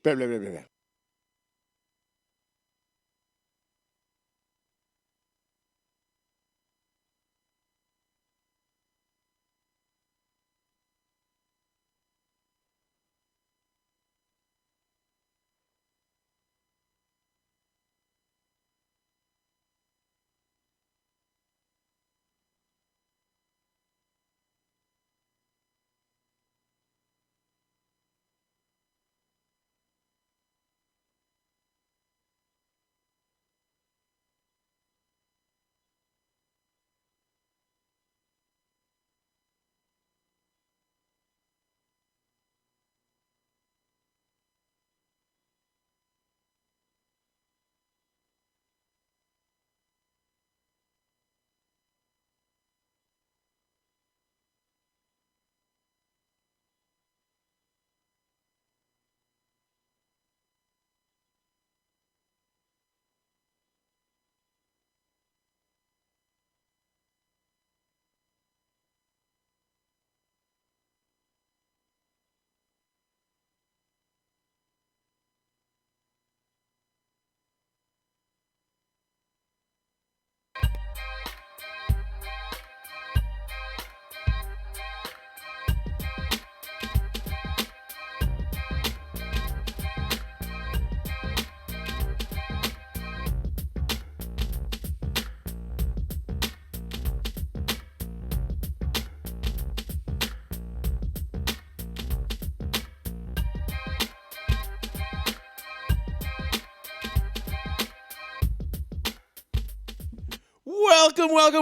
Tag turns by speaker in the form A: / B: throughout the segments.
A: Blah, blah, blah, blah, blah.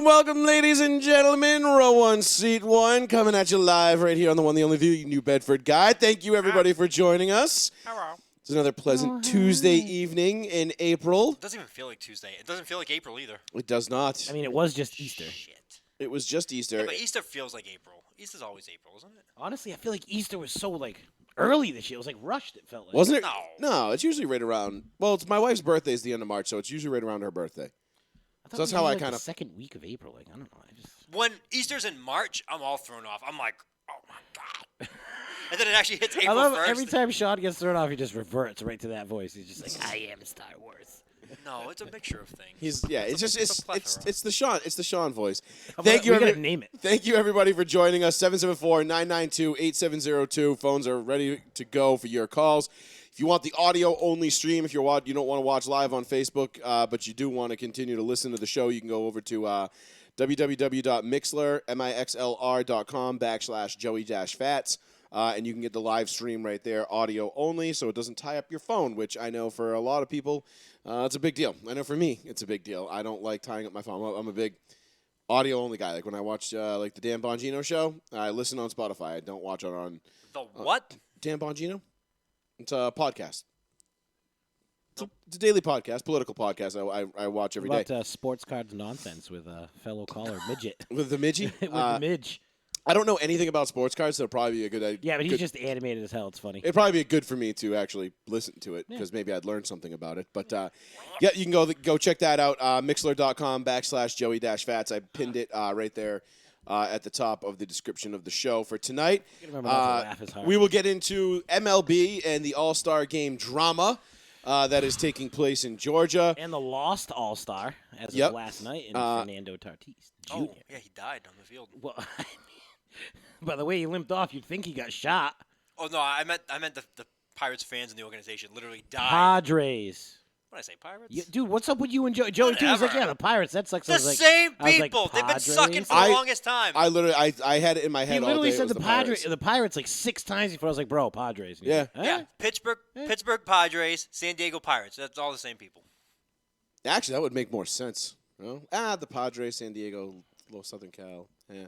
A: Welcome, ladies and gentlemen. Row one, seat one, coming at you live right here on the one, the only the New Bedford Guy. Thank you, everybody, for joining us.
B: Hello.
A: It's another pleasant Tuesday evening in April.
B: It doesn't even feel like Tuesday. It doesn't feel like April either.
A: It does not.
C: I mean, it was just Easter.
B: Shit.
A: It was just Easter.
B: Yeah, but Easter feels like April. Easter's always April, isn't it?
C: Honestly, I feel like Easter was so, early this year. It was, rushed, it felt like.
A: Wasn't it?
B: No.
A: No, it's usually right around. Well, it's my wife's birthday is the end of March, so it's usually right around her birthday.
C: I thought
A: So that's
C: it
A: how
C: was
A: I
C: the
A: kind of.
C: second week of April. I don't know.
B: When Easter's in March, I'm all thrown off. I'm like, oh my God. And then it actually hits April
C: I love
B: 1st.
C: every time Sean gets thrown off, he just reverts right to that voice. He's just like, I am Star Wars.
B: No, it's a mixture of things.
A: It's the Sean voice.
C: We
A: Thank you.
C: gotta name it.
A: Thank you, everybody, for joining us. 774-992-8702. Phones are ready to go for your calls. If you want the audio-only stream, if you don't want to watch live on Facebook, but you do want to continue to listen to the show, you can go over to www.mixlr.com/Joey-Fats, and you can get the live stream right there, audio only, so it doesn't tie up your phone, which I know for a lot of people, it's a big deal. I know for me, it's a big deal. I don't like tying up my phone. I'm a big audio-only guy. Like when I watch the Dan Bongino show, I listen on Spotify. I don't watch it on...
B: The what?
A: Dan Bongino? It's a podcast. It's a daily podcast, political podcast I watch every day.
C: What about sports cards nonsense with a fellow caller, Midget?
A: With the Midgie?
C: With the Midge.
A: I don't know anything about sports cards, so it'll probably be a good idea.
C: Yeah, but he's just animated as hell. It's funny.
A: It'd probably be good for me to actually listen to it because maybe I'd learn something about it. But, yeah, you can go check that out, mixler.com/Joey-Fats. I pinned it right there at the top of the description of the show for tonight.
C: Remember not to laugh as hard.
A: We will get into MLB and the All-Star Game drama that is taking place in Georgia.
C: And the lost All-Star as of last night in Fernando Tatis Jr.
B: Oh, yeah, he died on the field.
C: Well, by the way he limped off, you'd think he got shot.
B: Oh, no, I meant the Pirates fans in the organization literally died.
C: Padres.
B: What did I say, Pirates?
C: Dude, what's up with you and Joey? Joey too was like,
B: Whatever.
C: yeah, the Pirates. That sucks.
B: The
C: I was like,
B: same
C: I was like,
B: people. They've been
C: Padres?
B: sucking for the longest time.
A: I had it in my head
C: He
A: all
C: literally
A: day.
C: said
A: It was
C: the Pirates like 6 times before. I was like, bro, Padres. And he's
A: Yeah.
C: like,
B: Yeah, Pittsburgh Padres, San Diego Pirates. That's all the same people.
A: Actually, that would make more sense. You know? The Padres, San Diego, Little Southern Cal. Yeah.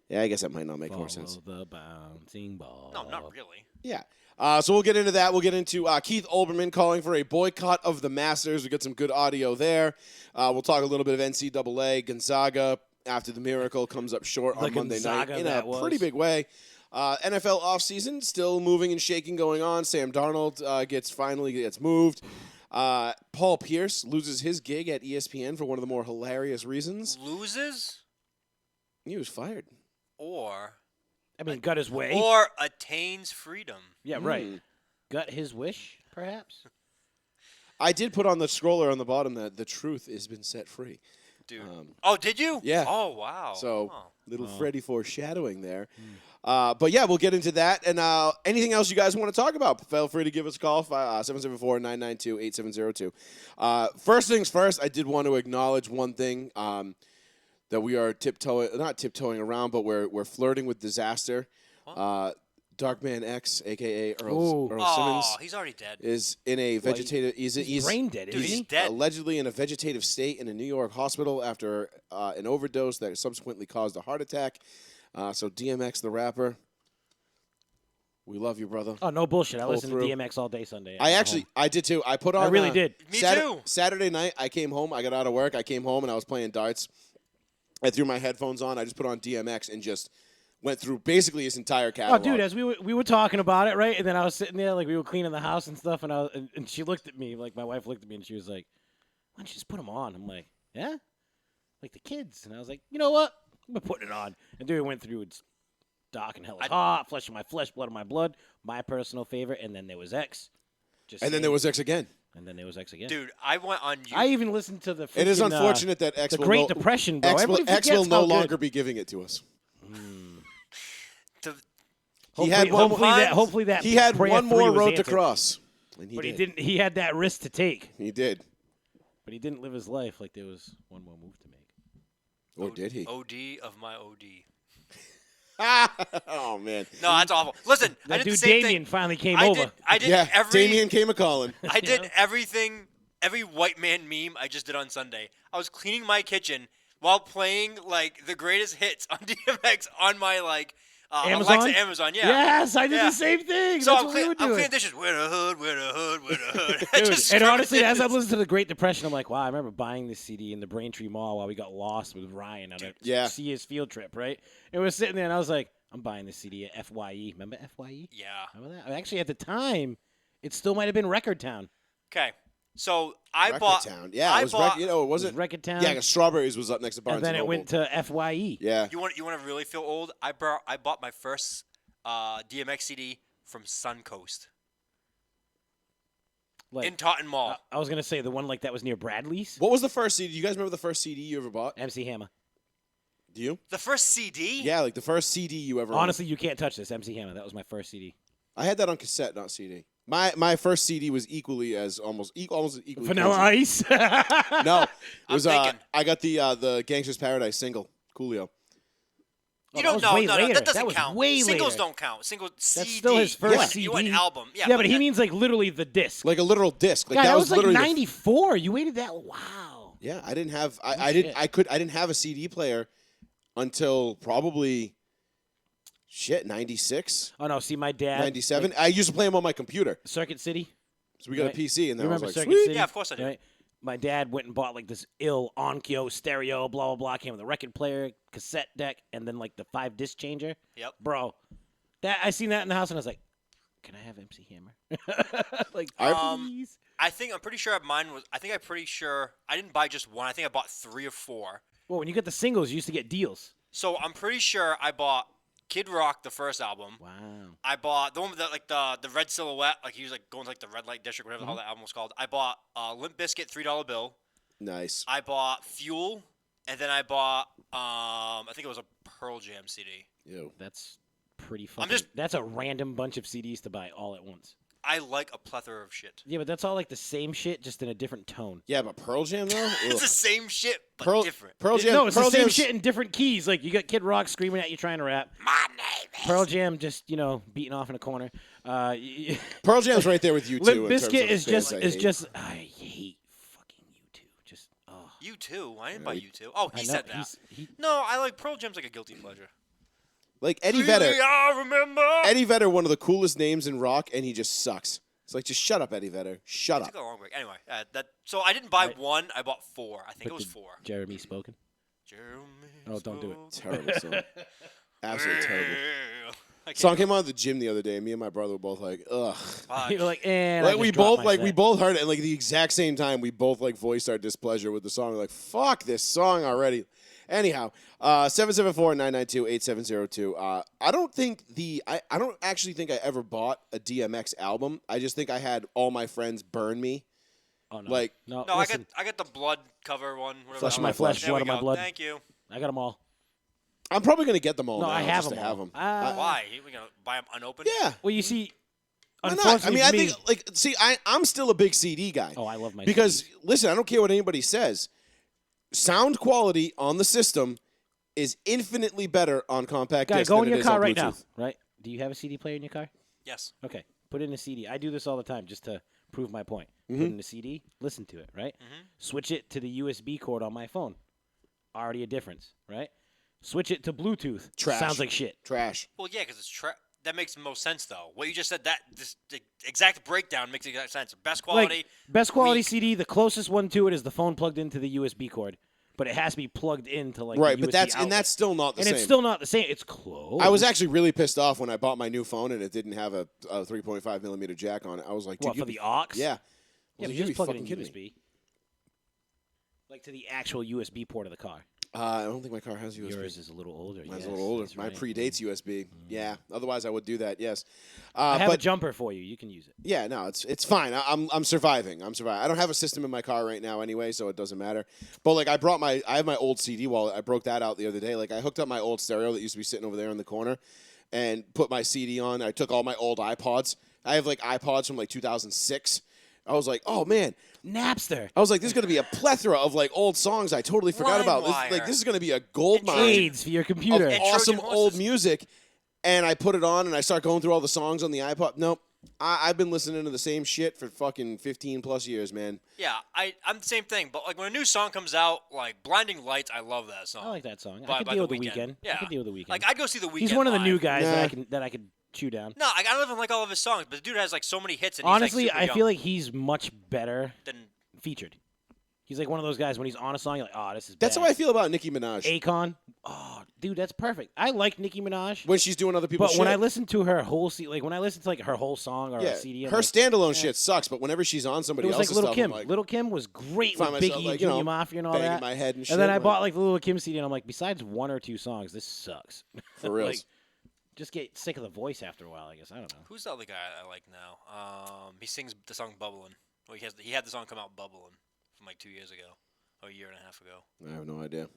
A: Yeah, I guess that might not make more sense.
C: Follow the bouncing ball.
B: No, not really.
A: Yeah. So we'll get into that. We'll get into Keith Olbermann calling for a boycott of the Masters. We get some good audio there. We'll talk a little bit of NCAA. Gonzaga, after the miracle, comes up short on Monday night in a pretty big way. NFL offseason, still moving and shaking going on. Sam Darnold finally gets moved. Paul Pierce loses his gig at ESPN for one of the more hilarious reasons.
B: Loses?
A: He was fired.
B: Or...
C: I mean, got his way.
B: Or attains freedom.
C: Yeah, right. got his wish, perhaps.
A: I did put on the scroller on the bottom that the truth has been set free.
B: Dude. Oh, did you?
A: Yeah.
B: Oh, wow.
A: So
B: Oh.
A: little Freddy foreshadowing there. But yeah, we'll get into that. And anything else you guys want to talk about, feel free to give us a call, 774-992-8702. First things first, I did want to acknowledge one thing that we are not tiptoeing around, but we're flirting with disaster. Darkman X, a.k.a. Earl Simmons.
B: Oh, he's already dead.
A: Is in a vegetative. He's
C: brain dead,
B: Dude,
C: isn't
B: he's
C: he?
B: dead.
A: Allegedly in a vegetative state in a New York hospital after an overdose that subsequently caused a heart attack. So DMX, the rapper, we love you, brother.
C: Oh, no bullshit. I
A: Pull
C: listened
A: through.
C: to DMX all day Sunday.
A: I did too. I put on.
C: I really did.
B: Me too.
A: Saturday night, I came home. I got out of work. I came home and I was playing darts. I threw my headphones on. I just put on DMX and just went through basically his entire
C: Oh,
A: catalog.
C: dude, as we were talking about it, right? And then I was sitting there, like, we were cleaning the house and stuff, and and she looked at me, like, my wife looked at me, and she was like, why don't you just put them on? I'm like, yeah? Like the kids. And I was like, you know what? I'm putting it on. And dude, it went through, it's dark and hell is hot, flesh of my flesh, blood of my blood, my personal favorite, and then there was X.
A: And then there was X again.
C: And then there was X again.
B: Dude, I went on YouTube.
C: I even listened to the
A: It is
C: freaking,
A: unfortunate that X
C: the
A: will
C: Great Depression, bro.
A: X will
C: Everybody
A: no
C: forgets how good-
A: longer be giving it to us.
C: Hopefully,
A: He had one
C: hopefully that
A: He had
C: prayer
A: one more
C: three was
A: road to
C: answered.
A: cross. And
C: But he didn't. He had that risk to take.
A: He did.
C: But he didn't live his life like there was one more move to make.
A: Or did he?
B: OD of my OD.
A: Oh, man.
B: No, that's awful. Listen, I
C: That
B: did the
C: dude
B: same
C: Damien
B: thing.
C: finally came
B: I
C: over.
B: did. I did
A: Yeah,
B: every.
A: Damien came a-calling.
B: I did everything. Every white man meme I just did on Sunday. I was cleaning my kitchen while playing like the greatest hits on DMX on my
C: Amazon?
B: Alexa Amazon. Yeah.
C: Yes, I did
B: Yeah.
C: the same thing.
B: So
C: That's
B: I'm
C: what we were doing.
B: cleaning dishes. Where the hood, where the hood, where the hood.
C: Dude,
B: Just
C: and
B: screaming
C: honestly, as I'm
B: dishes.
C: listening to the Great Depression, I'm like, wow, I remember buying this CD in the Braintree Mall while we got lost with Ryan on a
A: Yeah.
C: CS field trip, right? And we were sitting there, and I was like, I'm buying this CD at FYE. Remember FYE?
B: Yeah.
C: Remember that? Actually, at the time, it still might have been Record Town.
B: Okay. So I
A: Record
B: bought.
A: Town. Yeah,
B: I
A: it was
B: bought.
A: it was
C: It
A: it?
C: was Record Town.
A: Yeah, 'cause Strawberries was up next to Barnes
C: and then it
A: Noble.
C: went to FYE.
A: Yeah.
B: You want to really feel old? I bought my first DMX CD from Suncoast
C: Like,
B: in Taunton Mall.
C: I was gonna say the one like that was near Bradley's.
A: What was the first CD? Do you guys remember the first CD you ever bought?
C: MC Hammer.
A: Do you?
B: The first CD?
A: Yeah, like the first CD you ever owned.
C: Honestly, you can't touch this. MC Hammer. That was my first CD.
A: I had that on cassette, not CD. My first CD was equally as almost equally
C: Vanilla
A: crazy.
C: Ice.
A: No, it was
B: thinking.
A: I got the Gangsta's Paradise single, Coolio.
B: You
C: that
B: don't
C: was
B: know.
C: way
B: No,
C: later.
B: that doesn't
C: That was
B: count.
C: way
B: Singles
C: later.
B: don't count. Single CD.
C: That's still his first
B: You went
C: CD.
B: album. Yeah,
C: but he means like literally the disc.
A: Like a literal disc. Like
C: God, that was like
A: literally the-
C: '94. You waited that. Wow.
A: Yeah, I didn't have
C: Oh,
A: I didn't have a CD player until probably 96,
C: Oh no! See, my dad.
A: 97.
C: like,
A: I used to play them on my computer.
C: Circuit City.
A: So we got
C: Right.
A: a PC and then
C: You
A: I was
C: remember
A: like,
C: Circuit
A: sweet.
C: City?
B: Yeah, of course I do.
C: Right? My dad went and bought like this ill Onkyo stereo, blah blah blah. Came with a record player, cassette deck, and then like the 5-disc changer.
B: Yep.
C: Bro, that I seen that in the house and I was like, "Can I have MC Hammer?" Like, please.
B: I'm pretty sure mine was. I'm pretty sure I didn't buy just one. I think I bought 3 or 4.
C: Well, when you get the singles, you used to get deals.
B: So I'm pretty sure I bought Kid Rock, the first album.
C: Wow.
B: I bought the one with the red silhouette, like he was like going to like the red light district, whatever the hell that album was called. I bought Limp Bizkit $3 bill.
A: Nice.
B: I bought Fuel, and then I bought I think it was a Pearl Jam CD.
A: Ew.
C: That's pretty fucking.
B: just-
C: That's a random bunch of CDs to buy all at once.
B: I like a plethora of shit.
C: Yeah, but that's all like the same shit, just in a different tone.
A: Yeah, but Pearl Jam though?
B: It's
A: Ugh.
B: the same shit, but
A: Pearl,
B: different.
A: Pearl Jam.
C: No, it's
A: Pearl
C: the same
A: Jam's-
C: shit in different keys. Like you got Kid Rock screaming at you trying to rap.
B: My name is.
C: Pearl Jam just beating off in a corner.
A: Pearl Jam's right there with you too.
C: Limp
A: in terms
C: Bizkit
A: of
C: is
A: bands
C: just
A: I hate.
C: I hate fucking you two. Just oh.
B: You too. I didn't buy you too. Oh,
C: I
B: he
C: know,
B: said that.
C: he-
B: No, I like Pearl Jam's like a guilty pleasure.
A: Like Eddie Vedder.
B: Really, I remember.
A: Eddie Vedder, one of the coolest names in rock, and he just sucks. It's like, just shut up, Eddie Vedder. Shut
B: Took
A: up.
B: a long break. Anyway, so I didn't buy
C: Right.
B: 1. I bought 4. I think
C: But
B: it was
C: did
B: 4.
C: Jeremy spoken.
B: Jeremy.
C: Oh, don't do it.
A: Terrible song. Absolutely terrible.
B: I can't
A: Song came on at the gym the other day. Me and my brother were both like, ugh.
B: fuck.
C: You were like, and I
A: Like we
C: just dropped
A: both
C: my
A: like we
C: set.
A: both heard it, and like the exact same time we both like voiced our displeasure with the song. We're like, fuck this song already. Anyhow, 774-992-8702. I don't actually think I ever bought a DMX album. I just think I had all my friends burn me.
C: Oh no.
A: Like-
C: no.
B: No,
C: Listen,
B: I got the blood cover one. Whatever
A: Flesh
B: that
A: of my
B: was.
A: flesh,
B: There
C: blood
B: we
C: of my
B: go.
C: blood.
B: Thank you.
C: I got them all.
A: I'm probably gonna get them all
C: No,
A: now
C: I have
A: just
C: them
A: to
C: all.
A: have them.
B: Why? We gonna buy them unopened?
A: Yeah.
C: Well, you see,
A: Why not?
C: unfortunately
A: I
C: for me,
A: think I'm still a big CD guy.
C: oh, I love my
A: Because
C: CDs.
A: listen, I don't care what anybody says. Sound quality on the system is infinitely better on compact
C: Guy,
A: disc
C: go
A: than
C: in
A: it
C: your
A: is
C: car
A: on
C: right
A: Bluetooth.
C: now. Right? Do you have a CD player in your car?
B: Yes.
C: Okay, put in a CD. I do this all the time just to prove my point.
A: Mm-hmm.
C: Put in a CD, listen to it, right? Switch it to the USB cord on my phone. Already a difference, right? Switch it to Bluetooth.
A: Trash.
C: Sounds like shit.
A: Trash.
B: Well, yeah, because that makes the most sense though. What you just said, the exact breakdown makes exact sense. Best quality.
C: Like, best quality
B: weak.
C: CD, the closest one to it is the phone plugged into the USB cord. But it has to be plugged into like
A: Right,
C: the
A: but
C: USB outlet.
A: that's still not the
C: and
A: same.
C: it's still not the same. It's close.
A: I was actually really pissed off when I bought my new phone and it didn't have a 3.5 millimeter jack on it. I was like, dude,
C: what, for the aux?
A: yeah.
C: Yeah,
A: I
C: but
A: was
C: you
A: like,
C: just plug it
A: fucking
C: in
A: kidding
C: USB.
A: me.
C: Like to the actual USB port of the car.
A: I don't think my car has USB.
C: Yours is a little older.
A: Mine's
C: yes,
A: a little older.
C: that's
A: Mine
C: right.
A: predates USB. Yeah. Otherwise, I would do that. Yes.
C: I have a
A: but
C: jumper for you. You can use it.
A: yeah, no, it's fine. I'm surviving. I'm surviving. I don't have a system in my car right now anyway, so it doesn't matter. But like, I have my old CD wallet. I broke that out the other day. Like, I hooked up my old stereo that used to be sitting over there in the corner, and put my CD on. I took all my old iPods. I have like iPods from like 2006. I was like, oh man.
C: Napster.
A: I was like, there's going to be a plethora of like old songs I totally forgot about.
B: LimeWire.
A: This is going to be a gold mine
C: AIDS for your computer.
A: of
B: And
A: awesome
B: Trojan
A: old
B: horses.
A: music. And I put it on and I start going through all the songs on the iPod. Nope. I've been listening to the same shit for fucking 15 plus years, man.
B: Yeah, I'm the same thing. But like when a new song comes out, like Blinding Lights, I love that song.
C: I like that song. I
B: By-
C: could
B: by
C: deal
B: The
C: with the
B: Weeknd.
C: weekend.
B: Yeah.
C: I could deal with the weekend.
B: Like I'd go see the Weeknd.
C: He's one of the new
B: live.
C: guys
A: Nah.
C: that I could chew down.
B: No, I don't even like all of his songs, but the dude has like so many hits. And
C: Honestly,
B: he's, like,
C: I
B: super
C: feel
B: young.
C: like he's much better
B: Then
C: featured. He's like one of those guys when he's on a song, you're like, oh, this is
A: That's
C: bad.
A: how I feel about Nicki Minaj.
C: Akon. Oh, dude, that's perfect. I like Nicki Minaj.
A: When she's doing other people's
C: But
A: shit.
C: when I listen to her whole like when I listen to like her whole song or
A: yeah,
C: a CD, I'm
A: her
C: like,
A: standalone shit sucks, but whenever she's on
C: it
A: somebody
C: was like
A: else's
C: Little
A: stuff,
C: Kim.
A: I'm like,
C: Little Kim was great
A: find
C: with
A: myself,
C: Biggie
A: like,
C: and
A: you
C: Junior
A: know,
C: Mafia and all
A: banging
C: that.
A: my head and shit.
C: And then I
A: like,
C: bought like the Little Kim CD, and I'm like, besides one or two songs, this sucks.
A: for real.
C: like, just get sick of the voice after a while. I guess I don't know.
B: who's the other guy I like now? He sings the song "Bubbling." Well, he had the song come out "Bubbling" from like 2 years ago, or a year and a half ago.
A: I have no idea.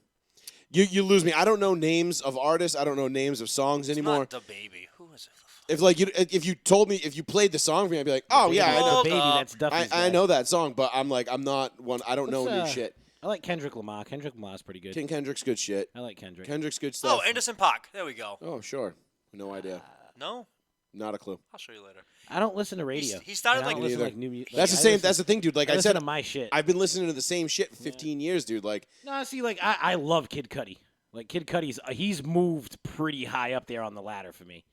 A: You lose me. I don't know names of artists. I don't know names of songs
B: It's
A: anymore.
B: not the baby. Who is it?
A: If like if you told me, if you played the song for me, I'd be like, oh yeah, I know.
B: Hold
C: Baby,
B: up.
C: that's Duffy's
A: I
C: guy.
A: know that song, but I'm like, I'm not one. I don't know
C: What's,
A: new shit.
C: I like Kendrick Lamar. Kendrick Lamar's pretty good.
A: King Kendrick's good shit.
C: I like Kendrick.
A: Kendrick's good stuff.
B: Oh, Anderson .Paak. There we go.
A: Oh, sure. No idea.
B: No,
A: Not a clue.
B: I'll show you later.
C: I don't listen to radio.
B: He started,
C: And I don't
B: like-
C: listen to,
A: Me
C: like new music.
A: That's the same. That's the thing, dude. Like I
C: listen
A: said,
C: to my shit.
A: I've been listening to the same shit for 15 years, dude. Like,
C: No, see, like I love Kid Cudi. Like Kid Cudi's, he's moved pretty high up there on the ladder for me.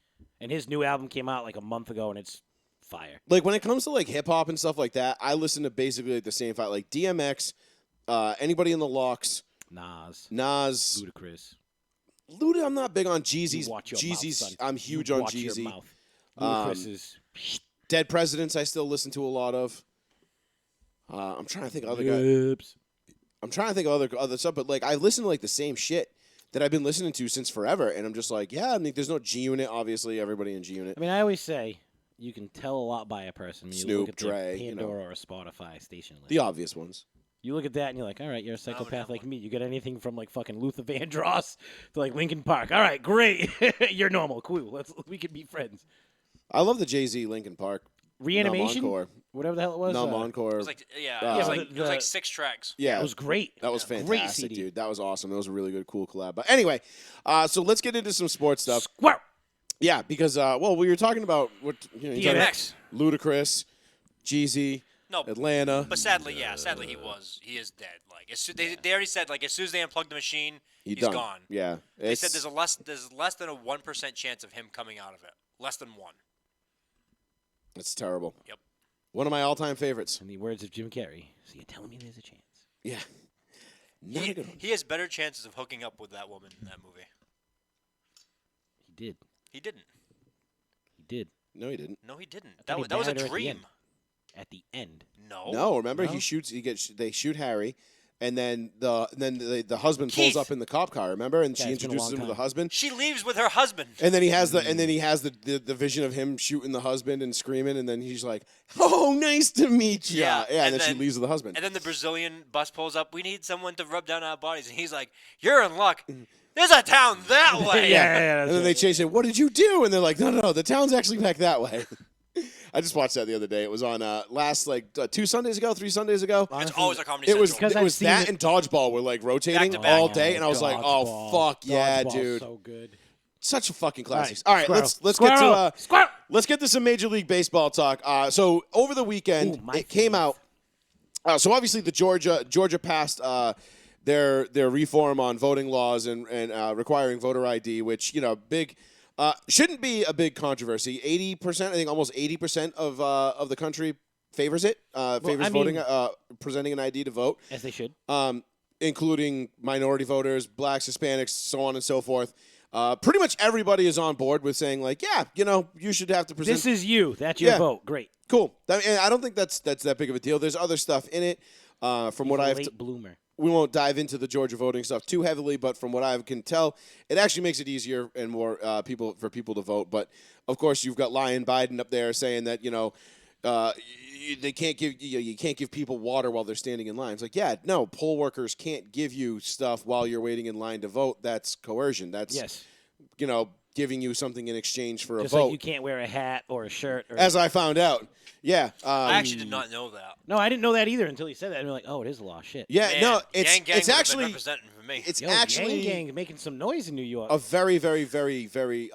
C: And his new album came out like a month ago, and it's fire.
A: when it comes to like hip hop and stuff like that, I listen to basically like the same fight, like DMX, anybody in the Locks,
C: Nas,
A: Nas,
C: Ludacris.
A: Luda. I'm not big on
C: You
A: Jeezy's.
C: watch your
A: Jeezy's.
C: mouth, son.
A: I'm huge
C: You
A: on
C: watch your
A: Jeezy.
C: mouth. Ludacris is
A: Dead Presidents. I still listen to a lot of. I'm trying to think of other guys.
C: Rips.
A: I'm trying to think of other stuff, but like I listen to like the same shit that I've been listening to since forever, and I'm just like, yeah, I mean, there's no G Unit, obviously, everybody in G Unit.
C: I mean, I always say you can tell a lot by a person when you
A: Snoop,
C: look at their
A: Dre, you know.
C: Pandora or Spotify station list.
A: The obvious ones.
C: You look at that and you're like, all right, you're a
B: have
C: psychopath like
B: one.
C: me. You got anything from like fucking Luther Vandross to like Linkin Park. All right, great. You're normal. Cool. We can be friends.
A: I love the Jay-Z Linkin Park.
C: Reanimation?
A: Encore.
C: Whatever the hell it was.
A: Numb Encore.
B: It was like, yeah,
A: Yeah,
B: it was
A: but
B: like,
C: the-
B: it was like 6 tracks.
A: Yeah.
C: It was great.
A: That was
C: Great
A: fantastic,
C: CD.
A: dude. That was awesome. That was a really good, cool collab. But anyway, so let's get into some sports stuff.
C: Squirt.
A: Yeah, because, we were talking about what, you know, you're talking about
B: DMX.
A: Ludacris, Jeezy,
B: No,
A: Atlanta.
B: but sadly he is dead. Like they already said, like as soon as they unplug the machine, he's
A: done.
B: gone.
A: Yeah.
B: They said there's less than a 1% chance of him coming out of it. Less than 1.
A: It's terrible.
B: Yep.
A: One of my all-time favorites.
C: In the words of Jim Carrey. So you're telling me there's a chance?
A: Yeah. Not a good one.
B: He has better chances of hooking up with that woman in that movie.
C: He did.
B: He didn't.
C: He did.
A: No, he didn't.
B: No, he didn't.
C: I thought he
B: That was a
C: married her at the
B: dream.
C: end. At the end.
B: No.
A: No, remember
C: No?
A: they shoot Harry, And then the husband pulls
B: Keith.
A: up in the cop car, remember? And she
C: Yeah, it's been a
A: introduces
C: long
A: him to the
C: time.
A: husband.
B: She leaves with her husband.
A: And then he has the vision of him shooting the husband and screaming, and then he's like, "Oh, nice to meet you."
B: Yeah,
A: and
B: and
A: then she
B: then-
A: leaves with the husband.
B: And then the Brazilian bus pulls up. We need someone to rub down our bodies. And he's like, "You're in luck. There's a town that way."
A: And then they chase it. What did you do? And they're like, no, the town's actually back that way. I just watched that the other day. It was on last 3 Sundays ago.
B: It's always a Comedy
A: It was
B: Central.
C: Because
A: it
C: I've
A: was
C: seen
A: that
C: it-
A: and dodgeball were like rotating
B: Back to back.
A: all day, and I was like, oh fuck yeah,
C: Dodgeball's
A: dude,
C: so good.
A: such a fucking classic.
C: All
A: All right,
C: Squirrel.
A: let's get to
C: Squirrel. Squirrel.
A: let's get to some Major League Baseball talk. So over the weekend,
C: Ooh, my
A: it came out. So obviously, the Georgia passed their reform on voting laws and requiring voter ID, which big. Shouldn't be a big controversy. 80%, I think almost 80% of the country favors it. Favors
C: I mean-
A: voting, presenting an ID to vote,
C: As they should.
A: including minority voters, blacks, Hispanics, so on and so forth. Pretty much everybody is on board with saying like, yeah, you should have to present.
C: This is you. That's your
A: Yeah.
C: vote. Great.
A: Cool. I don't think that's that big of a deal. There's other stuff in it. From what
C: He's a
A: I've
C: late bloomer.
A: we won't dive into the Georgia voting stuff too heavily, but from what I can tell, it actually makes it easier and more people to vote. But of course, you've got Lion Biden up there saying that they can't give you can't give people water while they're standing in line. It's like, yeah, no, poll workers can't give you stuff while you're waiting in line to vote. That's coercion. That's
C: Yes.
A: giving you something in exchange for
C: Just
A: a vote.
C: like you can't wear a hat or a shirt. Or
A: As I found out, yeah.
B: I actually did not know that.
C: No, I didn't know that either until he said that. And we're like, oh, it is a law. Shit.
A: Yeah,
B: Man,
A: no, it's
B: Yang Gang
A: it's
B: would have been
A: actually
B: representing for me.
A: it's
C: Yo,
A: actually
C: Yang Gang making some noise in New York.
A: a very, very, very, very.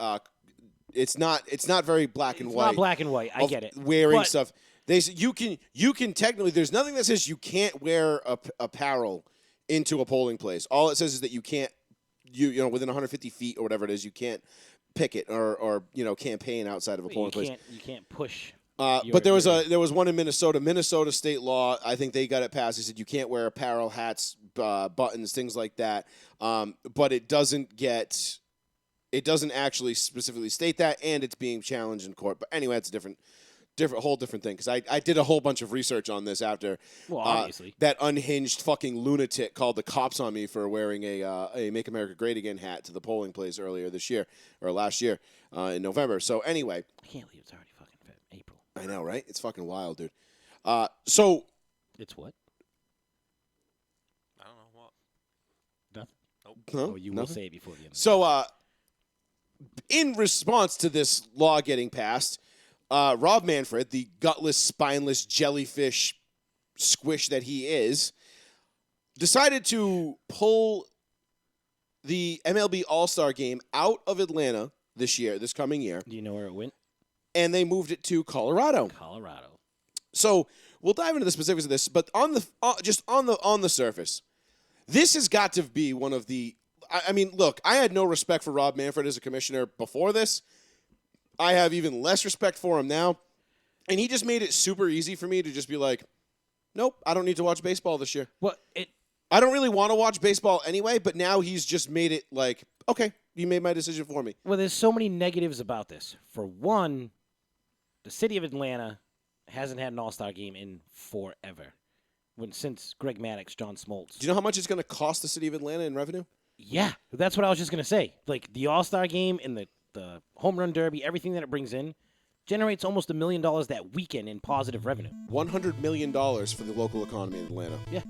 A: It's not very black and
C: It's
A: white.
C: not black and white. I
A: of
C: get it.
A: Wearing
C: But-
A: stuff. They say you can technically. There's nothing that says you can't wear apparel into a polling place. All it says is that you can't. Within 150 feet or whatever it is, you can't picket or campaign outside of a polling place.
C: You can't push.
A: But there was one in Minnesota. Minnesota state law. I think they got it passed. They said you can't wear apparel, hats, buttons, things like that. But it doesn't actually specifically state that, and it's being challenged in court. But anyway, it's a whole different thing. Because I did a whole bunch of research on this after.
C: Well, obviously.
A: That unhinged fucking lunatic called the cops on me for wearing a "Make America Great Again" hat to the polling place earlier this year or last year in November. So anyway.
C: I can't believe it's already fucking April.
A: I know, right? It's fucking wild, dude. So
C: It's what?
B: I don't know what.
C: Nothing.
A: huh?
C: Oh, you will
A: Nothing?
C: say it before the end.
A: So in response to this law getting passed, Rob Manfred, the gutless, spineless jellyfish squish that he is, decided to pull the MLB All-Star Game out of Atlanta this coming year,
C: Do you know where it went?
A: and they moved it to Colorado.
C: Colorado.
A: So we'll dive into the specifics of this, but on the surface, this has got to be one of the. I mean, look, I had no respect for Rob Manfred as a commissioner before this. I have even less respect for him now, and he just made it super easy for me to just be like, nope, I don't need to watch baseball this year.
C: Well,
A: I don't really want to watch baseball anyway, but now he's just made it like, okay, you made my decision for me.
C: Well, there's so many negatives about this. For one, the city of Atlanta hasn't had an All-Star game in forever. Since Greg Maddux, John Smoltz.
A: Do you know how much it's going to cost the city of Atlanta in revenue?
C: Yeah, that's what I was just going to say. Like, the All-Star game and the home run derby, everything that it brings in, generates almost $1 million that weekend in positive revenue.
A: $100 million for the local economy in Atlanta.
C: Yeah.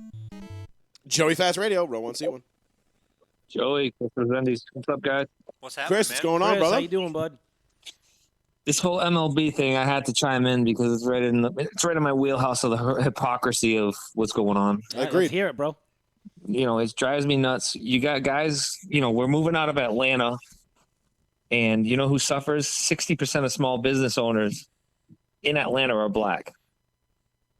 A: Joey Fast Radio, row one, seat one.
D: Joey, Chris Resendiz. What's up, guys?
B: What's happening,
A: Chris,
B: man?
A: what's going on,
C: Chris,
A: brother?
C: how you doing, bud?
D: This whole MLB thing, I had to chime in because it's right in my wheelhouse of the hypocrisy of what's going on.
C: All right,
A: Agreed.
C: let's hear it, bro.
D: It drives me nuts. You got guys, we're moving out of Atlanta, and you know who suffers? 60% of small business owners in Atlanta are black.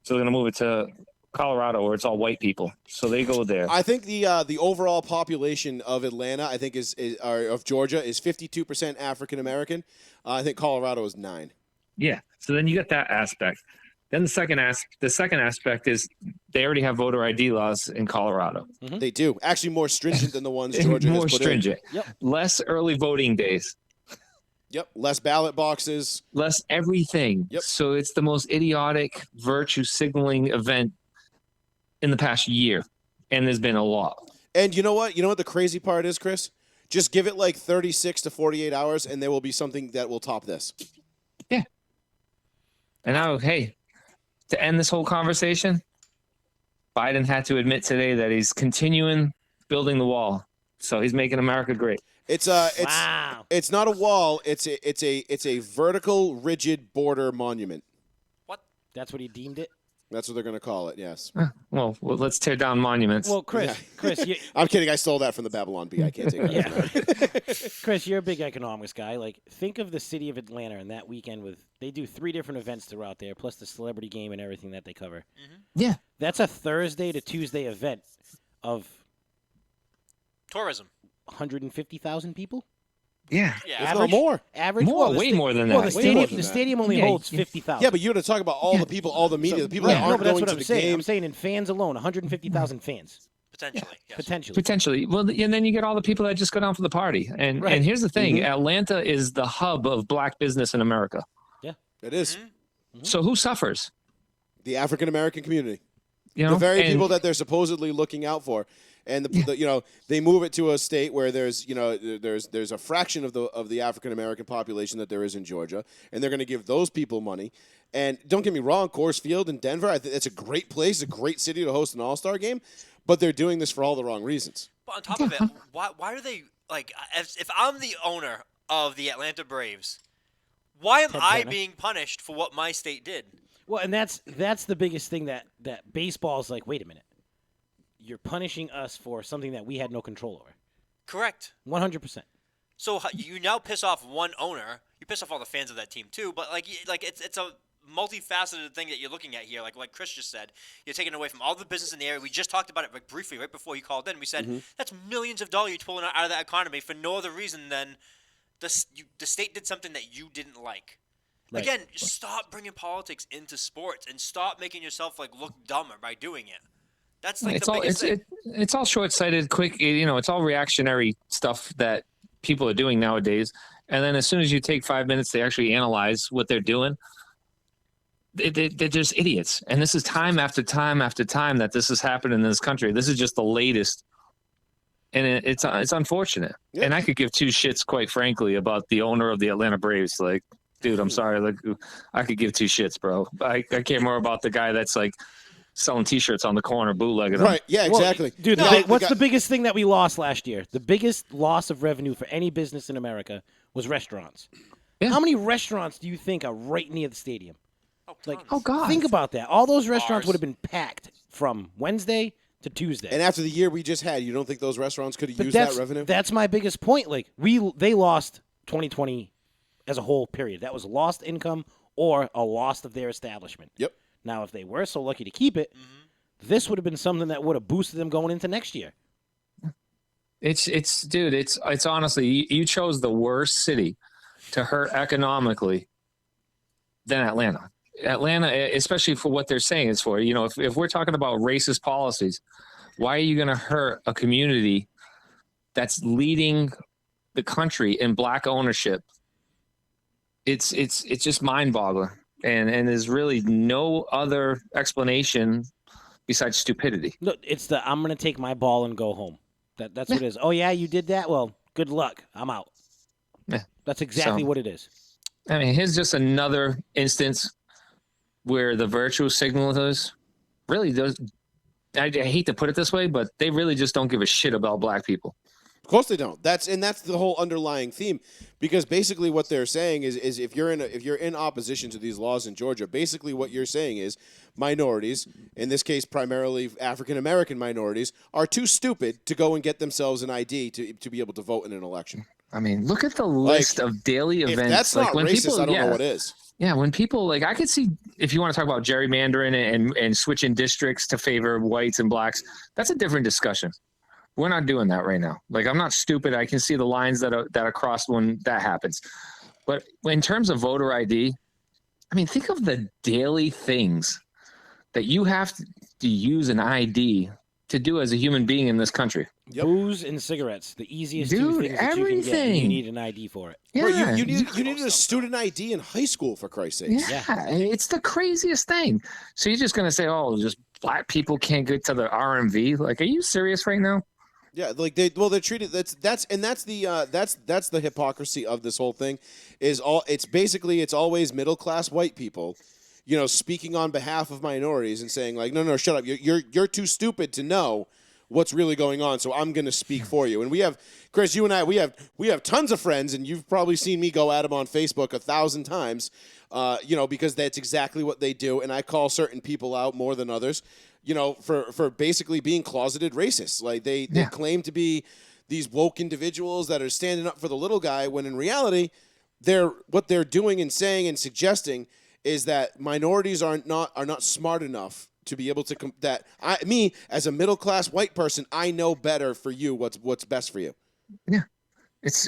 D: So they're going to move it to Colorado where it's all white people. So they go there.
A: I think the overall population of Atlanta, I think or of Georgia, is 52% African American. I think Colorado is 9%.
D: Yeah. So then you get that aspect. Then the second aspect is they already have voter ID laws in Colorado.
A: They do actually more stringent than the ones Georgia
D: More
A: has put
D: stringent.
C: Yep.
D: Less early voting days.
A: Yep, less ballot boxes.
D: Less everything.
A: Yep.
D: So it's the most idiotic virtue signaling event in the past year. and there's been a lot.
A: And you know what? You know what the crazy part is, Chris? Just give it like 36 to 48 hours, and there will be something that will top this.
D: Yeah. And now, hey, to end this whole conversation, Biden had to admit today that he's continuing building the wall. So he's making America great.
C: Wow.
A: It's not a wall. It's a vertical, rigid border monument.
B: What?
C: That's what he deemed it.
A: That's what they're going to call it. Yes.
D: Well, let's tear down monuments.
C: Well, Chris,
A: I'm kidding. I stole that from the Babylon Bee. I can't take that.
C: Yeah. Chris, you're a big economics guy. Like, think of the city of Atlanta and that weekend they do 3 different events throughout there, plus the celebrity game and everything that they cover.
B: Mm-hmm.
D: Yeah.
C: That's a Thursday to Tuesday event of
B: Tourism.
C: 150,000 people.
D: Yeah.
B: Yeah.
A: If not more.
C: Average.
D: More,
C: Well,
D: way more than
C: Well,
D: that.
C: the
A: Way
C: stadium,
A: more than
C: the
A: that.
C: stadium only
D: Yeah,
C: holds
D: yeah.
C: 50,000.
A: Yeah, but you're going to talk about all the people, all the media, the people that
C: no,
A: aren't
C: but that's
A: going
C: what
A: to
C: I'm
A: the
C: saying.
A: game.
C: I'm saying in fans alone, 150,000 fans
B: Potentially. Yes.
C: potentially.
D: Potentially. Well, and then you get all the people that just go down for the party. And
C: Right.
D: and here's the thing.
A: Mhm.
D: Atlanta is the hub of black business in America.
A: It is.
B: Mhm.
D: So who suffers?
A: The African American community.
D: You know,
A: The very
D: And-
A: people that they're supposedly looking out for. And they move it to a state where there's a fraction of the African American population that there is in Georgia, and they're going to give those people money. And don't get me wrong, Coors Field in Denver, I think it's a great place, a great city to host an All-Star game, but they're doing this for all the wrong reasons.
B: But on top of it, why do they like? If I'm the owner of the Atlanta Braves, why am
C: Ted
B: I
C: Turner.
B: being punished for what my state did?
C: Well, and that's the biggest thing that baseball's like, wait a minute. You're punishing us for something that we had no control over.
B: Correct.
C: 100%.
B: So you now piss off one owner. You piss off all the fans of that team too. But like it's a multifaceted thing that you're looking at here. Like Chris just said, you're taking away from all the business in the area. We just talked about it like briefly right before you called in. We said that's millions of dollars you're pulling out of that economy for no other reason than the state did something that you didn't like.
C: Right.
B: Again, stop bringing politics into sports and stop making yourself like look dumber by doing it. That's like
D: it's
B: the
D: all
B: biggest thing.
D: it's all short-sighted, quick. It's all reactionary stuff that people are doing nowadays. And then as soon as you take 5 minutes to actually analyze what they're doing, they're just idiots. And this is time after time after time that this has happened in this country. This is just the latest, and it's unfortunate.
A: Yeah.
D: And I could give two shits, quite frankly, about the owner of the Atlanta Braves. Like, dude, I'm sorry. Like, I could give two shits, bro. I care more about the guy that's like selling T-shirts on the corner, bootlegging them.
A: Right, yeah,
C: Well,
A: exactly.
C: dude,
A: No,
C: what's the biggest thing that we lost last year? The biggest loss of revenue for any business in America was restaurants.
D: Yeah.
C: How many restaurants do you think are right near the stadium? Like,
B: tons.
D: Oh God.
C: think about that. All those restaurants
B: Bars.
C: would have been packed from Wednesday to Tuesday.
A: And after the year we just had, you don't think those restaurants could have
C: But
A: used that revenue?
C: That's my biggest point. Like they lost 2020 as a whole period. That was lost income or a loss of their establishment.
A: Yep.
C: Now, if they were so lucky to keep it, this would have been something that would have boosted them going into next year.
D: Dude, it's honestly, you chose the worst city to hurt economically than Atlanta. Atlanta, especially for what they're saying it's for. If we're talking about racist policies, why are you going to hurt a community that's leading the country in black ownership? It's just mind-boggling, and there's really no other explanation besides stupidity.
C: Look, it's I'm going to take my ball and go home. That's what it is. Oh, yeah, you did that? Well, good luck. I'm out.
D: Yeah.
C: That's exactly
D: So-
C: what it is.
D: I mean, here's just another instance where the virtue signalers really does. I hate to put it this way, but they really just don't give a shit about black people.
A: Of course they don't. That's the whole underlying theme, because basically what they're saying is if you're in opposition to these laws in Georgia, basically what you're saying is minorities, in this case primarily African American minorities, are too stupid to go and get themselves an ID to be able to vote in an election.
D: I mean, look at the list of daily
A: If
D: events.
A: that's
D: like
A: not
D: when
A: racist,
D: people,
A: I don't
D: yeah,
A: know what is.
D: Yeah, when people like, I could see if you want to talk about gerrymandering and switching districts to favor whites and blacks, that's a different discussion. We're not doing that right now. Like, I'm not stupid. I can see the lines that are crossed when that happens. But in terms of voter ID, I mean, think of the daily things that you have to use an ID to do as a human being in this country.
A: Yep.
C: Booze and cigarettes, the easiest two
D: Dude,
C: things that you can get. and You
D: everything.
C: need an ID for it.
D: Yeah,
A: Bro, you needed a student ID in high school, for Christ's sake.
D: yeah, it's the craziest thing. So you're just going to say, oh, just black people can't get to the RMV. Like, are you serious right now?
A: Yeah, like they're treated that's the hypocrisy of this whole thing is it's always middle class white people, speaking on behalf of minorities and saying like no shut up, you're too stupid to know what's really going on, so I'm going to speak for you. And we have Chris, you and I, we have tons of friends, and you've probably seen me go at them on Facebook 1,000 times, because that's exactly what they do, and I call certain people out more than others. For basically being closeted racists. Like they claim to be these woke individuals that are standing up for the little guy, when in reality, what they're doing and saying and suggesting is that minorities are not smart enough to be able to me as a middle class white person, I know better for you what's best for you.
D: Yeah, it's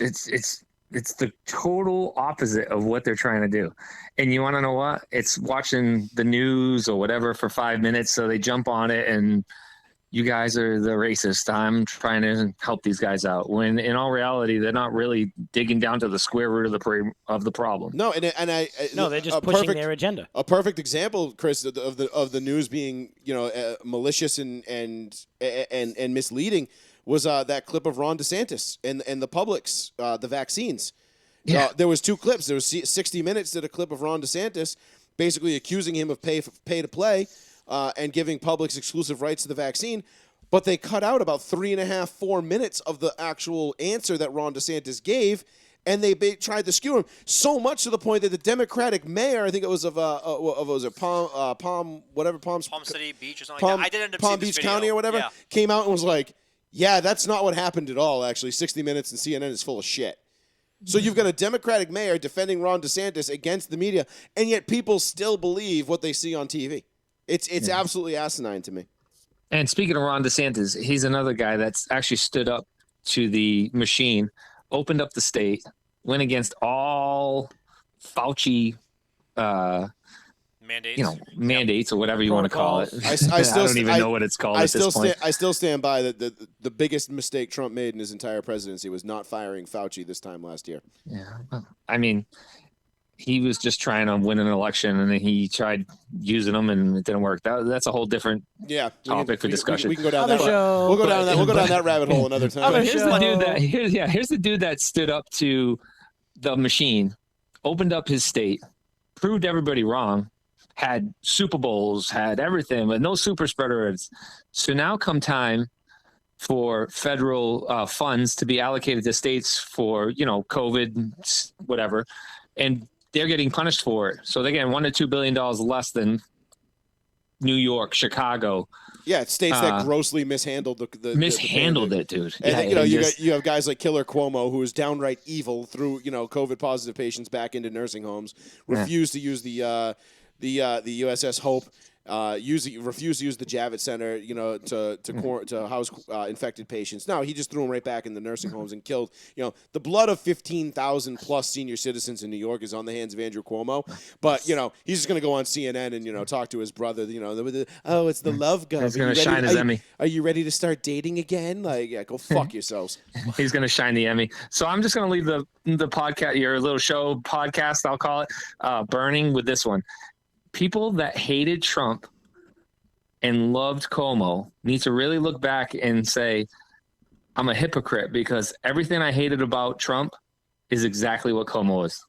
D: the total opposite of what they're trying to do. And you want to know what? It's watching the news or whatever for 5 minutes, so they jump on it and you guys are the racist. I'm trying to help these guys out. When in all reality, they're not really digging down to the square root of the problem.
A: No,
C: no, they're just pushing their agenda.
A: A perfect example, Chris, of the news being malicious and misleading was that clip of Ron DeSantis and the Publix, the vaccines.
D: Yeah.
A: There was two clips. There was 60 Minutes did a clip of Ron DeSantis basically accusing him of pay to play and giving Publix exclusive rights to the vaccine. But they cut out about 3.5-4 minutes of the actual answer that Ron DeSantis gave, and they tried to skew him so much to the point that the Democratic mayor, I think it was Palm
B: City Beach or something like that. I did end up
A: Palm
B: seeing this
A: Beach
B: video.
A: County or whatever,
B: Yeah.
A: came out and was like, yeah, that's not what happened at all, actually. 60 Minutes and CNN is full of shit. So you've got a Democratic mayor defending Ron DeSantis against the media, and yet people still believe what they see on TV. It's absolutely asinine to me.
D: And speaking of Ron DeSantis, he's another guy that's actually stood up to the machine, opened up the state, went against all Fauci mandates or whatever you want to call it. I don't even know what it's called at this point.
A: I still stand by that the biggest mistake Trump made in his entire presidency was not firing Fauci this time last year.
D: Yeah, I mean, he was just trying to win an election, and then he tried using them, and it didn't work. That's a whole different topic for discussion.
A: We can go down that. We'll go down that. We'll go down that rabbit hole another time.
D: Here's the dude that stood up to the machine, opened up his state, proved everybody wrong, had Super Bowls, had everything, but no super spreaders. So now come time for federal funds to be allocated to states for, COVID, whatever, and they're getting punished for it. So they're getting $1 to $2 billion less than New York, Chicago.
A: Yeah, it's states that grossly mishandled
D: it, dude.
A: And you have guys like Killer Cuomo, who is downright evil, threw COVID positive patients back into nursing homes, refused to use the USS Hope, refused to use the Javits Center, to house infected patients. No, he just threw them right back in the nursing homes and killed. The blood of 15,000 plus senior citizens in New York is on the hands of Andrew Cuomo. But he's just going to go on CNN and talk to his brother. It's the love gun.
D: He's going to shine his Emmy.
A: Are you ready to start dating again? Go fuck yourselves.
D: He's going to shine the Emmy. So I'm just going to leave the podcast, your little show podcast, I'll call it, burning with this one. People that hated Trump and loved Cuomo need to really look back and say, I'm a hypocrite, because everything I hated about Trump is exactly what Cuomo is.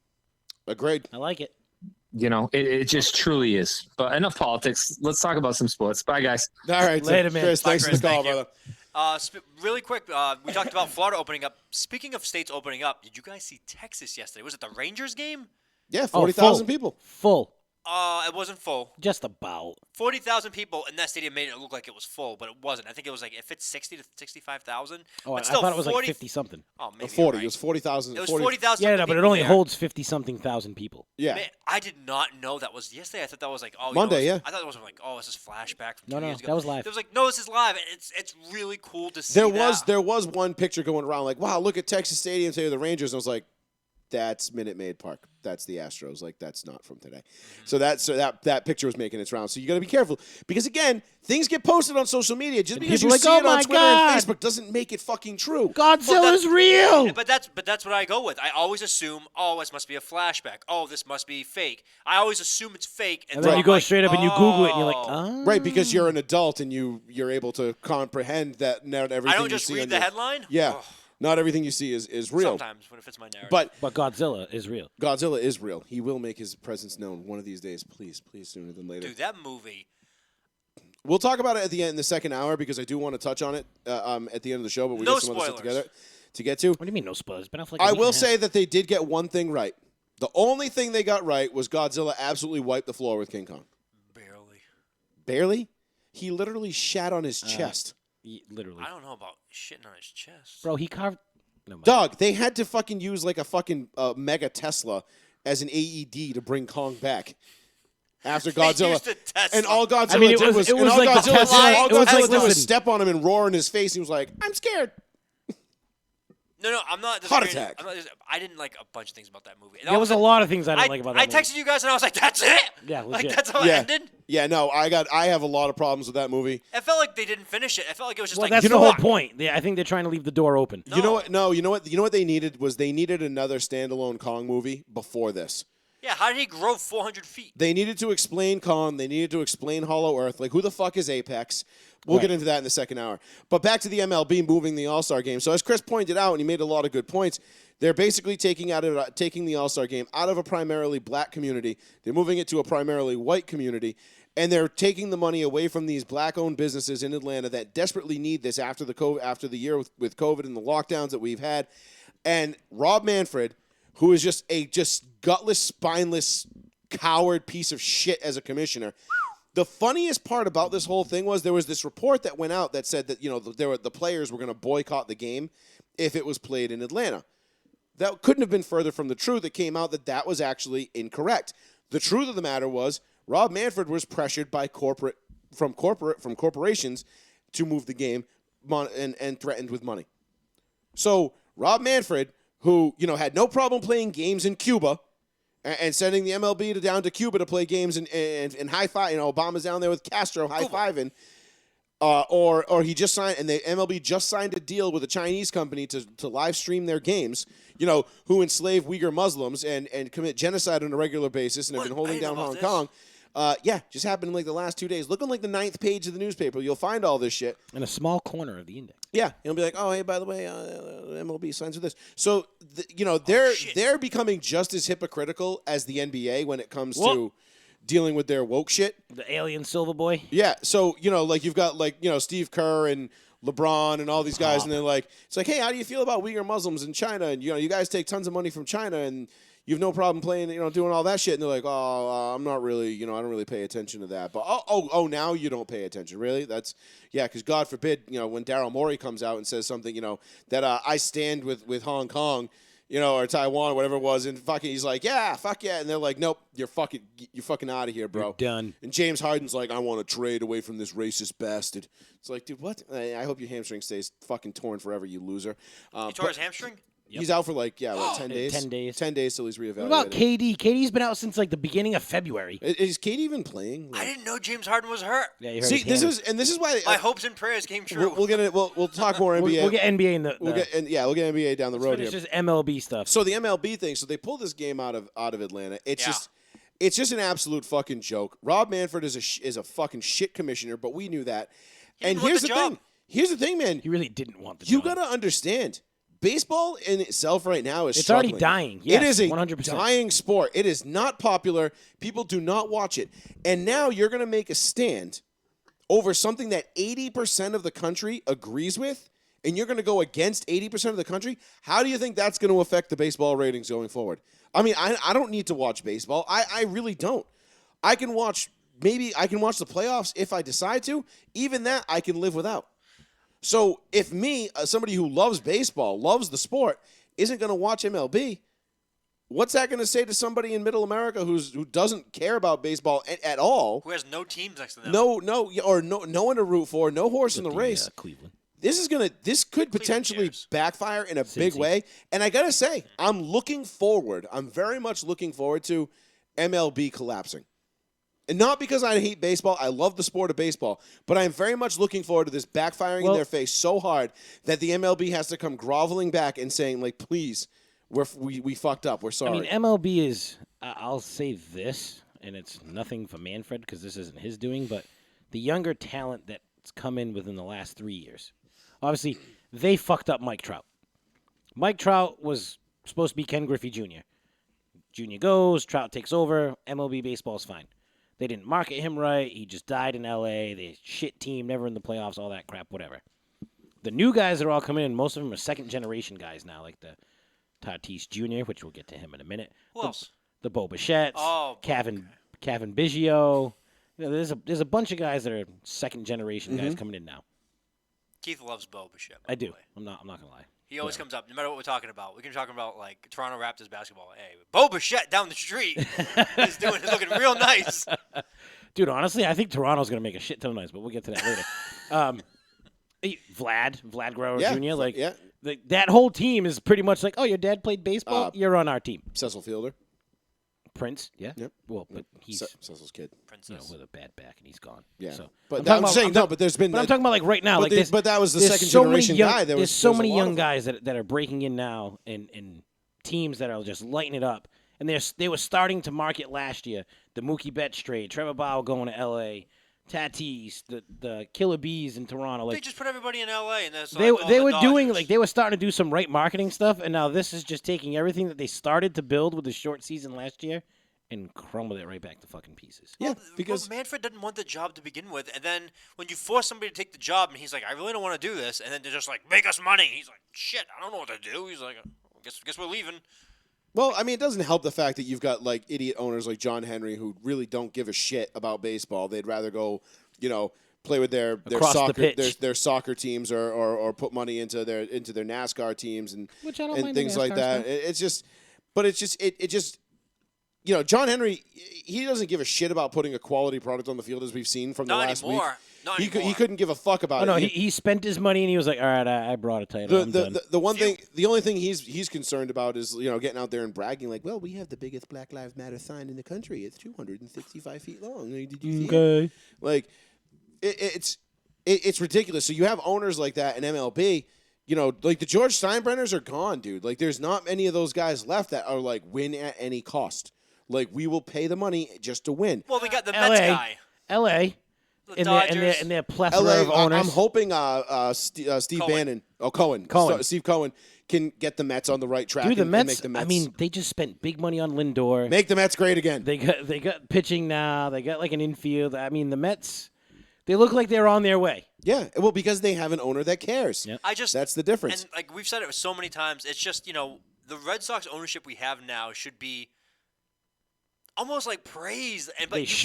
A: Agreed.
C: I like it.
D: It just truly is. But enough politics. Let's talk about some sports. Bye, guys.
A: All right.
C: Later, man.
A: Chris, thanks for the call, brother.
B: Really quick, we talked about Florida opening up. Speaking of states opening up, did you guys see Texas yesterday? Was it the Rangers game?
A: Yeah, 40,000 people.
C: Full.
B: It wasn't full.
C: Just about.
B: 40,000 people in that stadium made it look like it was full, but it wasn't. I think it was like, if it's 60 to 65,000.
C: Oh, I thought it was like 50-something.
B: Oh, maybe
A: 40.
B: Right.
A: It was 40,000.
B: It was 40,000.
C: Yeah, but it only holds 50-something thousand people.
A: Yeah.
B: Man, I did not know that was yesterday. I thought that was like,
A: Monday,
B: I thought it was like, this is flashback from 2 years ago.
C: That was live.
B: It was like, no, this is live. And it's really cool to see
A: There was one picture going around like, wow, look at Texas Stadium today, the Rangers. And I was like, That's Minute Maid Park. That's the Astros. Like, that's not from today. So that picture was making its rounds. So you got to be careful because, again, things get posted on social media. Just because you
C: people are like,
A: see
C: "Oh
A: it on
C: my
A: Twitter
C: God.
A: and Facebook doesn't make it fucking true.
C: Godzilla's real.
B: But that's what I go with. I always assume, oh, this must be a flashback. Oh, this must be fake. I always assume it's fake,
C: And then you go straight up and you Google it, and you're like,
B: oh.
C: oh.
A: Right, because you're an adult and you're able to comprehend that not everything
B: I don't
A: you
B: just
A: see
B: read
A: on
B: the
A: your-
B: headline.
A: Yeah.
B: Oh,
A: Not everything you see is real.
B: sometimes when it fits my narrative.
A: But
C: Godzilla is real.
A: Godzilla is real. He will make his presence known one of these days. Please, sooner than later.
B: dude, that movie.
A: We'll talk about it at the end in the second hour because I do want to touch on it at the end of the show. But we
B: No
A: got some other stuff
B: spoilers.
A: together to get to.
C: What do you mean no spoilers? Been out for like a
A: I
C: week
A: will
C: and a half.
A: say that they did get one thing right. The only thing they got right was Godzilla absolutely wiped the floor with King Kong.
B: Barely.
A: Barely? He literally shat on his chest.
C: Literally.
B: I don't know about shitting on his chest.
C: Bro, he carved. No, mind.
A: Dog, they had to fucking use like a fucking mega Tesla as an AED to bring Kong back. After Godzilla.
B: used a Tesla.
A: And all Godzilla
C: I mean, it
A: did
C: was-
A: was,
C: it
A: and
C: was
A: all
C: like the
A: Godzilla
C: Tesla-
A: did- all
C: it was
A: Godzilla
C: like,
A: did was
C: listen.
A: step on him and roar in his face. He was like, I'm scared.
B: No, I'm not.
A: Heart
B: disagreeing.
A: attack.
B: I didn't like a bunch of things about that movie. And
C: There was a lot of things I didn't like about that
B: I
C: movie.
B: texted you guys and I was like, "That's it."
C: Yeah,
B: like
C: legit.
B: that's how it
A: Yeah.
B: ended.
A: Yeah, no, I have a lot of problems with that movie.
B: It felt like they didn't finish it. I felt like it was just
C: Well,
B: like
C: that's
A: you
C: the
A: know
C: whole
A: what?
C: point. I think they're trying to leave the door open.
A: You know what? No, you know what they needed was they needed another standalone Kong movie before this.
B: yeah. How did he grow 400 feet?
A: They needed to explain Kong. They needed to explain Hollow Earth. Like, who the fuck is Apex? We'll get into that in the second hour. But back to the MLB moving the All-Star game. So as Chris pointed out, and he made a lot of good points, they're basically taking the All-Star game out of a primarily black community. They're moving it to a primarily white community. And they're taking the money away from these black-owned businesses in Atlanta that desperately need this after the year with COVID and the lockdowns that we've had. And Rob Manfred, who is just a gutless, spineless, coward piece of shit as a commissioner. The funniest part about this whole thing was there was this report that went out that said that the players were going to boycott the game if it was played in Atlanta. That couldn't have been further from the truth. It came out that was actually incorrect. The truth of the matter was Rob Manfred was pressured by corporations to move the game and threatened with money. So Rob Manfred, who had no problem playing games in Cuba and sending the MLB down to Cuba to play games and high five, Obama's down there with Castro high fiving, or he just signed, and the MLB just signed a deal with a Chinese company to live stream their games. Who enslave Uyghur Muslims and commit genocide on a regular basis and have been holding down Hong Kong. Just happened in like the last 2 days. Look on like the 9th page of the newspaper. You'll find all this shit.
C: In a small corner of the index.
A: Yeah, it'll be like, oh, hey, by the way, MLB signs with this. So, they're becoming just as hypocritical as the NBA when it comes to dealing with their woke shit.
C: The alien silver boy.
A: Yeah, so, you've got Steve Kerr and LeBron and all these guys, and they're like, it's like, hey, how do you feel about Uyghur Muslims in China? And, you guys take tons of money from China, and you have no problem playing, doing all that shit. And they're like, I'm not really, I don't really pay attention to that. But, now you don't pay attention. Really? Because God forbid, when Daryl Morey comes out and says something, that I stand with Hong Kong, or Taiwan, or whatever it was, and fucking, he's like, yeah, fuck yeah. And they're like, nope, you're fucking out of here, bro.
C: You're done.
A: And James Harden's like, I want to trade away from this racist bastard. It's like, dude, what? I hope your hamstring stays fucking torn forever, you loser.
B: He tore his hamstring.
A: He's out for 10 days?
C: 10 days.
A: 10 days till he's reevaluated.
C: What about KD? KD's been out since like the beginning of February.
A: Is Kate even playing?
B: I didn't know James Harden was hurt.
C: Yeah, you heard
A: See,
C: his hammer.
A: this is why
B: My hopes and prayers came true.
A: we'll talk more NBA.
C: We'll get NBA in the.
A: we'll get NBA down the road
C: It's
A: here.
C: just MLB stuff.
A: So the MLB thing. So they pulled this game out of Atlanta. It's just an absolute fucking joke. Rob Manfred is a fucking shit commissioner, but we knew that. And
B: didn't want
A: here's
B: the
A: the
B: job.
A: thing. Here's the thing, man.
C: He really didn't want the
A: You
C: job.
A: got to understand. Baseball in itself right now is
C: It's
A: struggling.
C: already dying.
A: It
C: Yes,
A: is a
C: 100%.
A: dying sport. It is not popular. People do not watch it. And now you're going to make a stand over something that 80% of the country agrees with, and you're going to go against 80% of the country. How do you think that's going to affect the baseball ratings going forward? I mean, I don't need to watch baseball. I really don't. I can watch the playoffs if I decide to. Even that I can live without. So if me, somebody who loves baseball, loves the sport, isn't going to watch MLB, what's that going to say to somebody in Middle America who doesn't care about baseball at all?
B: Who has no teams next to them?
A: No one to root for, no horse in the
C: The,
A: race.
C: Cleveland.
A: This could potentially
B: cares.
A: backfire in a big way. And I gotta say, I'm very much looking forward to MLB collapsing. And not because I hate baseball. I love the sport of baseball. But I'm very much looking forward to this backfiring in their face so hard that the MLB has to come groveling back and saying, like, please, we fucked up. We're sorry.
C: I mean, MLB is, I'll say this, and it's nothing for Manfred because this isn't his doing, but the younger talent that's come in within the last 3 years. Obviously, they fucked up Mike Trout. Mike Trout was supposed to be Ken Griffey Jr. Jr. goes, Trout takes over, MLB baseball's fine. They didn't market him right. He just died in L.A. They shit team, never in the playoffs, all that crap, whatever. The new guys that are all coming in, most of them are second-generation guys now, like the Tatis Jr., which we'll get to him in a minute.
B: Who else?
C: The Bo Bichette's, Kevin Biggio. You know, there's a bunch of guys that are second-generation guys coming in now.
B: Keith loves Bo Bichette.
C: I do. I'm not gonna lie.
B: He always comes up, no matter what we're talking about. We can talk about like Toronto Raptors basketball. Hey, Bo Bichette down the street is looking real nice.
C: Dude, honestly, I think Toronto's gonna make a shit ton of noise, but we'll get to that later. Vlad Guerrero Jr. That whole team is pretty much like, oh, your dad played baseball, you're on our team.
A: Cecil Fielder.
C: Prince, yeah.
A: Yep.
C: Well, but he's
A: Cecil's kid.
C: with a bad back and he's gone.
A: Yeah.
C: So,
A: but I'm saying but there's been.
C: But I'm talking about like right now,
A: but that was the second generation guy.
C: There's so many young guys that are breaking in now, in teams that are just lighting it up, and they were starting to market last year. The Mookie Betts trade, Trevor Bauer going to L.A., Tatis, the Killer Bees in Toronto. Like
B: they just put everybody in L.A. and
C: they were doing like they were starting to do some right marketing stuff, and now this is just taking everything that they started to build with the short season last year and crumble it right back to fucking pieces.
A: Yeah, because
B: Manfred didn't want the job to begin with, and then when you force somebody to take the job, and he's like, I really don't want to do this, and then they're just like, make us money. He's like, shit, I don't know what to do. He's like, guess we're leaving.
A: Well, I mean, it doesn't help the fact that you've got like idiot owners like John Henry who really don't give a shit about baseball. They'd rather go, play with their soccer teams or put money into their NASCAR teams and things like that. It just John Henry, he doesn't give a shit about putting a quality product on the field as we've seen from the last week.
B: Not
A: he
B: anymore.
A: He couldn't give a fuck about it.
C: No, he spent his money and he was like, all right, I brought a title.
A: The only thing he's concerned about is getting out there and bragging like, well, we have the biggest Black Lives Matter sign in the country. It's 265 feet long. Did you see it? Like, it's ridiculous. So you have owners like that in MLB. Like the George Steinbrenners are gone, dude. Like there's not many of those guys left that are like win at any cost. Like we will pay the money just to win.
B: Well, we got the Mets guy.
C: L.A.
B: The
C: in
B: Dodgers.
C: their plethora of owners.
A: I'm hoping Steve Bannon.
C: Cohen.
A: Steve Cohen can get the Mets on the right track.
C: Dude,
A: and
C: Mets,
A: make the Mets.
C: I mean, they just spent big money on Lindor.
A: Make the Mets great again.
C: They got pitching now. They got like an infield. I mean, the Mets, they look like they're on their way.
A: Yeah, well, because they have an owner that cares.
C: Yep.
A: That's the difference.
B: And like we've said it so many times, it's just the Red Sox ownership we have now should be almost like praised, but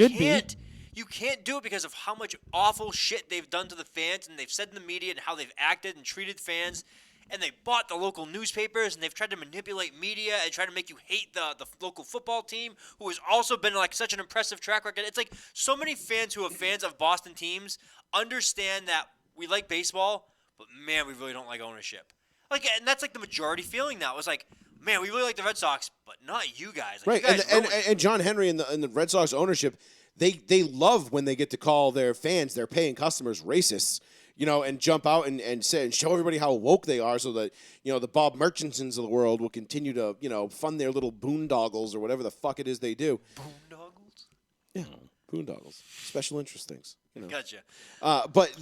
B: you can't do it because of how much awful shit they've done to the fans, and they've said in the media and how they've acted and treated fans, and they bought the local newspapers, and they've tried to manipulate media and try to make you hate the local football team, who has also been like such an impressive track record. It's like so many fans who are fans of Boston teams understand that we like baseball, but man, we really don't like ownership. Like, and that's like the majority feeling now. It was like, man, we really like the Red Sox, but not you guys. Like,
A: right,
B: you guys
A: and John Henry and the Red Sox ownership, they love when they get to call their fans, their paying customers, racists, and jump out and say and show everybody how woke they are, so that the Bob Merchantsons of the world will continue to fund their little boondoggles or whatever the fuck it is they do.
B: Boondoggles?
A: Yeah, boondoggles, special interest things.
B: Gotcha.
A: But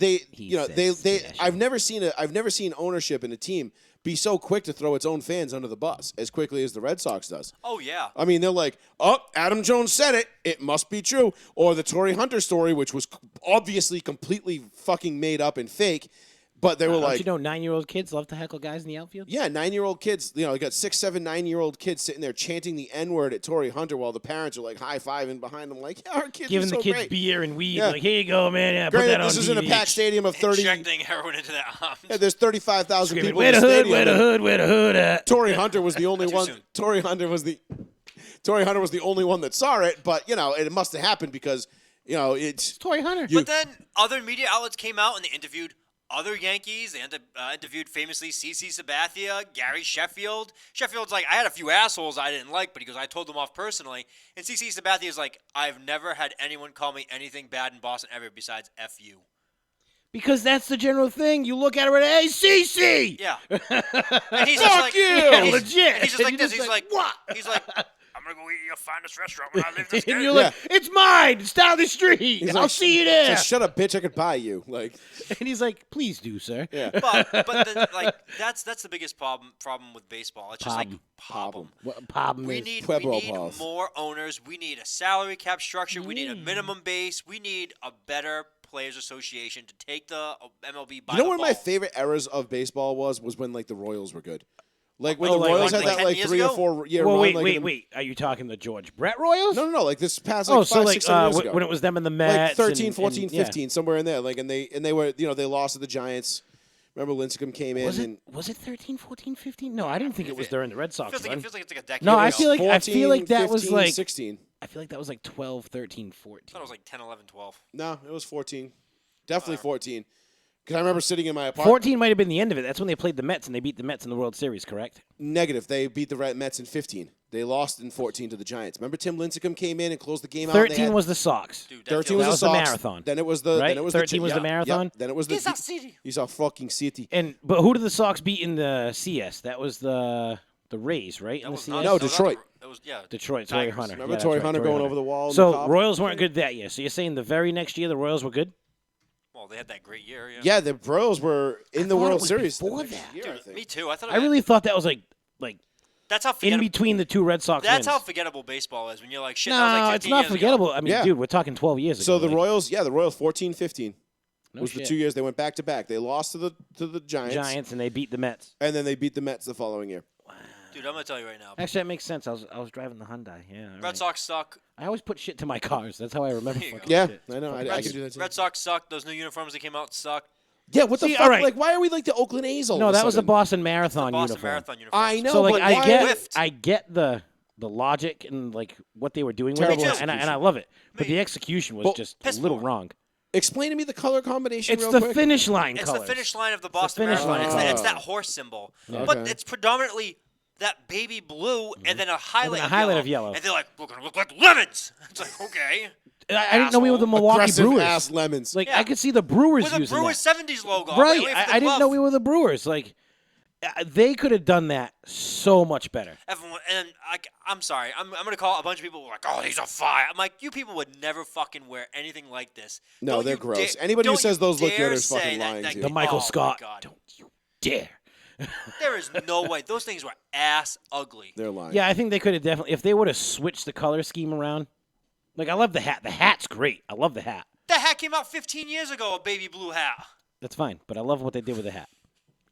A: I've never seen ownership in a team be so quick to throw its own fans under the bus as quickly as the Red Sox does.
B: Oh, yeah.
A: I mean, they're like, oh, Adam Jones said it. It must be true. Or the Torrey Hunter story, which was obviously completely fucking made up and fake. But they were like,
C: don't 9-year-old kids love to heckle guys in the outfield?
A: Yeah, 9-year-old kids. You got 6, 7, 9-year-old kids sitting there chanting the N-word at Torrey Hunter while the parents are like high-fiving behind them, like, yeah, our kids
C: giving
A: are so
C: the kids
A: great.
C: beer and weed.
A: Yeah.
C: Like, here you go, man. Yeah, put
A: Granted,
C: that on
A: this is in a
C: TV.
A: packed stadium of 30.
B: Injecting heroin into their arms.
A: Yeah, there's 35,000 people
C: Where
A: in
C: the
A: the
C: hood?
A: stadium.
C: Where the hood? Where the hood at?
A: Torrey Hunter was the only
B: Too
A: one.
B: soon.
A: Torrey Hunter was the only one that saw it, but it must have happened because it's
C: Torrey Hunter.
B: But then other media outlets came out and they interviewed other Yankees. They interviewed famously CC Sabathia, Gary Sheffield. Sheffield's like, I had a few assholes I didn't like, but he goes, I told them off personally. And CC Sabathia's like, I've never had anyone call me anything bad in Boston ever besides F you.
C: Because that's the general thing. You look at her and, hey, CC!
B: Yeah. And he's
A: Fuck
B: just like,
A: you!
B: and he's,
C: Legit.
B: and he's just like
C: And
B: this.
C: you're
B: He's
C: just
B: like,
C: what?
B: He's like, I'm going to go eat at your finest restaurant when I leave this
C: And
B: game.
C: you're like, it's mine. It's down the street.
A: He's
C: I'll
A: like,
C: see you there.
A: Like, shut up, bitch. I could buy you. Like,
C: And he's like, please do, sir.
A: yeah.
B: But like that's the biggest problem with baseball. It's just like
A: Problem.
C: What problem
B: We
C: is?
B: need
A: Pueblo Pals.
B: more owners. We need a salary cap structure. We need a minimum base. We need a better players association to take the MLB by
A: You know
B: the
A: one of my
B: balls.
A: favorite eras of baseball was when like the Royals were good. Like when
C: Oh,
A: the
C: like
A: Royals
C: what,
A: had
B: like
A: that
B: 10
A: like
B: years
A: 3
B: ago?
A: or 4 year
C: Well,
A: run.
C: wait,
A: like,
C: wait,
A: in the-
C: wait. Are you talking the George Brett Royals?
A: No, like this past like
C: Oh,
A: 5,
C: so like
A: 6, 7 years ago.
C: when it was them and the Mets.
A: like 13,
C: and-
A: 14,
C: and, yeah.
A: 15, somewhere in there. Like and they were they lost to the Giants. Remember Lincecum came in
C: Was
A: and
C: it 13, 14, 15? No, I didn't think it was during the Red Sox
B: Feels like,
C: run.
B: it feels like it's like a decade
C: No,
B: ago.
C: I feel like
A: 14,
C: that was
A: 15,
C: like
A: 16.
C: I feel like that was like 12, 13, 14.
B: I thought it was like 10, 11, 12.
A: No, it was 14. Definitely 14. Because I remember sitting in my apartment.
C: 14 might have been the end of it. That's when they played the Mets and they beat the Mets in the World Series, correct?
A: Negative. They beat the Mets in 15. They lost in 14 to the Giants. Remember Tim Lincecum came in and closed the game out.
C: 13 was the Sox.
B: Dude,
A: 13
B: feels
A: was
C: That
A: the
C: was the
A: Sox.
C: marathon.
A: Then it was the
C: Right?
A: then it was
C: 13
A: the,
C: was the
A: yeah,
C: marathon?
A: yeah. Then it was the
B: Kansas City.
A: He's a fucking city.
C: But who did the Sox beat in the CS? That was the Rays, right? In
B: That
C: the
B: was
C: CS?
B: not-
A: No,
B: that was not
A: Detroit.
B: the- It was yeah.
C: Detroit, Torrey
B: Tigers.
C: Hunter.
A: Remember
C: Yeah, that's
A: Torrey
C: right,
A: Hunter
C: Torrey
A: going
C: Hunter.
A: over the wall? in the
C: So
A: Cobb?
C: Royals weren't good that year. So you're saying the very next year the Royals were good?
B: Well, they had that great year. Yeah.
A: Yeah, the Royals were in the
C: thought it
A: World
C: was
A: Series
C: before
A: the next
C: that.
A: year, I
B: Dude,
A: think.
B: me too. I thought.
C: I really thought that was like
B: That's how
C: in
B: forgettable.
C: between the two Red Sox
B: That's
C: wins.
B: how forgettable baseball is when you're like, shit.
C: No,
B: that was like
C: it's
B: 15
C: not
B: years ago.
C: forgettable. I mean,
A: Yeah.
C: dude, we're talking 12 years ago.
A: So the
C: like,
A: Royals 14, 15
C: no
A: was the
C: shit.
A: 2 years they went back to back. They lost to the
C: Giants and they beat the Mets.
A: and then they beat the Mets the following year.
B: Dude, I'm gonna tell you right now.
C: Actually, that makes sense. I was driving the Hyundai. Yeah. all
B: Red
C: right.
B: Sox suck.
C: I always put shit to my cars. That's how I remember
B: There you
C: fucking
A: Yeah,
C: shit.
A: I know. I can do that too.
B: Red Sox suck. Those new uniforms that came out suck.
A: Yeah, what the
C: See,
A: fuck?
C: all right.
A: Like, why are we like the Oakland A's all
C: No,
A: of a
C: that was the
A: sudden?
C: Boston Marathon
B: Boston
C: uniform.
B: Marathon uniform.
A: I know,
C: So like
A: but
C: I
A: why
C: get
B: whiffed.
C: I get the logic and like what they were doing with
A: Terrible
C: it, and I love it. But
B: Me.
C: the execution was
A: Well,
C: just a
B: piss
C: little
B: poor.
C: wrong.
A: Explain to me the color combination
C: It's
A: real
C: the
A: quick.
C: finish line
B: It's
C: colors.
B: the finish line of the Boston
C: finish
B: Marathon.
C: line
B: It's
A: colors.
B: that horse symbol.
C: Yeah.
B: But
A: Okay.
B: it's predominantly that baby blue and then a highlight,
C: highlight of yellow.
B: And they're like, we're going to look like lemons. It's like, okay.
C: I didn't know we were the
B: Asshole.
C: Milwaukee
A: Aggressive
C: Brewers.
A: ass lemons.
C: Like
B: Yeah.
C: I could see the Brewers
B: With a
C: using
B: Brewers
C: that.
B: 70s logo.
C: Right.
B: Wait for the
C: I didn't
B: glove.
C: know we were the Brewers. Like they could have done that so much better.
B: Everyone, and I'm sorry. I'm going to call a bunch of people like, oh, these are fire. I'm like, you people would never fucking wear anything like this.
A: No,
B: Don't
A: they're
B: you
A: gross.
B: dare-
A: Anybody who
B: don't
A: says
B: you
A: those look good
B: dare
A: is fucking
B: say that-
A: lying
B: that-
A: to you.
C: The Michael
B: oh, my
C: Scott.
B: God.
C: Don't you dare.
B: There is no way. Those things were ass ugly.
A: They're lying.
C: Yeah, I think they could have definitely if they would have switched the color scheme around. Like I love the hat. The hat's great. I love the hat.
B: The hat came out 15 years ago, a baby blue hat.
C: That's fine, but I love what they did with the hat.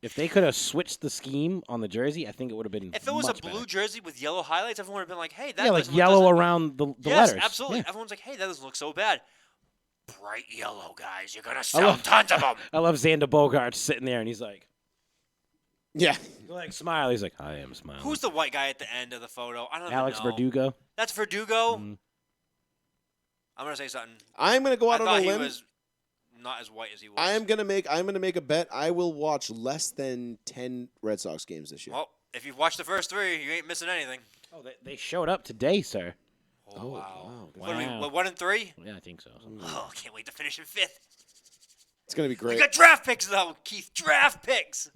C: If they could have switched the scheme on the jersey, I think it would have been
B: If it was a
C: much
B: blue
C: better.
B: jersey with yellow highlights, everyone would have been like, hey, that
C: Yeah, like
B: doesn't-
C: yellow
B: doesn't-
C: around the
B: Yes,
C: letters.
B: absolutely.
C: Yeah.
B: Everyone's like, hey, that doesn't look so bad. Bright yellow, guys. You're going to
C: I
B: sell
C: love-
B: tons of them.
C: I love Xander Bogaerts sitting there and he's like
A: Yeah.
C: smile. He's like, I am smiling.
B: Who's the white guy at the end of the photo? I don't
C: Alex
B: even know.
C: Verdugo?
B: That's Verdugo?
C: Mhm.
B: I'm going to say something.
A: I'm gonna go
B: I
A: out on
B: thought
A: a
B: he
A: limb.
B: was not as white as he was.
A: I'm gonna make a bet. I will watch less than 10 Red Sox games this year.
B: Well, if you've watched the first three, you ain't missing anything.
C: Oh, they showed up today, sir.
B: Oh, wow.
A: wow.
B: What are we,
C: Wow.
B: what, 1 and 3?
C: Yeah, I think so.
B: Oh, can't wait to finish in 5th.
A: It's gonna be
B: We
A: great.
B: got draft picks, though, Keith. Draft picks.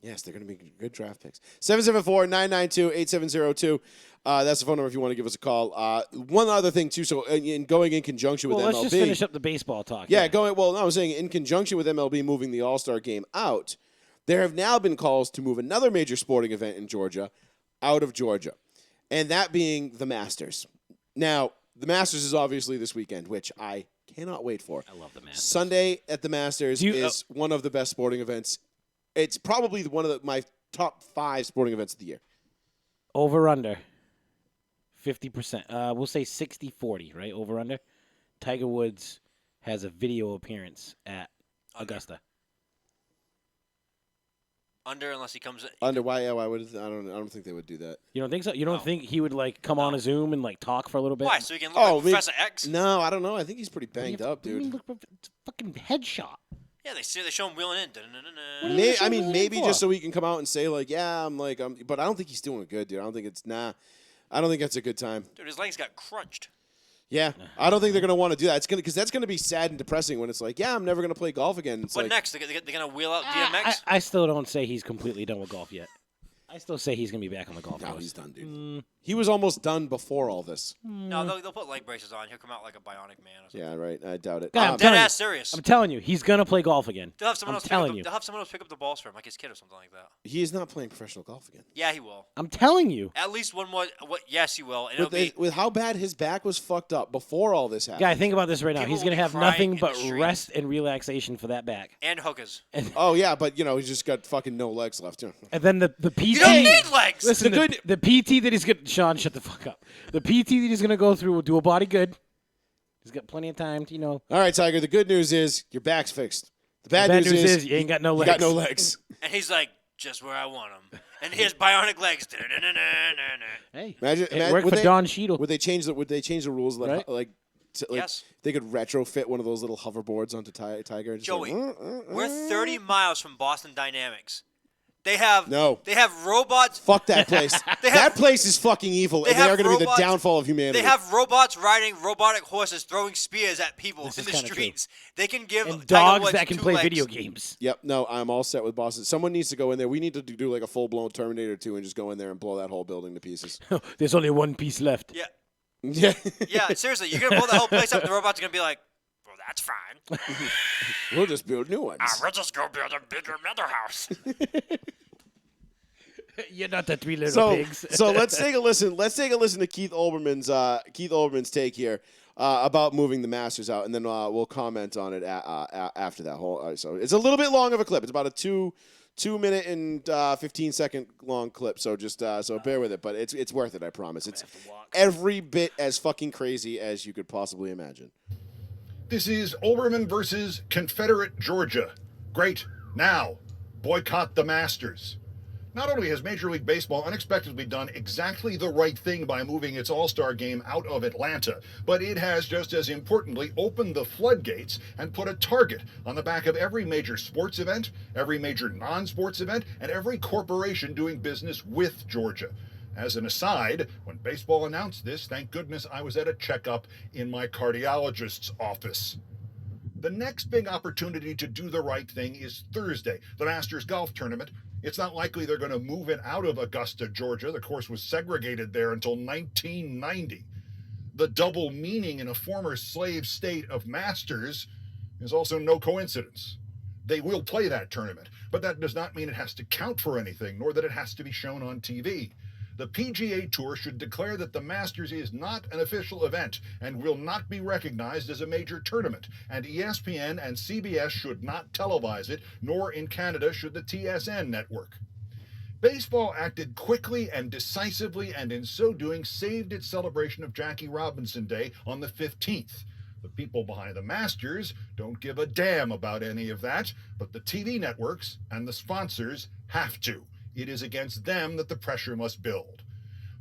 A: Yes, they're going to be good draft picks. 774-992-8702. That's the phone number if you want to give us a call. One other thing, too. So, in going in conjunction with
C: Well, let's
A: MLB.
C: just finish up the baseball talk.
A: Yeah, I was saying in conjunction with MLB moving the All-Star game out, there have now been calls to move another major sporting event in Georgia out of Georgia, and that being the Masters. Now, the Masters is obviously this weekend, which I cannot wait for.
C: I love the Masters.
A: Sunday at the Masters is one of the best sporting events. It's probably one of my top 5 sporting events of the year.
C: Over under 50%. We'll say 60-40, right? Over under. Tiger Woods has a video appearance at Augusta.
B: Under, unless he comes in.
A: Under why? Yeah, why would I don't think they would do that.
C: You don't think so? You don't
B: No.
C: think he would like come on a Zoom and like talk for a little bit?
B: Why? So he can look
A: Oh,
B: like
A: me-
B: Professor X?
A: No, I don't know. I think he's pretty
C: What do you
A: banged
C: have-
A: up,
C: what do you mean
A: dude.
C: look for- it's a fucking headshot.
B: Yeah, they show him wheeling in.
C: What are they showing
A: Maybe
C: for?
A: just so he can come out and say like, yeah, but I don't think he's doing good, dude. I don't think that's a good time.
B: Dude, his legs got crunched.
A: Yeah, I don't think they're gonna want to do that. It's because that's gonna be sad and depressing when it's like, yeah, I'm never gonna play golf again. It's
B: What
A: like,
B: next? They're gonna wheel out DMX?
C: I still don't say he's completely done with golf yet. I still say he's gonna be back on the golf
A: no,
C: course.
A: he's done, dude. He was almost done before all this.
B: No, they'll put leg braces on. He'll come out like a bionic man or something.
A: Yeah, right. I doubt it.
C: God, I'm
B: Dead
C: telling
B: ass
C: you.
B: serious.
C: I'm telling you, he's gonna play golf again.
B: They'll have someone
C: I'm
B: else.
C: telling you.
B: They'll have someone else pick up the balls for him, like his kid or something like that.
A: He is not playing professional golf again.
B: Yeah, he will.
C: I'm telling you.
B: At least one more. Yes, he will. And
A: With how bad his back was fucked up before all this happened.
C: Guy, think about this right now.
B: People
C: He's
B: will
C: gonna
B: be
C: have
B: crying
C: nothing
B: in
C: but
B: the streets.
C: rest and relaxation for that back.
B: and hookers.
A: Oh yeah, but he's just got fucking no legs left.
C: And then the PT.
B: You don't need legs.
C: Listen,
A: The
C: the PT that he's gonna Sean, shut the fuck up. The PT that he's gonna go through will do a body good. He's got plenty of time to
A: All right, Tiger. The good news is your back's fixed. The bad,
C: bad
A: news
C: news
A: is
C: is you ain't got no
A: you
C: legs.
A: got no legs.
B: And he's like, just where I want him. And he has bionic legs.
C: Hey,
A: Imagine,
C: it worked for Don Cheadle.
A: Would they change the rules
C: Right?
B: Yes.
A: they could retrofit one of those little hoverboards onto Tiger? And just
B: Joey,
A: like,
B: we're 30 miles from Boston Dynamics. They have
A: No.
B: They have robots.
A: Fuck that place. That place is fucking evil,
B: They
A: and they
B: have
A: are going to be the
B: robots-
A: downfall of humanity.
B: They have robots riding robotic horses, throwing spears at people
C: This
B: in
C: is
B: the
C: kinda
B: streets. They can give
C: and
B: Tiger
C: dogs
B: Woods
C: that can
B: 2
C: play
B: legs.
C: video games.
A: Yep. No, I'm all set with Boston. Someone needs to go in there. We need to do like a full blown Terminator 2 and just go in there and blow that whole building to pieces.
C: There's only one piece left.
B: Yeah,
A: Yeah.
B: yeah. Seriously, you're gonna blow the whole place up. And the robots are gonna be like, "Well, that's fine.
A: We'll just build new ones.
B: We'll just go build a bigger mother house."
C: You're not the 3 little
A: So,
C: pigs.
A: so let's take a listen. Let's take a listen to Keith Olbermann's take here about moving the Masters out, and then we'll comment on it after that whole. So it's a little bit long of a clip. It's about a 2 minute and 15-second long clip. So just so bear with it, but it's worth it. I promise. It's every bit as fucking crazy as you could possibly imagine.
E: This is Olbermann versus Confederate Georgia. Great. Now, boycott the Masters. Not only has Major League Baseball unexpectedly done exactly the right thing by moving its All-Star game out of Atlanta, but it has just as importantly opened the floodgates and put a target on the back of every major sports event, every major non-sports event, and every corporation doing business with Georgia. As an aside, when baseball announced this, thank goodness I was at a checkup in my cardiologist's office. The next big opportunity to do the right thing is Thursday, the Masters Golf Tournament. It's not likely they're going to move it out of Augusta, Georgia. The course was segregated there until 1990. The double meaning in a former slave state of Masters is also no coincidence. They will play that tournament, but that does not mean it has to count for anything, nor that it has to be shown on TV. The PGA Tour should declare that the Masters is not an official event and will not be recognized as a major tournament, and ESPN and CBS should not televise it, nor in Canada should the TSN network. Baseball acted quickly and decisively, and in so doing saved its celebration of Jackie Robinson Day on the 15th. The people behind the Masters don't give a damn about any of that, but the TV networks and the sponsors have to. It is against them that the pressure must build.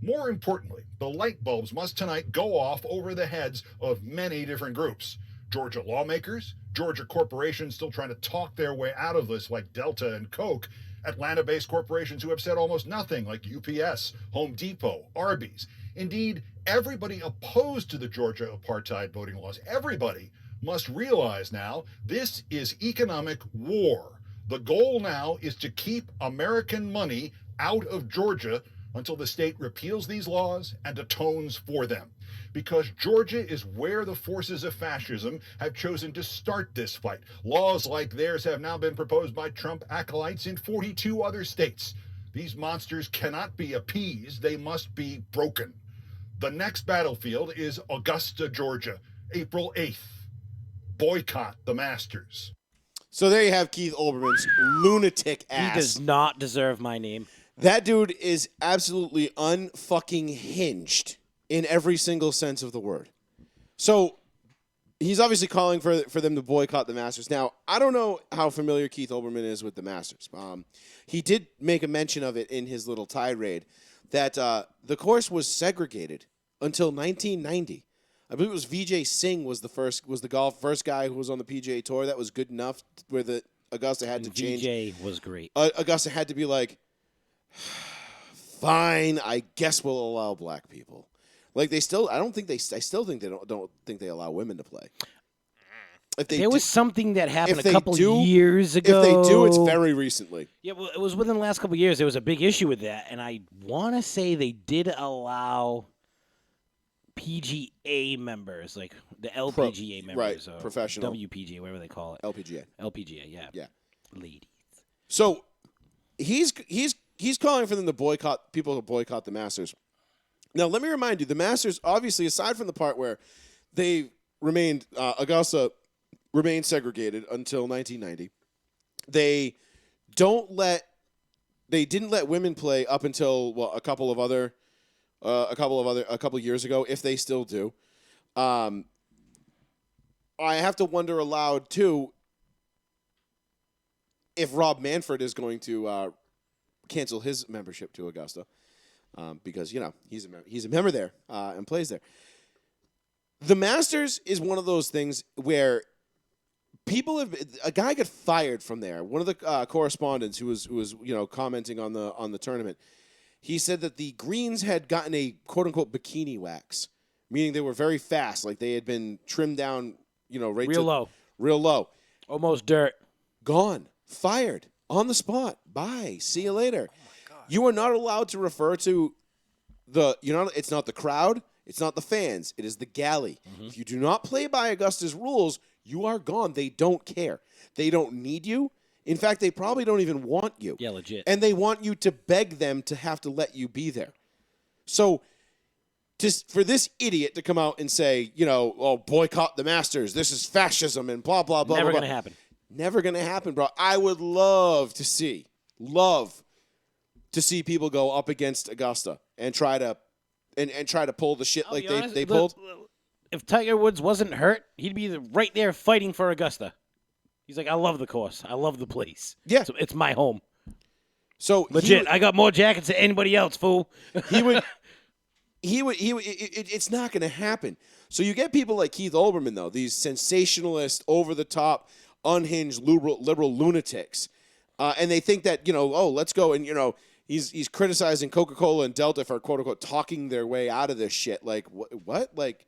E: More importantly, the light bulbs must tonight go off over the heads of many different groups. Georgia lawmakers, Georgia corporations still trying to talk their way out of this like Delta and Coke, Atlanta-based corporations who have said almost nothing like UPS, Home Depot, Arby's. Indeed, everybody opposed to the Georgia apartheid voting laws, everybody must realize now this is economic war. The goal now is to keep American money out of Georgia until the state repeals these laws and atones for them. Because Georgia is where the forces of fascism have chosen to start this fight. Laws like theirs have now been proposed by Trump acolytes in 42 other states. These monsters cannot be appeased, they must be broken. The next battlefield is Augusta, Georgia, April 8th. Boycott the Masters.
A: So there you have Keith Olbermann's lunatic ass.
C: He does not deserve my name.
A: That dude is absolutely unfucking hinged in every single sense of the word. So he's obviously calling for them to boycott the Masters. Now, I don't know how familiar Keith Olbermann is with the Masters. He did make a mention of it in his little tirade that the course was segregated until 1990. I believe it was Vijay Singh was the first guy who was on the PGA Tour that was good enough where the Augusta had to change.
C: VJ was great.
A: Augusta had to be like, fine, I guess we'll allow black people. Like I still think they don't think they allow women to play. If they
C: There was something that happened
A: if
C: a
A: they
C: couple
A: do-
C: years ago.
A: If they do, it's very recently.
C: Yeah, well, it was within the last couple of years. There was a big issue with that, and I want to say they did allow PGA members, like the LPGA members,
A: right,
C: or
A: professional.
C: WPGA, whatever they call it.
A: LPGA.
C: LPGA, yeah.
A: Yeah.
C: Ladies.
A: So he's calling for them to boycott people to boycott the Masters. Now let me remind you, the Masters, obviously, aside from the part where they remained Augusta remained segregated until 1990, they didn't let women play up until a couple years ago, if they still do. I have to wonder aloud too if Rob Manfred is going to cancel his membership to Augusta, because he's a member there and plays there. The Masters is one of those things where a guy got fired from there. One of the correspondents who was commenting on the tournament, he said that the greens had gotten a quote unquote bikini wax, meaning they were very fast, like they had been trimmed down, real low,
C: almost dirt.
A: Gone, fired on the spot. Bye, see you later.
B: Oh my God.
A: You are not allowed to refer to it's not the crowd, it's not the fans, it is the galley.
C: Mm-hmm.
A: If you do not play by Augusta's rules, you are gone. They don't care. They don't need you. In fact, they probably don't even want you.
C: Yeah, legit.
A: And they want you to beg them to have to let you be there. So for this idiot to come out and say, boycott the Masters, this is fascism and blah, blah, blah,
C: Never
A: blah,
C: going to
A: blah.
C: happen.
A: Never going to happen, bro. I would love to see people go up against Augusta and try to pull the shit
C: I'll
A: like
C: be honest,
A: they pulled.
C: If Tiger Woods wasn't hurt, he'd be right there fighting for Augusta. He's like, I love the course. I love the place.
A: Yeah.
C: So it's my home.
A: So
C: Legit. I got more jackets than anybody else, fool.
A: he would. It's not going to happen. So you get people like Keith Olbermann, though, these sensationalist, over-the-top, unhinged liberal lunatics, and they think that let's go and he's criticizing Coca-Cola and Delta for quote unquote talking their way out of this shit. Like what? Like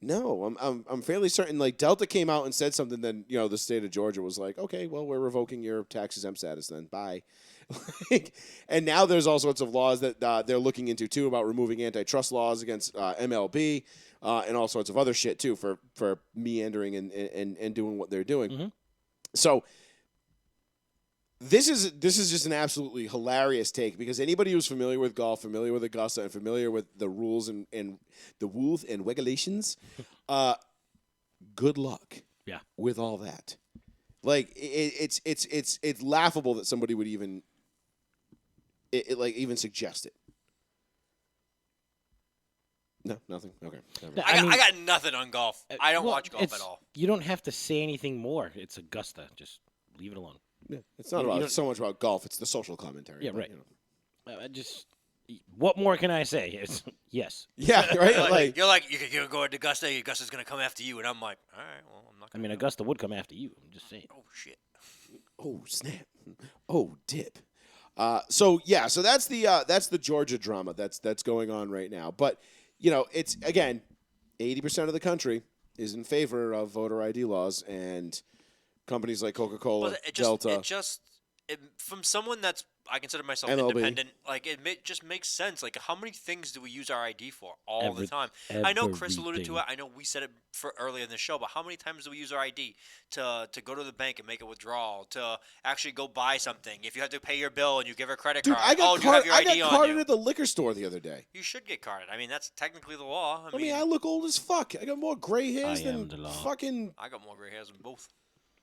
A: no, I'm fairly certain. Like Delta came out and said something, then the state of Georgia was like, okay, well we're revoking your tax exempt status then. Bye. And now there's all sorts of laws that they're looking into too about removing antitrust laws against MLB and all sorts of other shit too for meandering and doing what they're doing.
C: Mm-hmm.
A: So this is just an absolutely hilarious take, because anybody who's familiar with golf, familiar with Augusta, and familiar with the rules and the rules and regulations, good luck.
C: Yeah.
A: With all that, like it's laughable that somebody would even even suggest it. No, nothing. Okay. Never mind.
B: I got nothing on golf. I don't watch golf at all.
C: You don't have to say anything more. It's Augusta. Just leave it alone.
A: Yeah, it's not so much about golf. It's the social commentary.
C: Yeah,
A: but,
C: right. What more can I say? It's, yes.
A: Yeah, right.
B: You're like, you're going to Augusta. Augusta's gonna come after you, and I'm like, all right, well, I'm not.
C: I mean, Augusta would come after you. I'm just saying.
B: Oh shit.
A: Oh snap! Oh dip! So that's the Georgia drama that's going on right now. But it's again, 80% of the country is in favor of voter ID laws, and companies like Coca-Cola, Delta.
B: From someone that's, I consider myself
A: MLB.
B: independent, like just makes sense. Like, how many things do we use our ID for all the time? I know Chris alluded to it. I know we said it for earlier in the show, but how many times do we use our ID to go to the bank and make a withdrawal, to actually go buy something? If you have to pay your bill and you give her a credit
A: Dude,
B: card,
A: I got
B: do you have your ID
A: got
B: on
A: carded
B: you?
A: at the liquor store the other day.
B: You should get carded. I mean, that's technically the law.
A: I mean, I look old as fuck. I got more gray hairs
C: I
A: than
C: am the law.
A: fucking.
B: I got more gray hairs than both.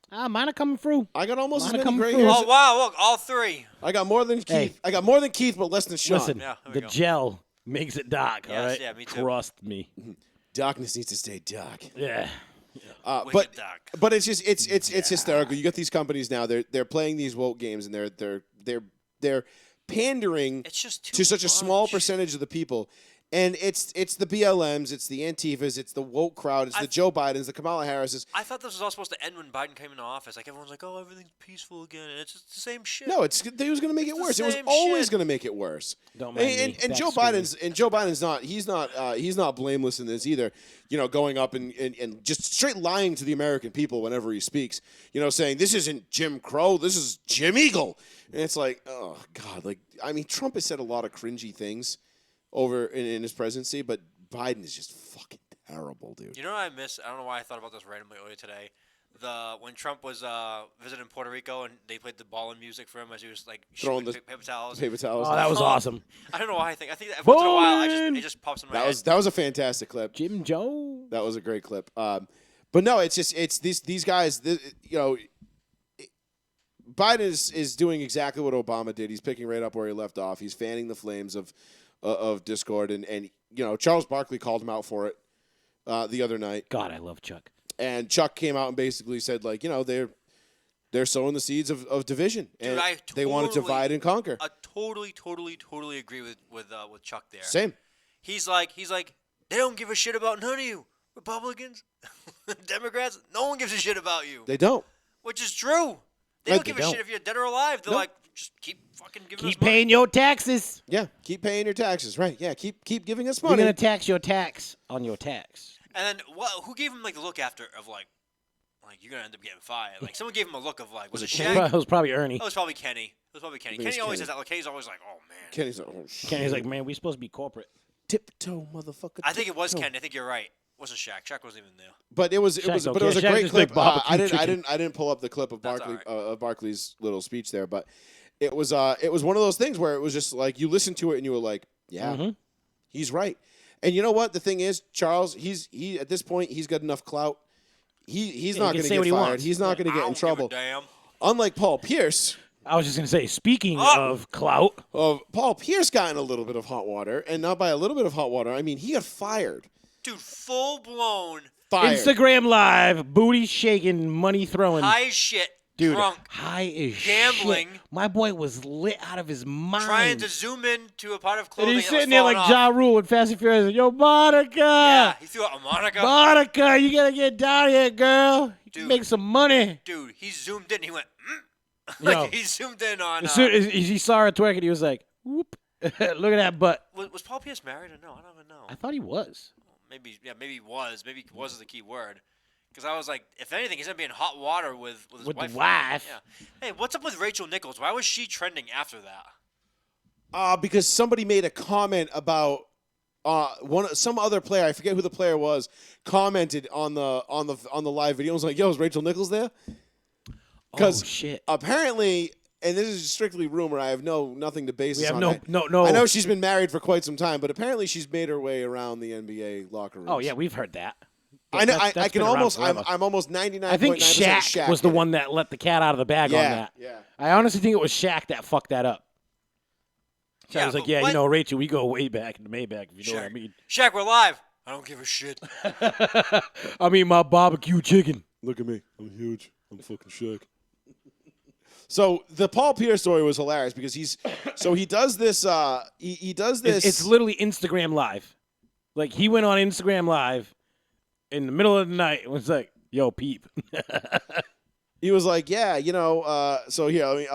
C: Mine are coming through.
A: I got almost as
C: Mine are
A: many
C: coming
A: gray
C: through.
A: hairs.
B: Oh wow! Look, all three.
A: I got more than Keith.
C: Hey.
A: I got more than Keith, but less than Sean.
C: Listen,
B: Yeah, there we
C: the
B: go.
C: gel makes it dark.
B: Yes,
C: all right.
B: yeah, me too.
C: Trust me.
A: Darkness needs to stay dark.
C: Yeah.
B: Wicked dark.
A: But it's just it's hysterical. You got these companies now. They're playing these woke games, and they're pandering
B: It's just too
A: to such a small
B: much.
A: percentage of the people. And it's the BLMs, it's the Antifas, it's the woke crowd, it's the Joe Bidens, the Kamala Harrises.
B: I thought this was all supposed to end when Biden came into office. Like everyone's like, "Oh, everything's peaceful again," and it's just the same shit.
A: No, they was going to make it worse. It was
B: same
A: always
B: shit.
A: going to make it worse.
C: Don't mind me.
A: And Joe Biden's not he's not blameless in this either. You know, going up and just straight lying to the American people whenever he speaks. You know, saying this isn't Jim Crow, this is Jim Eagle. And it's like, oh God, like I mean, Trump has said a lot of cringy things over in his presidency, but Biden is just fucking terrible, dude.
B: You know what I miss? I don't know why I thought about this randomly earlier today. When Trump was visiting Puerto Rico and they played the ballin' music for him as he was like
A: Throwing
B: shooting paper towels.
A: Paper towels.
C: Oh, that was awesome.
B: I don't know why I think that once in a while
C: Ballin'!
B: it just pops in my head.
A: That was a fantastic clip.
C: Jim Joe.
A: That was a great clip. But no, it's these guys. You know, Biden is doing exactly what Obama did. He's picking right up where he left off. He's fanning the flames of discord, and you know, Charles Barkley called him out for it the other night.
C: God, I love Chuck.
A: And Chuck came out and basically said, like, you know, they're sowing the seeds of division, and
B: Dude,
A: they want to divide and conquer.
B: I totally agree with Chuck there.
A: Same.
B: He's like they don't give a shit about none of you Republicans, Democrats. No one gives a shit about you.
A: They don't.
B: Which is true. They
A: No,
B: don't give
A: they
B: a
A: don't.
B: shit if you're dead or alive. They're
A: No.
B: like, just keep fucking giving us
C: Keep
B: money.
C: paying your taxes.
A: Yeah, keep paying your taxes, right? Yeah, keep giving us
C: We're
A: money.
C: gonna tax your tax on your tax.
B: And then who gave him like the look after of like you're gonna end up getting fired? Like someone gave him a look of like, was it
A: Kenny?
B: Shaq?
C: It was probably Ernie.
B: It was probably Kenny.
A: think
B: Kenny
A: it's
B: always
A: Kenny.
B: has that look. Kenny's always like, oh man.
A: Kenny's like, oh shit.
C: Kenny's like, man, we supposed to be corporate.
A: Tiptoe, motherfucker.
B: I think it was
A: tiptoe.
B: Kenny. I think you're right. It wasn't Shaq. Shaq wasn't even there.
A: But it was
C: Shaq
A: a
C: don't care.
A: great
C: Shaq just
A: clip.
C: like barbecue
A: I
C: chicken.
A: didn't pull up the clip of
B: That's all right.
A: Barkley's little speech there, but it was one of those things where it was just like you listened to it and you were like, yeah,
C: Mhm.
A: he's right. And you know what? The thing is, Charles, he at this point he's got enough clout. He's
C: Yeah,
A: not
C: he
A: going
C: can
A: to
C: say
A: get
C: what he
A: fired.
C: wants.
A: He's not going to
B: I
A: get in
B: don't give a
A: trouble.
B: damn.
A: Unlike Paul Pierce.
C: I was just gonna say, speaking
B: Oh.
C: of clout,
A: Paul Pierce got in a little bit of hot water, and not by a little bit of hot water. I mean, he got fired.
B: Dude, full blown
A: Fired.
C: Instagram live, booty shaking, money throwing,
B: high as shit,
C: dude,
B: drunk,
C: high as
B: gambling.
C: shit. My boy was lit out of his mind.
B: trying to zoom in to a part of
C: and
B: clothing.
C: he's
B: that was
C: sitting there like
B: falling
C: Ja
B: off.
C: Rule with Fast and Furious. Yo, Monica.
B: Yeah, he threw out a Monica.
C: Monica, you gotta get down here, girl. You can
B: Dude.
C: make some money.
B: Dude, he zoomed in. He went,
C: Yo.
B: like he zoomed in on.
C: As soon as he saw her twerking, he was like, whoop. Look at that butt.
B: Was Paul Pierce married or no? I don't even know.
C: I thought he was.
B: Maybe he was. Maybe was is the key word. Because I was like, if anything, he's gonna be in hot water with his
C: With the
B: wife.
C: wife.
B: Yeah. Hey, what's up with Rachel Nichols? Why was she trending after that?
A: Because somebody made a comment about some other player. I forget who the player was. Commented on the live video. And was like, "Yo, is Rachel Nichols there?" Because
C: Oh, shit.
A: apparently, and this is strictly rumor. I have nothing to base
C: We
A: this
C: have
A: on.
C: no.
A: I know she's been married for quite some time, but apparently she's made her way around the NBA locker room.
C: Oh, yeah, we've heard that.
A: I know.
C: That's
A: I can
C: been around
A: almost.
C: forever.
A: I'm almost 99.9%
C: I think Shaq was the
A: did it.
C: one that let the cat out of the bag on
A: Yeah,
C: that.
A: yeah.
C: I honestly think it was Shaq that fucked that up. Shaq
B: Yeah,
C: was like,
B: but
C: yeah,
B: what-
C: you know, Rachel, we go way back in the Maybach, if you know what I
B: Shaq.
C: mean.
B: Shaq, we're live. I don't give a shit.
C: I mean, my barbecue chicken.
A: Look at me. I'm huge. I'm fucking Shaq. So the Paul Pierce story was hilarious because he does this. He does this.
C: It's literally Instagram Live. Like, he went on Instagram Live in the middle of the night and was like, yo, peep.
A: He was like, yeah, you know. So here, I'm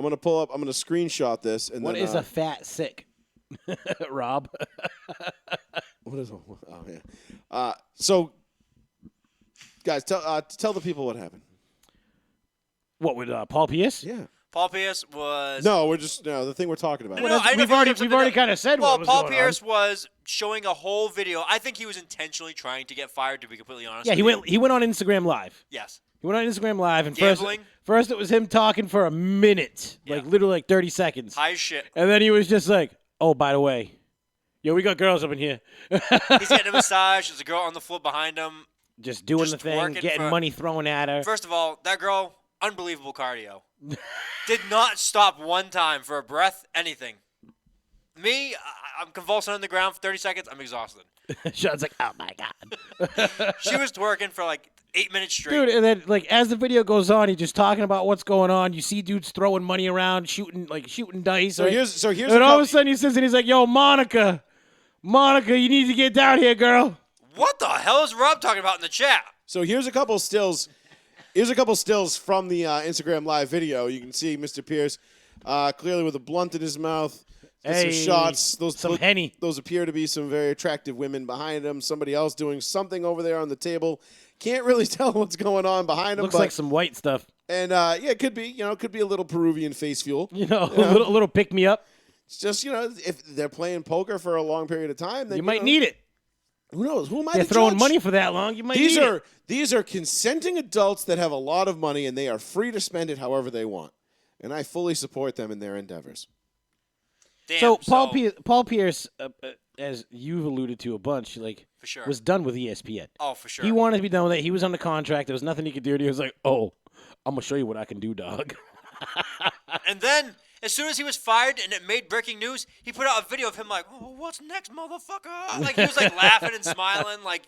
A: gonna pull up. I'm gonna screenshot this. And
C: What
A: then,
C: is a fat sick? Rob.
A: What is? Oh yeah. So, guys, tell the people what happened.
C: What, with Paul Pierce?
A: Yeah.
B: Paul Pierce was.
A: No, the thing we're talking about.
B: No, I
C: We've
B: know
C: already,
B: if you
C: we've
B: have
C: already
B: something
C: kind of said
B: Well,
C: what was
B: Paul
C: going
B: Pierce
C: on.
B: was showing a whole video. I think he was intentionally trying to get fired, to be completely honest.
C: Yeah,
B: with
C: he went on Instagram Live.
B: Yes.
C: He went on Instagram Live, and
B: Gambling.
C: first it was him talking for a minute, like
B: Yeah.
C: literally like 30 seconds.
B: High as shit.
C: And then he was just like, oh, by the way, yo, we got girls up in here.
B: He's getting a massage. There's a girl on the floor behind him.
C: Just doing
B: Just
C: the thing,
B: twerking
C: getting
B: for-
C: money thrown at her.
B: First of all, that girl, unbelievable cardio. Did not stop one time for a breath, anything. Me, I'm convulsing on the ground for 30 seconds. I'm exhausted.
C: Sean's like, oh, my God.
B: She was twerking for like 8 minutes straight.
C: Dude, and then like as the video goes on, he's just talking about what's going on. You see dudes throwing money around, shooting dice.
A: So
C: right?
A: here's
C: and all of a sudden he says, and he's like, "Yo, Monica, Monica, you need to get down here, girl.
B: What the hell is Rob talking about in the chat?
A: So here's a couple stills. Here's a couple stills from the Instagram live video. You can see Mr. Pierce clearly with a blunt in his mouth. Some shots.
C: Some Henny.
A: Those appear to be some very attractive women behind him. Somebody else doing something over there on the table. Can't really tell what's going on behind him.
C: Looks like some white stuff.
A: And it could be. It could be a little Peruvian face fuel.
C: A little pick me up.
A: It's just if they're playing poker for a long period of time, then
C: you might need it.
A: Who knows? Who am I?
C: They're
A: to
C: throwing
A: judge?
C: money for that long. You might need it.
A: These are consenting adults that have a lot of money, and they are free to spend it however they want. And I fully support them in their endeavors.
B: Damn,
C: So Paul Pierce, as you've alluded to a bunch,
B: for sure.
C: was done with ESPN.
B: Oh, for sure.
C: He wanted to be done with it. He was under contract. There was nothing he could do. And he was like, "Oh, I'm gonna show you what I can do, dog."
B: And then, as soon as he was fired and it made breaking news, he put out a video of him like, "Oh, what's next, motherfucker?" Like, he was like laughing and smiling. Like,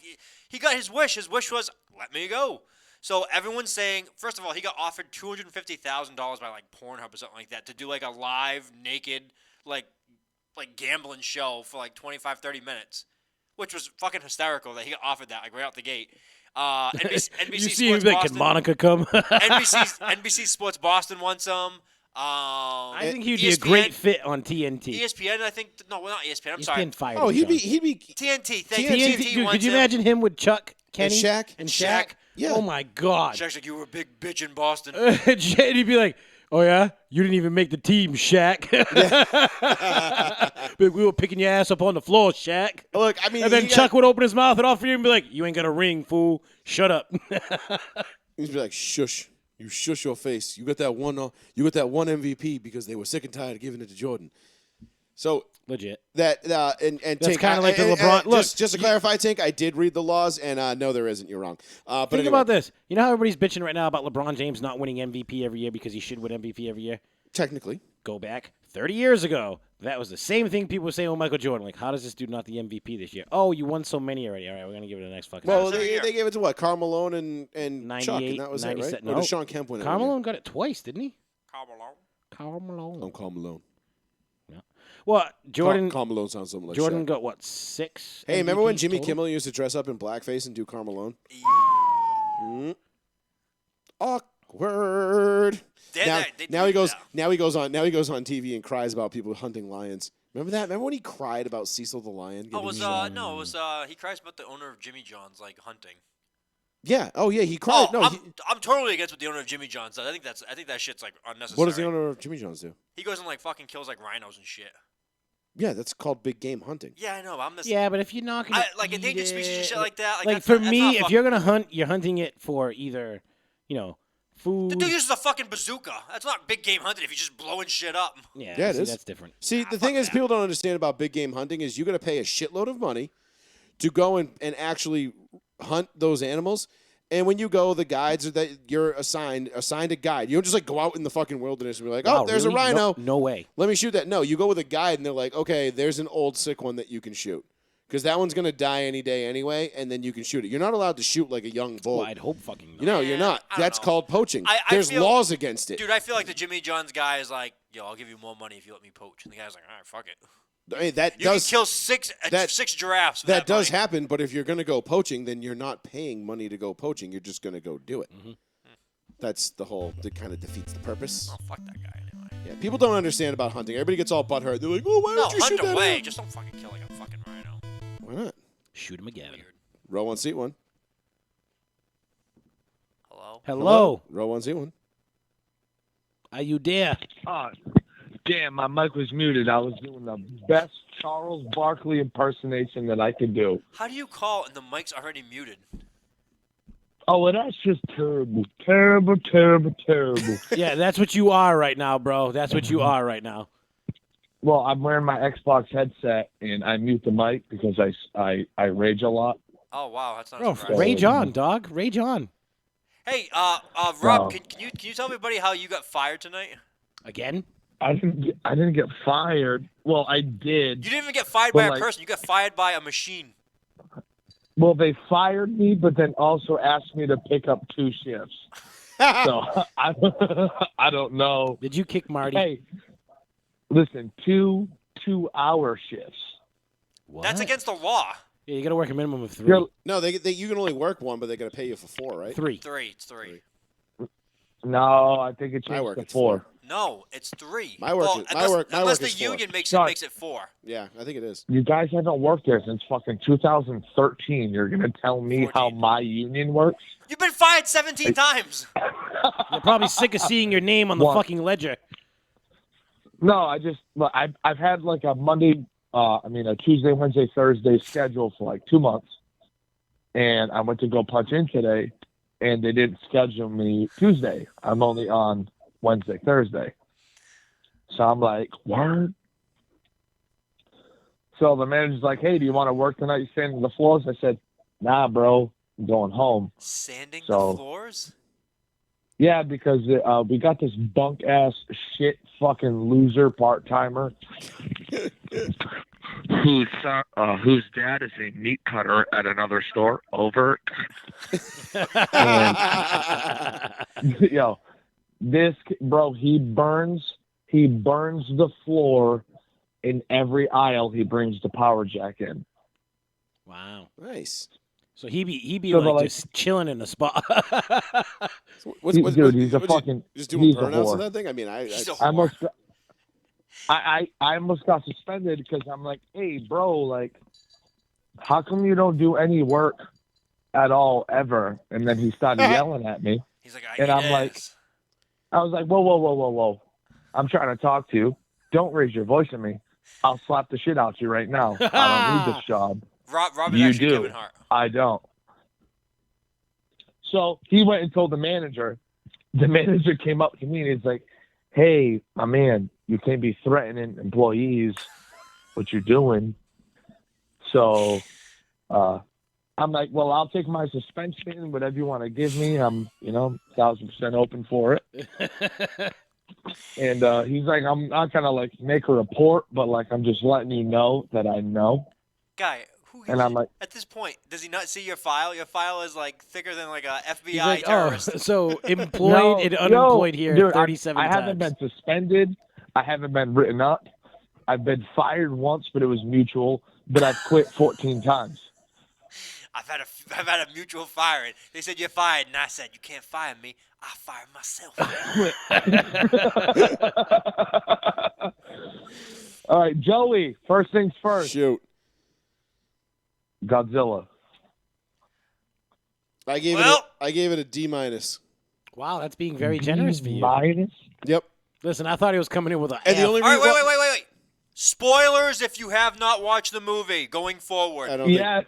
B: he got his wish. His wish was, let me go. So everyone's saying, first of all, he got offered $250,000 by like Pornhub or something like that to do like a live, naked, like gambling show for like 25, 30 minutes, which was fucking hysterical that he got offered that like right out the gate. NBC
C: You see
B: Sports
C: him like,
B: Boston.
C: can Monica come?
B: NBC Sports Boston wants him.
C: I think he'd be a
B: ESPN
C: great fit on TNT.
B: ESPN, I think. No, well, not ESPN. I'm sorry.
C: ESPN fired
A: Oh,
C: him,
A: he'd be
B: TNT.
C: Dude,
B: wants
C: could you
B: him.
C: imagine him with Chuck, Kenny,
A: Shaq?
C: and Shaq?
A: Yeah.
C: Oh my God.
B: Shaq's like, you were a big bitch in Boston.
C: And he'd be like, "Oh yeah, you didn't even make the team, Shaq." But we were picking your ass up on the floor, Shaq.
A: Look, I mean,
C: And then Chuck would open his mouth and offer you and be like, "You ain't got a ring, fool. Shut up."
A: He'd be like, "Shush, you shush your face. You got that one. You got that one MVP because they were sick and tired of giving it to Jordan." So
C: Legit.
A: that and
C: That's
A: Tink,
C: kinda like the LeBron- look,
A: just to clarify, Tink, I did read the laws, and no, there isn't. You're wrong. But
C: Think
A: anyway,
C: about this. You know how everybody's bitching right now about LeBron James not winning MVP every year because he should win MVP every year?
A: technically,
C: Go back 30 years ago. That was the same thing people were saying with Michael Jordan. Like, how does this dude not the MVP this year? Oh, you won so many already. All right, we're going to give it the next fucking
A: well,
B: every year.
A: they gave it to what? Karl Malone and Chuck,
C: 98,
A: and that was it, right?
C: 97
A: Or
C: no.
A: did Sean Kemp win it?
C: Karl
A: one year?
C: Malone got it twice, didn't he?
B: Carmelo.
C: Karl Malone.
A: I'm Karl Malone.
C: Well, Jordan
A: Karl Malone sounds something like
C: Jordan
A: Shaq.
C: got, what, 6?
A: Hey, remember when
C: MVPs
A: Jimmy
C: total?
A: Kimmel used to dress up in blackface and do Karl Malone? Awkward. Now he goes on TV and cries about people hunting lions. Remember that? Remember when he cried about Cecil the lion?
B: Oh,
A: getting
B: it was
A: shot?
B: no, it was he cries about the owner of Jimmy John's like hunting.
A: Yeah. Oh yeah, he cried.
B: Oh,
A: no,
B: I'm totally against what the owner of Jimmy John's does. I think that shit's like unnecessary.
A: what does the owner of Jimmy John's do?
B: He goes and like fucking kills like rhinos and shit.
A: Yeah, that's called big game hunting.
B: Yeah, I know. But I'm just
C: Yeah, but if you're not going to
B: like endangered species and shit like that.
C: Like,
B: that's
C: for
B: not,
C: me,
B: that's
C: if
B: not
C: you're going to hunt, you're hunting it for either, food.
B: the dude uses a fucking bazooka. That's not big game hunting if you're just blowing shit up.
C: Yeah,
A: Yeah, it
C: see,
A: is.
C: that's different.
A: See, the
B: fuck
A: thing is,
B: that.
A: people don't understand about big game hunting is you got to pay a shitload of money to go and actually hunt those animals. And when you go, the guides are that you're assigned a guide. You don't just like go out in the fucking wilderness and be like,
C: Wow,
A: oh, there's
C: really?
A: a rhino.
C: No way.
A: Let me shoot that. No, you go with a guide and they're like, okay, there's an old sick one that you can shoot. Because that one's going to die any day anyway, and then you can shoot it. You're not allowed to shoot like a young bull.
C: Well, I'd hope fucking not.
A: You're not.
B: I don't
A: That's
B: know.
A: called poaching.
B: I
A: There's
B: feel-
A: laws against it.
B: Dude, I feel like the Jimmy John's guy is like, yo, I'll give you more money if you let me poach. And the guy's like, all right, fuck it.
A: I mean, that
B: You
A: does
B: can kill six giraffes. For
A: that does
B: money.
A: happen, but if you're going to go poaching, then you're not paying money to go poaching. You're just going to go do it.
C: Mm-hmm.
A: That's that kind of defeats the purpose.
B: Oh, fuck that guy anyway.
A: Yeah, people don't understand about hunting. Everybody gets all butthurt. They're like, oh, why
B: No,
A: don't you shoot
B: hunt
A: that
B: away.
A: out?
B: Just don't fucking kill like a fucking rhino.
A: Why not?
C: Shoot him again.
B: Weird.
A: Row one, seat one.
B: Hello?
C: Hello.
A: Row one, seat one.
C: Are you there?
F: Oh, damn, my mic was muted. I was doing the best Charles Barkley impersonation that I could do.
B: How do you call and the mic's already muted?
F: Oh, well, that's just terrible. Terrible, terrible, terrible.
C: Yeah, that's what you are right now, bro. That's what you are right now.
F: Well, I'm wearing my Xbox headset, and I mute the mic because I rage a lot.
B: Oh wow, that's not
C: Bro,
B: surprising.
C: rage on, dog. Rage on.
B: Hey, Rob,
F: Wow.
B: can you tell everybody how you got fired tonight?
C: Again?
F: I didn't get fired. Well, I did.
B: You didn't even get fired
F: Well,
B: by a
F: like-
B: person. You got fired by a machine.
F: Well, they fired me, but then also asked me to pick up 2 shifts. So I don't know.
C: Did you kick Marty?
F: Hey, listen, 2 2-hour shifts.
C: What?
B: That's against the law.
C: Yeah, you got to work a minimum of 3.
F: You're-
A: No, you can only work one, but they got to pay you for 4, right?
C: 3.
B: It's three.
F: No, I think it
A: My
F: changed
A: work,
F: to
A: it's
F: 4.
B: No, it's 3.
A: My work
B: well,
A: is- my work
B: unless the
A: is 4.
B: union makes
F: No.
B: it 4.
A: Yeah, I think it is.
F: You guys haven't worked there since fucking 2013. You're gonna tell me how
B: 14.
F: my union works?
B: You've been fired 17 times.
C: You're probably sick of seeing your name on the
F: What?
C: fucking ledger.
F: No, I've had like a Monday, a Tuesday, Wednesday, Thursday schedule for like 2 months, and I went to go punch in today, and they didn't schedule me Tuesday. I'm only on Wednesday, Thursday. So I'm like, word? So the manager's like, hey, do you want to work tonight? You sanding the floors? I said, nah, bro, I'm going home.
B: Sanding
F: So-
B: the floors?
F: Yeah, because we got this bunk ass shit fucking loser part timer whose dad is a meat cutter at another store. Over. Yo, this bro, he burns the floor in every aisle he brings the power jack in.
C: Wow.
A: Nice.
C: So he be
F: So,
C: like,
F: like-
C: just chilling in the spot.
A: So
F: Dude, he's a fucking.
A: just doing
F: he's a
A: burnouts
F: whore.
A: of that thing? I mean,
B: He's a
F: I
B: whore.
F: almost got suspended because I'm like, hey, bro, like, how come you don't do any work at all ever? And then he started yelling at me.
B: He's like,
F: And I'm like- I was like, whoa. I'm trying to talk to you. Don't raise your voice at me. I'll slap the shit out you right now. I don't need this job.
B: Rob is
F: You
B: actually
F: do.
B: Kevin Hart.
F: I don't. So he went and told the manager. The manager came up to me and he's like, hey, my man, you can't be threatening employees what you're doing. So I'm like, well, I'll take my suspension, whatever you want to give me. I'm, 1,000% open for it. And he's like, I'm not going to like make a report, but like, I'm just letting you know that I know.
B: Guy, who
F: And I'm like,
B: at this point, does he not see your file? Your file is like thicker than like a FBI
C: He's like,
B: terrorist.
C: so employed and unemployed here
F: dude,
C: 37
F: I
C: times.
F: haven't been suspended. I haven't been written up. I've been fired once, but it was mutual. But I've quit 14 times.
B: I've had a mutual firing. They said you're fired, and I said you can't fire me. I fire myself.
F: All right, Joey. First things first.
A: Shoot.
F: Godzilla.
A: I gave it a D minus.
C: Wow, that's being very generous for you.
F: Minus.
A: Yep.
C: Listen, I thought he was coming in with a
A: And the
C: F.
A: only
B: All right,
A: reason
B: wait. Spoilers if you have not watched the movie going forward.
A: I don't think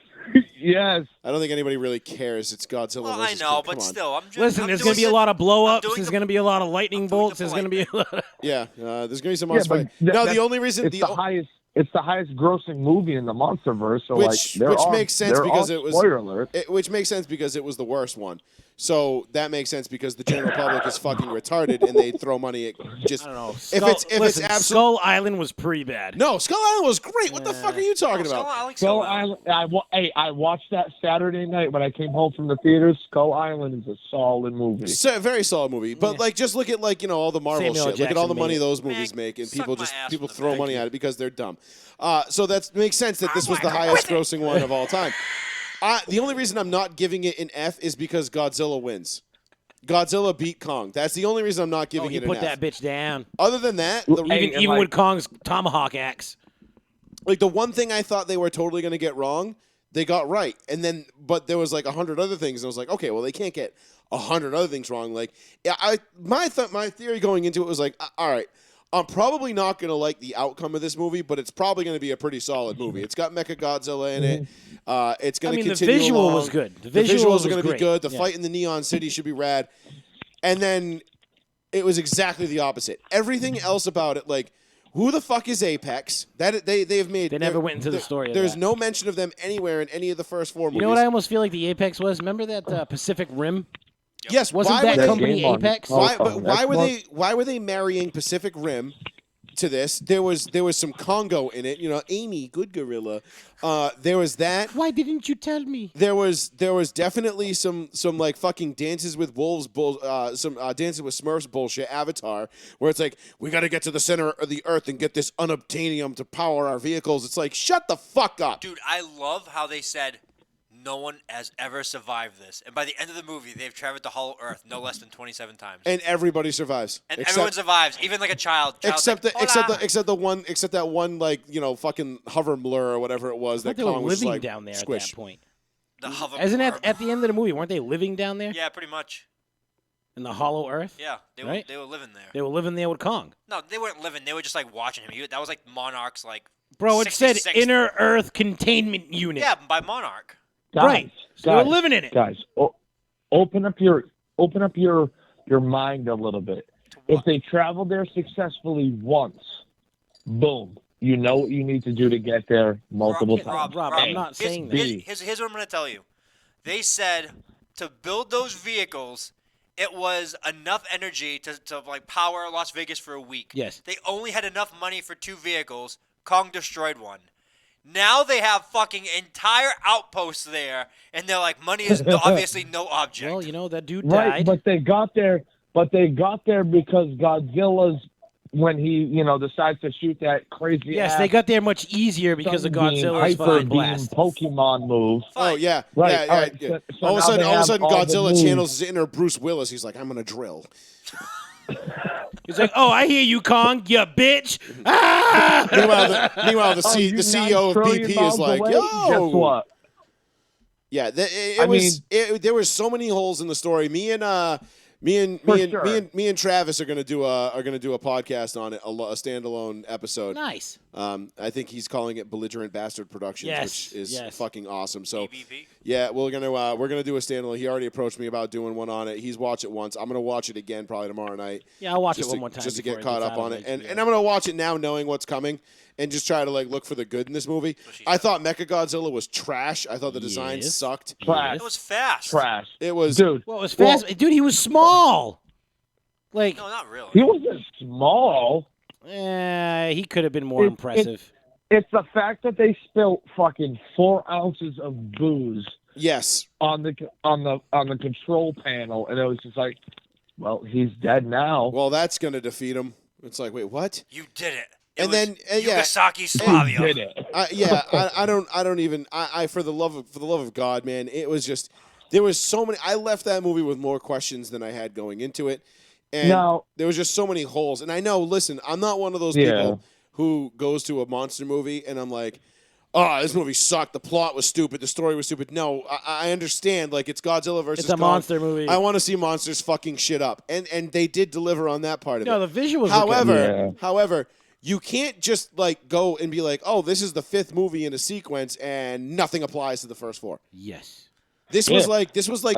F: Yes.
A: I don't think anybody really cares. It's Godzilla
B: Well, I
A: versus
B: know,
A: King.
B: but
A: Come on.
B: still, I'm just.
C: Listen,
B: I'm
C: there's
B: doing
C: going to be a
B: the-
C: lot of blow-ups.
B: doing
C: There's
B: the-
C: going to be a lot of lightning
B: I'm doing
C: bolts.
B: the
C: There's going to be a lot of...
A: Yeah, there's gonna be some
F: Yeah,
A: monster
F: but
A: fight. No, the
F: that's-
A: only reason
F: It's the highest. It's the highest grossing movie in the MonsterVerse. So
A: Which makes sense because it was
F: spoiler alert.
A: which makes sense because it was the worst one. So that makes sense because the general public is fucking retarded and they throw money at just.
C: I don't know.
A: If it's absolute.
C: Skull Island was pretty bad.
A: No, Skull Island was great. What the fuck are you talking
B: Skull
A: about?
B: Island,
F: Skull
B: Island.
F: Island. I watched that Saturday night when I came home from the theaters. Skull Island is a solid movie.
A: Very solid movie, but like just look at like all the Marvel
C: Samuel
A: shit. Look at all the
C: Jackson
A: money
C: made it.
A: those movies
B: Man,
A: make, and
B: suck my ass
A: people
B: from the
A: throw
B: back.
A: money at it because they're dumb. So that makes sense that this was the highest grossing one of all time. The only reason I'm not giving it an F is because Godzilla wins. Godzilla beat Kong. That's the only reason I'm not
C: Oh,
A: giving
C: he
A: it an
C: put
A: F.
C: that bitch down.
A: Other than that,
C: Even with Kong's tomahawk axe.
A: like the one thing I thought they were totally going to get wrong, they got right. And then, but there was like 100 other things, and I was like, okay, well, they can't get 100 other things wrong. Like, yeah, my theory going into it was like, all right, I'm probably not going to like the outcome of this movie, but it's probably going to be a pretty solid movie. It's got Mechagodzilla in it. It's going to continue
C: the visual
A: along.
C: was good.
A: The
C: The
A: visuals are going to be
C: great.
A: good. The
C: Yeah.
A: fight in the Neon City should be rad. And then it was exactly the opposite. Everything else about it, like, who the fuck is Apex? That they've made.
C: They never went into the story of
A: There's
C: that.
A: no mention of them anywhere in any of the first 4 movies.
C: You know what I almost feel like the Apex was? Remember that Pacific Rim?
A: Yes,
C: Wasn't
A: why
C: that
A: were they,
C: company
F: game on-
C: Apex?
F: Oh,
A: why
F: that's
A: were they marrying Pacific Rim to this. There was some Congo in it. You know, Amy, good gorilla. There was that.
C: Why didn't you tell me?
A: There was definitely some like fucking Dances with Wolves some Dances with Smurfs bullshit Avatar where it's like we got to get to the center of the earth and get this unobtainium to power our vehicles. It's like shut the fuck up.
B: Dude, I love how they said no one has ever survived this. And by the end of the movie, they've traveled the Hollow Earth no less than 27 times.
A: And everybody survives.
B: And everyone survives, even like a child.
A: Except
B: like,
A: that one like, you know, fucking hover blur or whatever it was that
C: They were
A: Kong was
C: living
A: like
C: down there
A: squish.
C: at that point.
B: The hover
C: Isn't
B: blur.
C: that at the end of the movie? Weren't they living down there
B: Yeah, pretty much.
C: in the Hollow Earth?
B: Yeah, they
C: Right?
B: were living there.
C: They were living there with Kong.
B: No, they weren't living. They were just like watching him. That was like Monarch's like.
C: Bro, it said
B: 66th
C: Inner Earth Containment Unit.
B: Yeah, by Monarch.
F: Guys,
C: Right. So they were living in it.
F: Guys, open up your mind a little bit. If they travel there successfully once, boom, you know what you need to do to get there multiple times.
C: Rob, I'm not saying that.
B: Here's what I'm going to tell you. They said to build those vehicles, it was enough energy to like power Las Vegas for a week.
C: Yes.
B: They only had enough money for 2 vehicles. Kong destroyed one. Now they have fucking entire outposts there, and they're like, money is obviously no object.
C: Well, you know, that dude
F: Right,
C: died.
F: but they got there because Godzilla's when he, you know, decides to shoot that crazy
C: Yes,
F: ass
C: they got there much easier because of
F: Sunbeam,
C: Godzilla's
F: Hyper
C: fucking
F: Beam
C: blast.
F: Pokemon move.
A: Oh yeah,
F: Right,
A: yeah,
F: all right,
A: yeah.
F: so
A: all of a
F: now they have
A: sudden,
F: all the
A: Godzilla
F: moves.
A: channels his inner Bruce Willis. He's like, I'm gonna drill.
C: He's like, oh, I hear you, Kong, you bitch. Ah!
A: Meanwhile, the
F: you
A: CEO of
F: 9 trillion
A: BP is
F: miles
A: like,
F: away?
A: yo.
F: Guess what?
A: Yeah, there was so many holes in the story. Me and Travis are gonna do a podcast on it, a standalone episode.
C: Nice.
A: I think he's calling it Belligerent Bastard Productions,
C: Yes,
A: which is
C: yes.
A: fucking awesome. So
B: EVP?
A: yeah, we're gonna do a standalone. He already approached me about doing one on it. He's watched it once. I'm gonna watch it again probably tomorrow night.
C: Yeah, I'll watch it
A: just
C: one
A: to-
C: more time
A: just to
C: before
A: get
C: it
A: caught
C: gets
A: up
C: out
A: on
C: of
A: it. And
C: HBO.
A: I'm gonna watch it now, knowing what's coming, and just try to like look for the good in this movie.
B: Especially
A: I thought Mechagodzilla was trash. I thought the design
C: Yes.
A: sucked.
F: Trash.
B: It was fast.
F: Trash.
A: It was.
F: Dude,
C: Well, it was fast. Dude, he was small. Like,
B: No, not really.
F: he wasn't small.
C: he could have been more impressive.
F: It's the fact that they spilled fucking 4 ounces of booze
A: Yes.
F: on the control panel, and it was just like, well, he's dead now.
A: Well, that's gonna defeat him. It's like, wait, what?
B: You did it.
A: And then, yeah.
B: Yugasaki
F: He
B: Slavia.
F: did it.
A: I don't even. For the love of God, man, it was just there was so many. I left that movie with more questions than I had going into it, and
F: Now-
A: there was just so many holes. And I know, listen, I'm not one of those
F: Yeah.
A: people who goes to a monster movie and I'm like, oh, this movie sucked. The plot was stupid. The story was stupid. No, I understand. Like, it's Godzilla versus
C: It's a
A: Kong.
C: monster movie.
A: I want to see monsters fucking shit up, and they did deliver on that part of
C: No,
A: it.
C: the visuals.
F: Yeah.
A: However, you can't just like go and be like, "Oh, this is the 5th movie in a sequence, and nothing applies to the first 4."
C: yes.
A: This
F: Yeah.
A: was like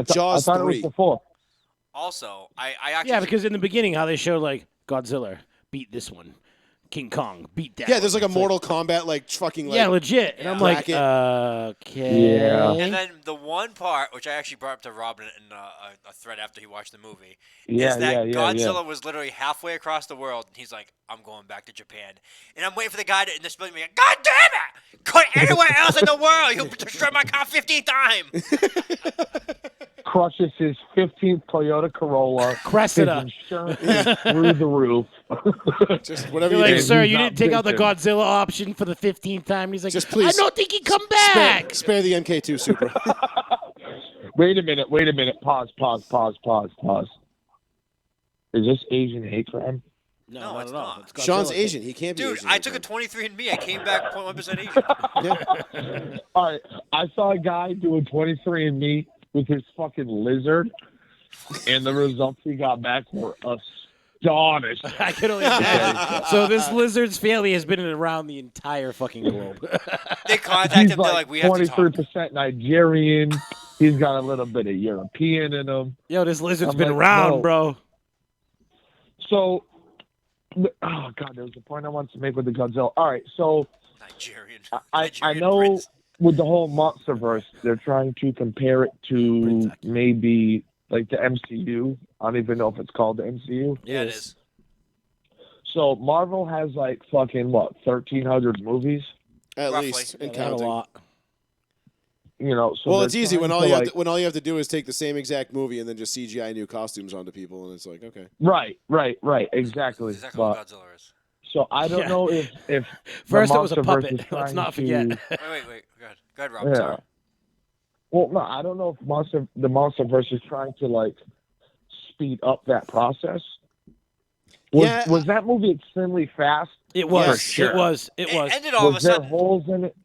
A: Jaws
F: I thought
A: 3.
F: it was the 4.
B: Also, I actually.
C: Yeah, because in the beginning, how they showed like Godzilla beat this one, King Kong beat that.
A: Yeah, there's
C: one.
A: like a
C: It's
A: Mortal Kombat like fucking like
C: yeah, legit. And I'm like,
A: bracket.
C: okay.
F: Yeah.
B: And then the one part, which I actually brought up to Robin in a thread after he watched the movie,
F: Yeah,
B: is that
F: yeah,
B: Godzilla was literally halfway across the world, and he's like, I'm going back to Japan. And I'm waiting for the guy in this building to be like, God damn it! Go anywhere else in the world! You'll destroy my car 15 times!
F: Crushes his 15th Toyota Corolla.
C: Cressida.
F: His insurance is through the roof.
A: just whatever
C: You're
A: you
C: like,
A: do.
C: sir,
F: he's
C: you
F: not
C: didn't take out the
F: bitching.
C: Godzilla option for the 15th time. He's like,
A: Just please.
C: I don't think he come back.
A: Spare the MK2 Supra.
F: Wait a minute. Pause. Is this Asian hate crime?
C: No,
B: No,
C: not
B: it's
C: at all.
B: not.
C: It's Godzilla.
A: Sean's Asian. He can't be
B: Dude,
A: Asian.
B: I took a 23andMe. I came back 0.1% Asian.
A: Yeah.
F: All right. I saw a guy doing 23andMe with his fucking lizard, and the results he got back were astonishing.
C: I can only imagine. So this lizard's family has been around the entire fucking globe.
B: They contacted
F: He's
B: him. They're like, we have to talk.
F: 23% Nigerian. He's got a little bit of European in him.
C: Yo, this lizard's
F: I'm
C: been
F: like,
C: around,
F: no.
C: bro.
F: So, oh god, there was a point I wanted to make with the Godzilla. All right, so
B: Nigerian.
F: I
B: Nigerian
F: know
B: prince.
F: with the whole MonsterVerse, they're trying to compare it to maybe like the MCU. I don't even know if it's called the MCU.
B: Yeah, it is.
F: So Marvel has like fucking what 1,300 movies.
A: At
B: Roughly.
A: least, and
C: They had a
A: counting.
C: lot.
F: You know, so
A: Well,
F: they're
A: it's easy when
F: trying
A: all
F: to,
A: you have
F: like-
A: to, when all you have to do is take the same exact movie and then just CGI new costumes onto people, and it's like, okay.
F: Right, exactly.
B: Exactly
F: But,
B: what Godzilla is.
F: so I don't
C: Yeah.
F: know if
C: First it was a
F: Monsterverse
C: puppet.
F: is
C: Let's
F: trying
C: not forget.
F: to-
B: Wait. Go ahead, Rob.
F: Yeah.
B: Sorry.
F: Well, no, I don't know if the Monsterverse is trying to like speed up that process.
A: Yeah.
F: Was that movie extremely fast?
C: It was.
A: Yes.
C: It
F: Sure.
C: was. It was.
B: ended all of a
F: Was there
B: sudden.
F: holes in it?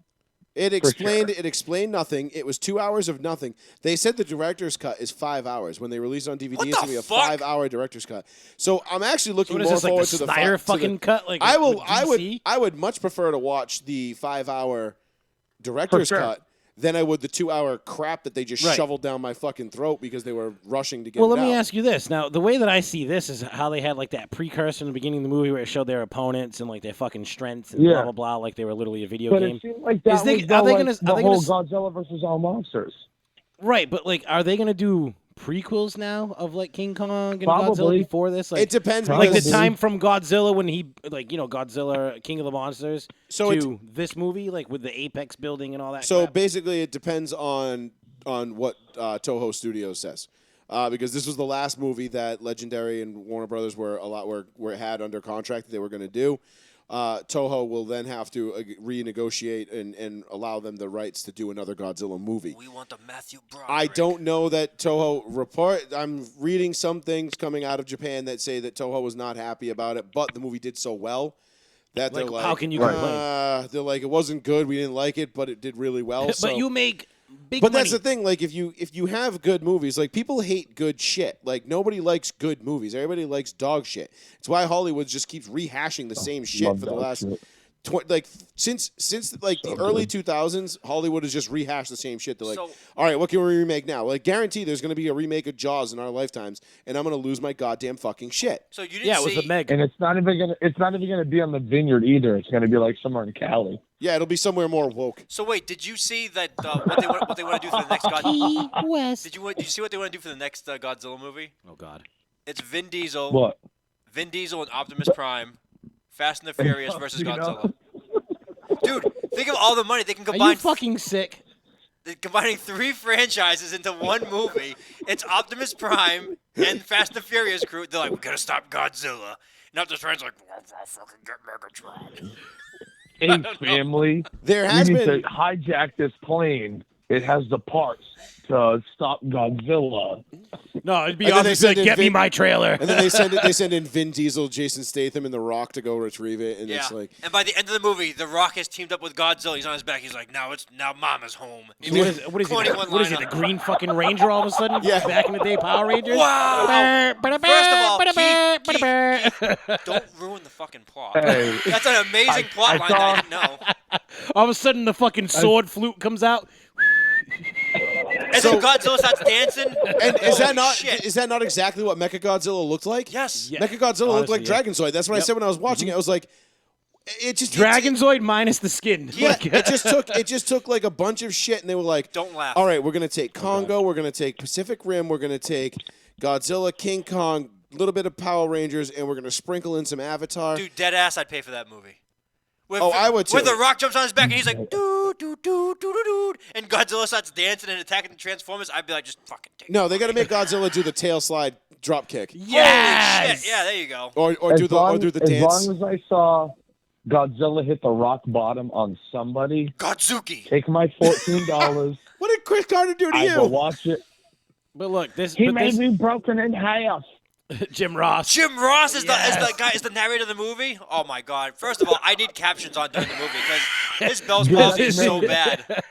A: It
F: For
A: explained
F: sure.
A: it explained nothing. It was 2 hours of nothing. They said the director's cut is 5 hours. When they release it on DVD,
B: What
A: it's
B: the
A: gonna be a
B: fuck?
A: 5-hour director's cut. So I'm actually
C: So
A: looking
C: what is
A: more
C: this, like
A: forward
C: the
A: to the
C: Snyder
A: to
C: fucking cut? Like
A: I will.
C: with
A: I would.
C: DC?
A: I would much prefer to watch the 5-hour director's
F: sure.
A: cut than I would the 2-hour crap that they just
C: Right.
A: shoveled down my fucking throat because they were rushing to get
C: Well,
A: it
C: let me
A: out.
C: ask you this. Now, the way that I see this is how they had like that precursor in the beginning of the movie where it showed their opponents and like their fucking strengths and
F: Yeah.
C: blah blah blah, like they were literally a video
F: But
C: game.
F: it seemed like that
C: Is they-
F: was
C: are
F: the,
C: they
F: like,
C: gonna-
F: the
C: are they
F: whole
C: gonna
F: Godzilla versus all monsters.
C: Right, but like, are they gonna do prequels now of like King Kong and Godzilla
F: Probably.
C: before this? Like,
A: It depends
C: like the
A: because
C: time from Godzilla when he like Godzilla King of the Monsters
A: So it-
C: to this movie, like with the Apex building and all that.
A: So
C: crap.
A: basically, it depends on what Toho Studios says, because this was the last movie that Legendary and Warner Brothers were had under contract that they were going to do. Toho will then have to renegotiate and allow them the rights to do another Godzilla movie.
B: We want the Matthew Broderick.
A: I don't know that Toho report. I'm reading some things coming out of Japan that say that Toho was not happy about it, but the movie did so well that they're
C: Like,
A: like,
C: how can you complain?
A: They're like, it wasn't good. We didn't like it, but it did really well.
C: but
A: so.
C: you make big
A: But
C: money.
A: that's the thing. Like, if you have good movies, like people hate good shit. Like nobody likes good movies. Everybody likes dog shit. It's why Hollywood just keeps rehashing the same shit
F: love
A: for the
F: dog
A: last
F: shit.
A: since like the early 2000s. Hollywood has just rehashed the same shit. They're like,
B: So-
A: all right, what can we remake now? Like, guarantee there's going to be a remake of Jaws in our lifetimes, and I'm going to lose my goddamn fucking shit.
B: So you didn't
C: yeah, it was
B: see.
C: the Meg.
F: And it's not even gonna be on the Vineyard either. It's gonna be like somewhere in Cali.
A: Yeah, it'll be somewhere more woke.
B: So wait, did you see that what they want to do for the next Godzilla?
C: Key West.
B: Did you see what they want to do for the next Godzilla movie?
C: Oh God.
B: It's Vin Diesel.
F: What?
B: Vin Diesel and Optimus Prime. Fast and the Furious versus
F: You know?
B: Godzilla. Dude, think of all the money they can
C: Are
B: combine.
C: you fucking sick?
B: They're combining 3 franchises into one movie. It's Optimus Prime and Fast and the Furious crew. They're like, we gotta stop Godzilla. And Optimus Prime's like, well, I'll fucking get Megatron.
F: Hey, family,
A: There
F: we
A: has
F: need
A: been.
F: to hijack this plane. It has the parts to stop Godzilla.
C: No, it'd be
A: And then they
C: obviously
A: send
C: like,
A: in
C: get me
A: Vin-
C: my trailer.
A: And then they send in Vin Diesel, Jason Statham, and The Rock to go retrieve it, and
B: Yeah.
A: it's like.
B: And by the end of the movie, The Rock has teamed up with Godzilla. He's on his back. He's like, now Mama's home.
C: So what is he?
B: 21
C: What is he?
B: line
C: The
B: on-
C: Green fucking Ranger all of a sudden?
A: Yeah.
C: Back in the day, Power Rangers.
B: Wow!
C: First
B: First of all, Keith, don't ruin the fucking plot.
F: Hey,
B: That's an amazing plot
F: I
B: line that I
F: saw-
B: didn't know.
C: all of a sudden, the fucking sword flute comes out.
B: And then Godzilla starts dancing.
A: And is that
B: Holy
A: not
B: shit.
A: is that not exactly what Mechagodzilla looked like?
B: Yes.
C: Yeah.
A: Mechagodzilla looked like
C: Honestly, yeah.
A: Dragonzoid. That's what I
C: Yep.
A: said when I was watching it. I was like, it just
C: Dragonzoid minus the skin.
A: Yeah,
C: Like-
A: it just took like a bunch of shit, and they were like,
B: Don't laugh.
A: all right, we're gonna take Congo, we're gonna take Pacific Rim, we're gonna take Godzilla, King Kong, a little bit of Power Rangers, and we're gonna sprinkle in some Avatar.
B: Dude, dead ass, I'd pay for that movie. With,
A: Oh, I would
B: Where
A: too.
B: The Rock jumps on his back and he's like, doo, doo, doo, doo, doo, doo, and Godzilla starts dancing and attacking the Transformers, I'd be like, just fucking take it.
A: No, they got to make Godzilla do the tail slide drop kick,
C: Yes.
B: Holy shit. Yeah, there you go.
A: or
F: as
A: do the
F: as
A: dance.
F: long as I saw Godzilla hit the rock bottom on somebody,
B: Godzuki.
F: take my $14.
A: What did Chris Carter do to
F: I will
A: you?
F: watch it.
C: But look, this.
F: He
C: but
F: made
C: this
F: me broken in half.
C: Jim Ross.
B: Jim Ross is
C: Yes.
B: the narrator of the movie. Oh my god! First of all, I need captions on during the movie because his Bell's
F: Yeah,
B: palsy is so
F: man.
B: bad.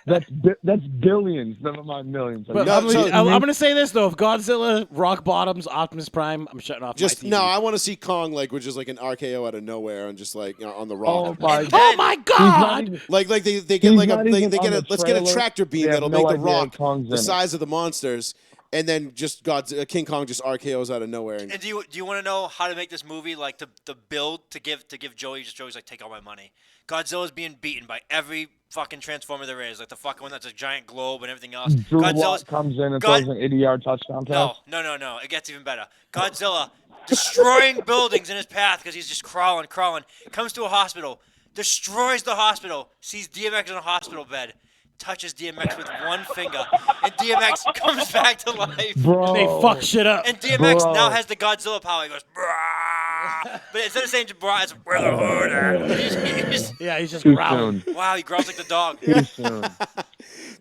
F: That's billions, never mind millions.
C: But
A: No, so-
C: I'm going to say this though: if Godzilla, Rock Bottoms, Optimus Prime, I'm shutting off
A: Just
C: my TV.
A: no, I want to see Kong which is like an RKO out of nowhere and just like on the
F: Oh
A: rock.
F: my
B: And
F: god.
C: Oh my
F: He's not
C: God!
F: even-
A: Like they get
F: He's
A: like
F: not
A: they
F: even
A: get
F: on
A: a
F: the
A: let's get a
F: trailer.
A: tractor beam
F: They have
A: that'll
F: no
A: make the
F: idea
A: rock
F: Kong's
A: the
F: in it.
A: size of the monsters, and then just King Kong just RKOs out of nowhere.
B: And do you want to know how to make this movie like the build to give Joey? Just Joey's like, take all my money. Godzilla's being beaten by every fucking Transformer there is, like the fucking one that's a giant globe and everything else.
F: Drew
B: Godzilla's
F: Watt comes in and
B: God-
F: throws an 80-yard touchdown pass.
B: no. It gets even better. Godzilla destroying buildings in his path because he's just crawling. Comes to a hospital, destroys the hospital, sees DMX in a hospital bed, touches DMX with one finger, and DMX comes back to life.
F: Bro.
C: They fuck shit up.
B: And DMX
F: Bro.
B: now has the Godzilla power. He goes, brah. But instead of saying brah, it's where the hood at.
C: Yeah, he's just
F: Too
C: growling.
F: soon.
B: Wow, he growls like the dog.
F: Too soon.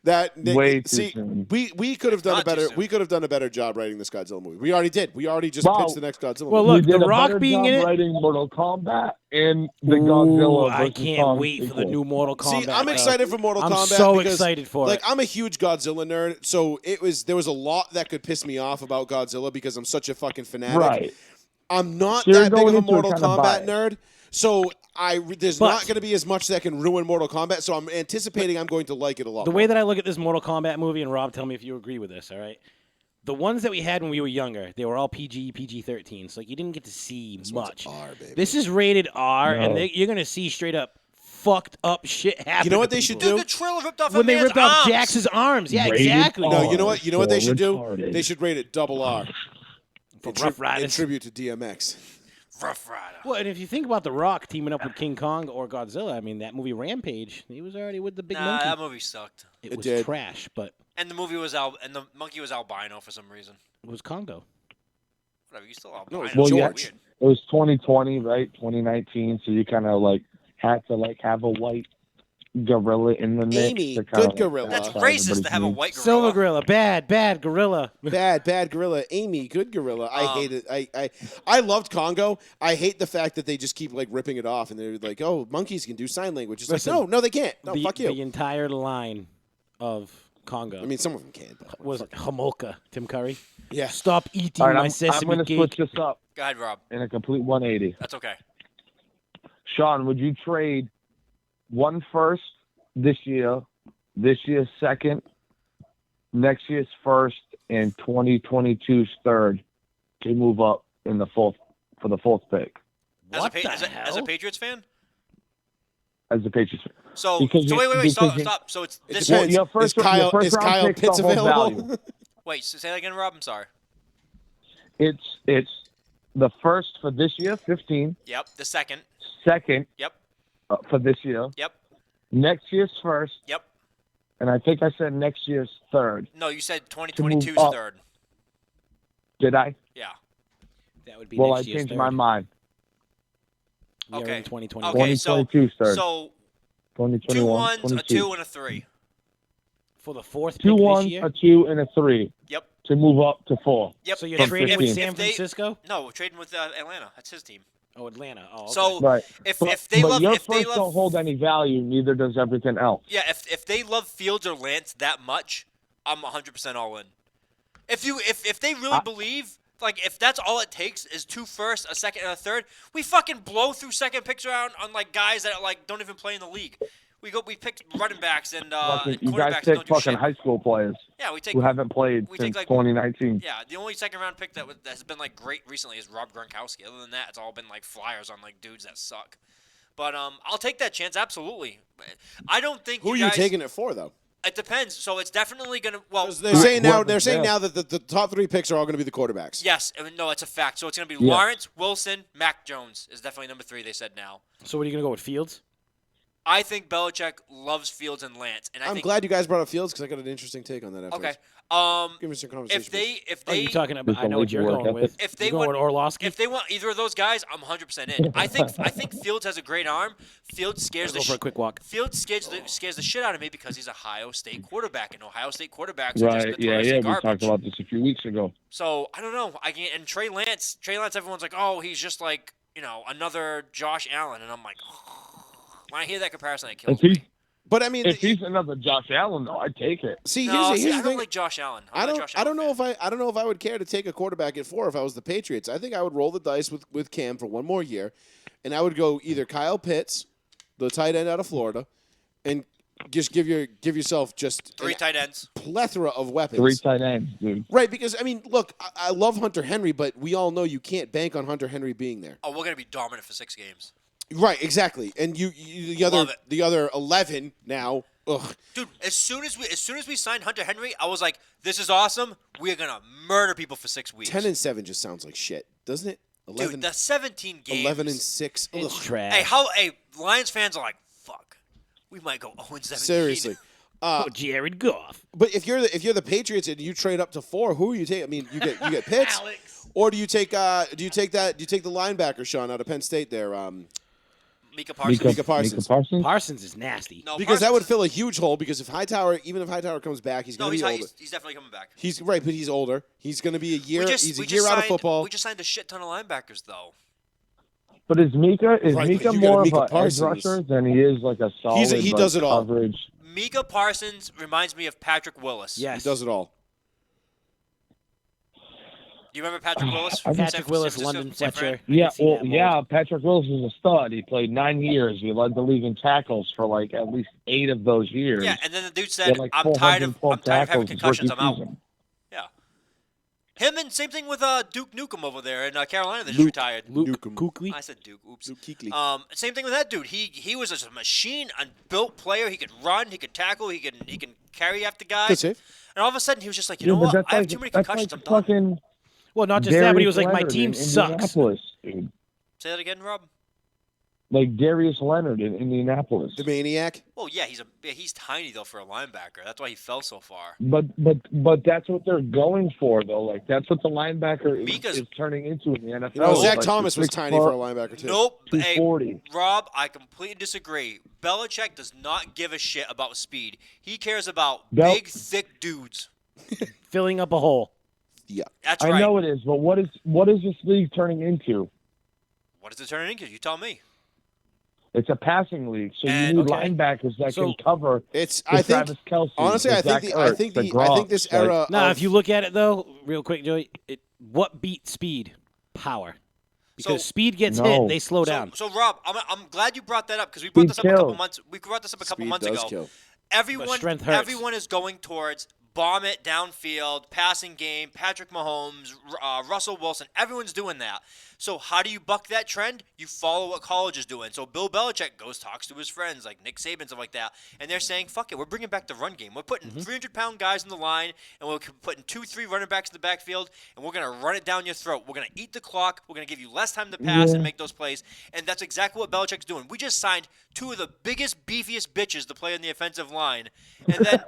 F: Way too
A: see,
F: soon.
A: we could have done a
B: Not too
A: better
B: soon.
A: we could have done a better job writing this Godzilla movie. We already did. We already just
F: Wow.
A: pitched the next Godzilla
C: Well,
A: movie.
C: look,
F: We did
C: The
F: a
C: Rock
F: better
C: being
F: job
C: in it.
F: writing Mortal Kombat and the
C: Ooh,
F: Godzilla
C: I
F: versus
C: can't
F: Kong
C: wait for the
F: sequel.
C: new Mortal Kombat.
A: See, I'm
C: though.
A: excited for Mortal
C: I'm
A: Kombat.
C: so
A: because,
C: excited for
A: like,
C: it.
A: I'm a huge Godzilla nerd, so there was a lot that could piss me off about Godzilla because I'm such a fucking fanatic.
F: Right.
A: I'm not
F: So you're
A: that big
F: going
A: of a
F: into it
A: Mortal
F: kinda
A: Kombat
F: biased.
A: nerd, so there's
C: But-
A: not going to be as much that can ruin Mortal Kombat. So I'm anticipating I'm going to like it a lot.
C: The
A: more.
C: way that I look at this Mortal Kombat movie, and Rob, tell me if you agree with this, all right? The ones that we had when we were younger, they were all PG-13. So like, you didn't get to see much.
A: R, baby.
C: This is rated R,
F: No.
C: and you're going to see straight up fucked up shit happen.
A: You know what
C: to
A: they should
C: people.
A: do?
B: Dude, the trailer ripped off
C: When
B: a
C: they
B: man's
C: ripped off
B: arms.
C: Jax's arms. Yeah,
F: Rated
C: exactly.
A: No,
F: R.
A: you know what? You know what they
F: for
A: should do?
F: retarded.
A: They should rate it double R.
C: For
A: In
C: Rough
A: in
C: Riders.
A: tribute to DMX.
B: Rough Rider.
C: Well, and if you think about The Rock teaming up with King Kong or Godzilla, I mean, that movie Rampage, he was already with the big
B: Nah,
C: monkey.
B: that movie sucked.
A: It
C: was
A: did.
C: trash, but
B: And the movie was and the monkey was albino for some reason.
C: it was Congo.
B: Whatever, you still
A: No,
B: albino.
A: it was
F: Well,
B: It's
F: yeah.
A: George.
B: weird.
F: It was 2020, right? 2019. So you kind of like had to like have a white gorilla in the mix.
A: Amy,
F: to kinda,
A: good gorilla.
B: That's
A: Satisfy
B: racist to have a
F: everybody's
B: white gorilla.
C: Silver Gorilla, bad gorilla.
A: Bad gorilla. Amy, good gorilla. I hate it. I loved Congo. I hate the fact that they just keep like ripping it off and they're like, oh, monkeys can do sign language. It's
C: Listen,
A: like, no, they can't. No,
C: the,
A: fuck you.
C: The entire line of Congo
A: I mean, some of them can. But
C: was Homolka, Tim Curry.
A: yeah.
C: Stop eating
F: All right,
C: my
F: I'm
C: sesame
F: going to
C: cake.
F: switch this up
B: Go ahead, Rob.
F: in a complete 180.
B: That's okay.
F: Sean, would you trade one first this year's second, next year's first, and 2022's third to move up in the fourth for the fourth pick
C: What the
B: As a
C: hell?
B: Patriots fan?
F: as the Patriots?
B: So,
F: Because
B: so
F: you-
B: wait, stop,
F: because you-
B: stop. So it's
A: It
B: this.
A: depends.
F: your first-
A: is Kyle,
F: your first
A: is
F: round
A: Kyle
F: pick's
A: Pitts
F: the whole
A: available?
F: value.
B: Wait, say that again, Rob. I'm sorry.
F: It's the first for this year, 15.
B: Yep. The second.
F: Second
B: Yep.
F: for this year.
B: Yep.
F: Next year's first,
B: Yep.
F: and I think I said next year's third.
B: No, you said
F: To move
B: 2022's
F: up.
B: third.
F: Did I?
B: Yeah.
C: That would be
F: Well, I
C: next year's
F: changed
C: third.
F: my mind.
C: We are
B: Okay.
C: in 2021.
B: Okay, so
F: 2022's third.
B: so
F: 2021.
B: two ones, a
F: 22.
B: 2, and a 3.
C: For the fourth
F: Two
C: pick this
F: ones,
C: year?
F: a 2, and a 3
B: Yep.
F: to move up to 4.
B: Yep.
C: So you're
F: From
C: trading with
F: 15.
C: San
B: If they-
C: Francisco?
B: No, we're trading with Atlanta. That's his team.
C: Oh, Atlanta. Oh, okay.
B: So
F: Right.
B: if
F: But,
B: if they
F: but
B: love
F: your
B: if they
F: first
B: love
F: don't hold any value, neither does everything else.
B: yeah if they love Fields or Lance that much, I'm 100% all in. If they really believe, like, if that's all it takes is 2 firsts, a second, and a third, we fucking blow through second picks around on like guys that like don't even play in the league. We pick running backs and
F: Fucking- you
B: quarterbacks
F: guys
B: that
F: take
B: don't do
F: fucking
B: shit.
F: high school players
B: Yeah, we take
F: who haven't played
B: we take,
F: since
B: like-
F: 2019.
B: yeah. The only second round pick that has been like great recently is Rob Gronkowski. Other than that, it's all been like flyers on like dudes that suck. But I'll take that chance absolutely. I don't think
A: Who are
B: you
A: you
B: guys,
A: taking it for, though?
B: It depends. So it's definitely gonna. Well,
A: 'Cause they're saying now.
F: whoever's
A: They're saying
F: there.
A: now that the top 3 picks are all going to be the quarterbacks.
B: yes, no, it's a fact. So it's gonna be
F: Yeah.
B: Lawrence, Wilson, Mac Jones is definitely number 3. They said now.
C: So what are you going to go with, Fields?
B: I think Belichick loves Fields and Lance, and I
A: I'm
B: think
A: glad you guys brought up Fields because I got an interesting take on that.
B: okay.
A: Afterwards. Give me some conversation.
B: If they
C: Oh, you talking about?
F: There's
C: I know
F: a
C: what you're
F: lazy work
C: going with.
F: ethic.
B: If they
C: you going
B: want-
C: with Orlovsky?
B: if they want either of those guys, I'm 100% in. I think Fields has a great arm. Fields scares
C: Go
B: the
C: for a quick walk.
B: Fields scares the shit out of me because he's a Ohio State quarterback, and Ohio State quarterbacks are just
F: Right? Yeah,
B: notoriously
F: yeah. We
B: garbage.
F: talked about this a few weeks ago.
B: So I don't know. And Trey Lance, everyone's like, oh, he's just like another Josh Allen, and I'm like, when I hear that comparison, it kills
F: If he,
B: me.
A: But I mean,
F: if he's another Josh Allen, though, I'd take it.
A: see,
B: No,
A: here's
B: see, I
A: the
B: don't
A: thing.
B: like Josh Allen.
A: I
B: I'm not a
A: don't.
B: Josh
A: I don't
B: Allen
A: know
B: fan.
A: if I don't know if I would care to take a quarterback at 4 if I was the Patriots. I think I would roll the dice with Cam for one more year, and I would go either Kyle Pitts, the tight end out of Florida, and just give yourself just
B: 3
A: a
B: tight ends.
A: plethora of weapons.
F: 3 tight ends, dude.
A: Right, because I mean, look, I love Hunter Henry, but we all know you can't bank on Hunter Henry being there.
B: Oh, we're gonna be dominant for 6 games,
A: Right, exactly. And you
B: Love it.
A: the other 11 now. Ugh.
B: dude. As soon as we signed Hunter Henry, I was like, this is awesome. We're gonna murder people for 6 weeks.
A: 10-7 just sounds like shit, doesn't it?
B: Dude, the 17 games.
A: 11-6.
C: It's
A: Ugh.
C: trash.
B: Hey, Lions fans are like, fuck, we might go 0-17.
A: Seriously.
C: Oh, Jared Goff.
A: But if you're the Patriots and you trade up to 4, who are you taking? I mean, you get Pitts,
C: Alex.
A: or do you take the linebacker Sean out of Penn State there?
B: Mika Parsons.
A: Mika Parsons.
C: Parsons is nasty.
B: No,
A: Because that would
B: Parsons-
A: fill a huge hole. Because if Hightower comes back, he's
B: No,
A: going to be older.
B: he's definitely coming back.
A: He's right, but he's older. He's going to be a year. He's a year out
B: signed,
A: of football.
B: We just signed a shit ton of linebackers, though.
F: But is Mika
A: Right, but
F: Mika
A: you got
F: more of
A: Mika
F: a edge
A: Parsons.
F: rusher than he is like a solid
A: He does it all.
F: coverage?
B: Mika Parsons reminds me of Patrick Willis.
C: Yes.
A: He does it all.
B: You remember Patrick Willis?
C: Patrick Willis,
B: San Francisco,
C: London
B: San Fran?
C: Fletcher. I
F: Yeah,
C: can see
F: well,
C: that mold.
F: yeah. Patrick Willis is a stud. He played 9 years. He led the league in tackles for like at least 8 of those years.
B: Yeah, and then the dude
F: He
B: said,
F: had, like,
B: I'm tired of
F: 412
B: having
F: tackles his
B: concussions.
F: rookie
B: I'm out.
F: season.
B: Yeah. Him and same thing with Duke Nukem over there in Carolina that just retired.
C: Luke
A: Nukem.
C: Kuechly.
B: I said Duke. Oops.
A: Luke Kuechly.
B: Same thing with that dude. He was a machine, a built player. He could run. He could tackle. He can carry after
A: Good
B: guys.
A: save.
B: And all of a sudden, he was just like, you
F: Yeah,
B: know
F: but
B: what?
F: that's
B: I have
F: like-
B: too many
F: that's
B: concussions.
F: like
B: I'm done.
F: fucking
C: Well, not just that, but he was like, my
F: Darius
C: team
F: Leonard in
C: sucks.
F: Indianapolis, dude.
B: Say that again, Rob.
F: Like Darius Leonard in Indianapolis.
A: The maniac.
B: Well, yeah, he's tiny though for a linebacker. That's why he fell so far.
F: But that's what they're going for though. Like that's what the linebacker
B: Mika's-
F: is turning into in the NFL.
A: You know, Zach
F: Like,
A: Thomas
F: the
A: was
F: 6'4",
A: tiny for a linebacker too.
B: Nope. Hey,
F: 240.
B: Rob, I completely disagree. Belichick does not give a shit about speed. He cares about
F: Nope.
B: big, thick dudes.
C: Filling up a hole.
A: Yeah.
B: That's
F: I
B: right.
F: know it is, but what is this league turning into?
B: What is it turning into? You tell me.
F: It's a passing league, so
B: And-
F: you need
C: okay.
F: linebackers that
C: So-
F: can cover.
A: It's.
F: the
A: I think.
F: Travis Kelce,
A: Honestly,
F: the
A: I think.
F: Zach
A: I
F: Ertz,
A: think
F: the
A: the. I think
F: Gronks,
A: this
F: like-
A: era.
C: Now,
A: of,
C: if you look at it though, real quick, Joey, what beat speed? Power. Because
B: So-
C: speed gets
F: No.
C: hit, they slow down.
B: So Rob, I'm glad you brought that up because we brought
F: Speed
B: this up a couple
F: kills.
B: months. We brought this up a couple
A: speed
B: months
A: does
B: ago.
A: kill.
B: Everyone,
C: strength hurts.
B: everyone is going towards bomb it downfield, passing game. Patrick Mahomes, Russell Wilson, everyone's doing that. So how do you buck that trend? You follow what college is doing. So Bill Belichick talks to his friends like Nick Saban, stuff like that, and they're saying, "Fuck it, we're bringing back the run game. We're putting 300-pound guys in the line, and we're putting 2-3 running backs in the backfield, and we're gonna run it down your throat. We're gonna eat the clock. We're gonna give you less time to pass and make those plays." And that's exactly what Belichick's doing. We just signed 2 of the biggest, beefiest bitches to play on the offensive line, and